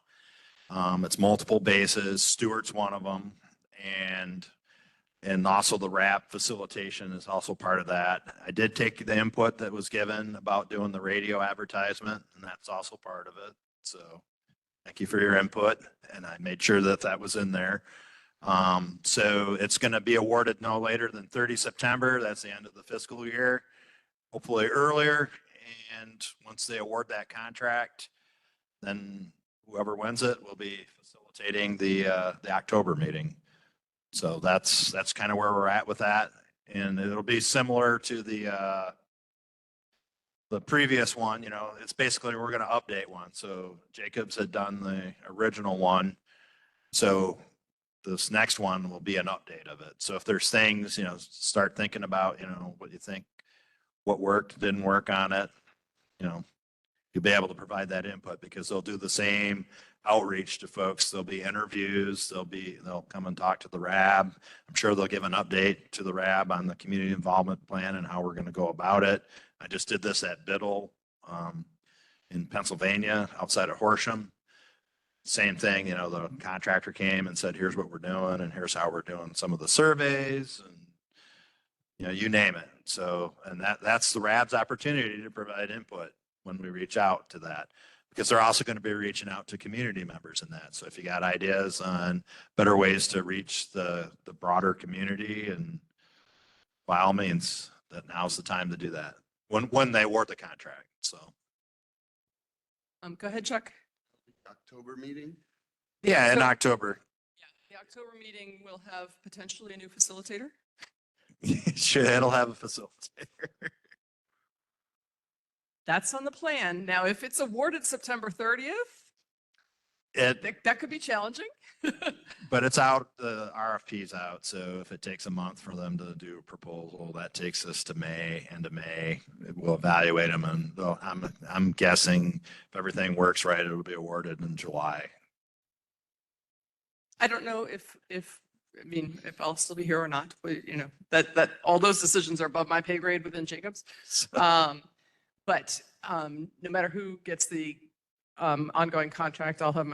It's multiple bases. Stewart's one of them. And also the RAB facilitation is also part of that. I did take the input that was given about doing the radio advertisement, and that's also part of it. So thank you for your input, and I made sure that that was in there. So it's going to be awarded no later than 30 September. That's the end of the fiscal year, hopefully earlier. And once they award that contract, then whoever wins it will be facilitating the October meeting. So that's kind of where we're at with that. And it'll be similar to the previous one. You know, it's basically we're going to update one. So Jacobs had done the original one. So this next one will be an update of it. So if there's things, you know, start thinking about, you know, what you think, what worked, didn't work on it, you know, you'll be able to provide that input because they'll do the same outreach to folks. There'll be interviews, they'll come and talk to the RAB. I'm sure they'll give an update to the RAB on the community involvement plan and how we're going to go about it. I just did this at Biddle in Pennsylvania outside of Horsham. Same thing, the contractor came and said, here's what we're doing and here's how we're doing some of the surveys and you name it. So, and that's the RAB's opportunity to provide input when we reach out to that, because they're also going to be reaching out to community members in that. So if you got ideas on better ways to reach the broader community, and by all means, that now's the time to do that when they award the contract. So. Go ahead, Chuck. October meeting? Yeah, in October. Yeah, the October meeting will have potentially a new facilitator. Sure, it'll have a facilitator. That's on the plan. Now, if it's awarded September 30th, that could be challenging. But it's out, the RFP's out. So if it takes a month for them to do a proposal, that takes us to May, end of May. We'll evaluate them, and I'm guessing if everything works right, it'll be awarded in July. I don't know if I'll still be here or not, but that all those decisions are above my pay grade within Jacobs. But no matter who gets the ongoing contract, I'll have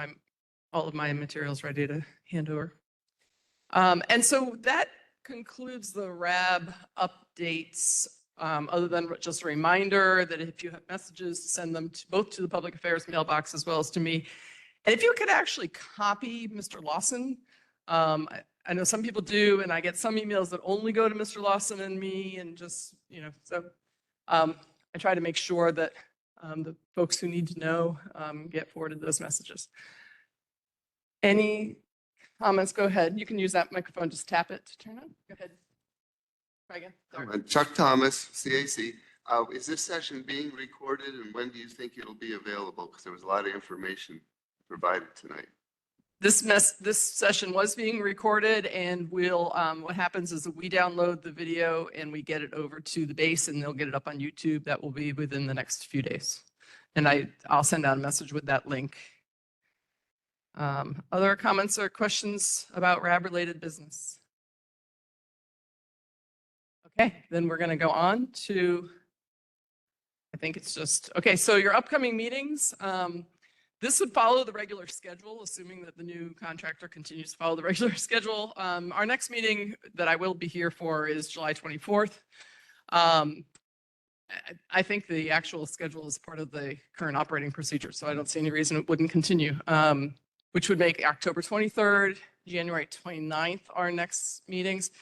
all of my materials ready to hand over. And so that concludes the RAB updates, other than just a reminder that if you have messages, send them both to the public affairs mailbox as well as to me. And if you could actually copy Mr. Lawson, I know some people do, and I get some emails that only go to Mr. Lawson and me, and just, so I try to make sure that the folks who need to know get forwarded those messages. Any comments? Go ahead. You can use that microphone. Just tap it to turn on. Go ahead. Try again. Chuck Thomas, CAC. Is this session being recorded, and when do you think it'll be available? Because there was a lot of information provided tonight. This session was being recorded, and what happens is that we download the video and we get it over to the base, and they'll get it up on YouTube. That will be within the next few days. And I'll send out a message with that link. Other comments or questions about RAB related business? Okay, then we're going to go on to, I think it's just, okay, so your upcoming meetings. This would follow the regular schedule, assuming that the new contractor continues to follow the regular schedule. Our next meeting that I will be here for is July 24th. I think the actual schedule is part of the current operating procedure, so I don't see any reason it wouldn't continue, which would make October 23rd, January 29th our next meetings.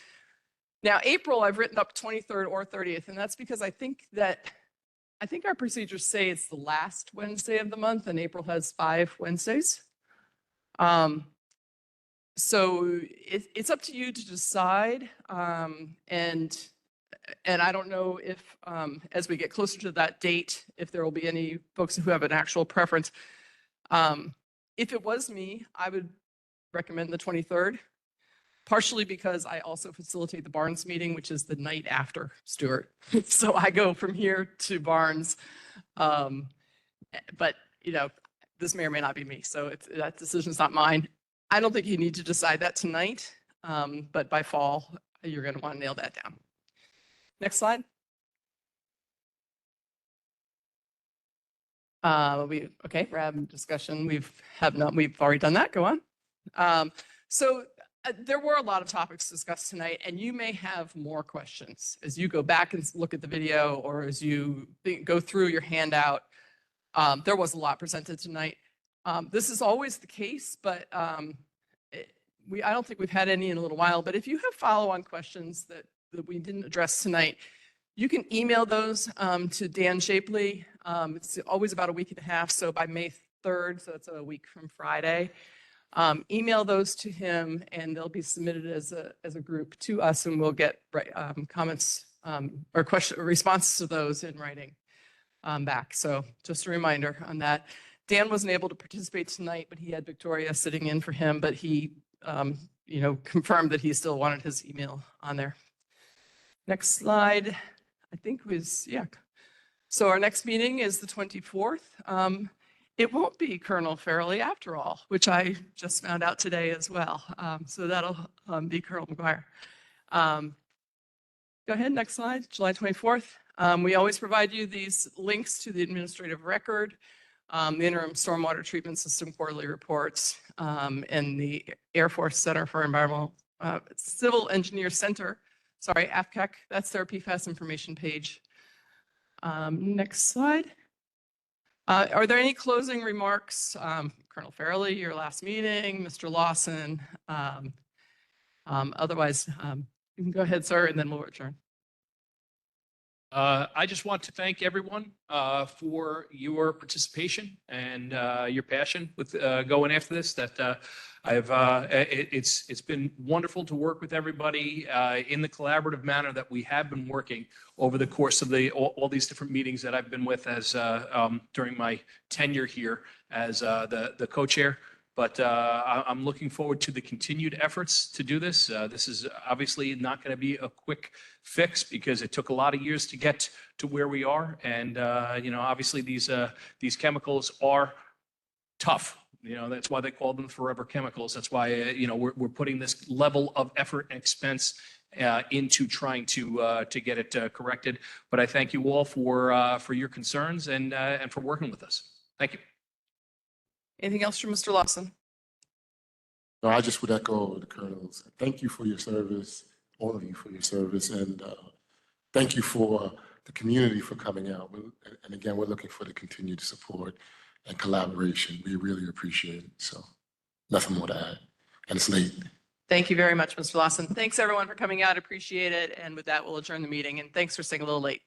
Now, April, I've written up 23rd or 30th, and that's because I think our procedures say it's the last Wednesday of the month, and April has 5 Wednesdays. So it's up to you to decide. And I don't know if, as we get closer to that date, if there will be any folks who have an actual preference. If it was me, I would recommend the 23rd. Partially because I also facilitate the Barnes meeting, which is the night after Stewart. So I go from here to Barnes. But, this may or may not be me. So that decision's not mine. I don't think you need to decide that tonight. But by fall, you're going to want to nail that down. Next slide. RAB discussion. We've already done that. Go on. There were a lot of topics discussed tonight, and you may have more questions as you go back and look at the video, or as you go through your handout. There was a lot presented tonight. This is always the case, but I don't think we've had any in a little while. But if you have follow-on questions that we didn't address tonight, you can email those to Dan Shapley. It's always about a week and a half, so by May 3rd, so it's a week from Friday. Email those to him, and they'll be submitted as a group to us, and we'll get comments or responses to those in writing back. So just a reminder on that. Dan wasn't able to participate tonight, but he had Victoria sitting in for him, but he confirmed that he still wanted his email on there. Next slide, I think was, yeah. So our next meeting is the 24th. it won't be Colonel Farrelly after all, which I just found out today as well. So that'll be Colonel McGuire. Go ahead, next slide, July 24th. We always provide you these links to the administrative record, the interim stormwater treatment system quarterly reports, and the Air Force Center for Environmental Civil Engineer Center, sorry, AFCEC, that's their PFAS information page. Next slide. Are there any closing remarks? Colonel Farrelly, your last meeting, Mr. Lawson. Otherwise, you can go ahead, sir, and then we'll return. I just want to thank everyone for your participation and your passion with going after this. It's been wonderful to work with everybody in the collaborative manner that we have been working over the course of all these different meetings that I've been with as during my tenure here as the co-chair. But I'm looking forward to the continued efforts to do this. This is obviously not going to be a quick fix because it took a lot of years to get to where we are. And, obviously these chemicals are tough. That's why they call them forever chemicals. That's why, we're putting this level of effort and expense into trying to get it corrected. But I thank you all for your concerns and for working with us. Thank you. Anything else from Mr. Lawson? No, I just would echo the Colonel's. Thank you for your service, all of you for your service, and thank you for the community for coming out. And again, we're looking for the continued support and collaboration. We really appreciate it. So nothing more to add. And it's late. Thank you very much, Mr. Lawson. Thanks everyone for coming out. Appreciate it. And with that, we'll adjourn the meeting. And thanks for staying a little late.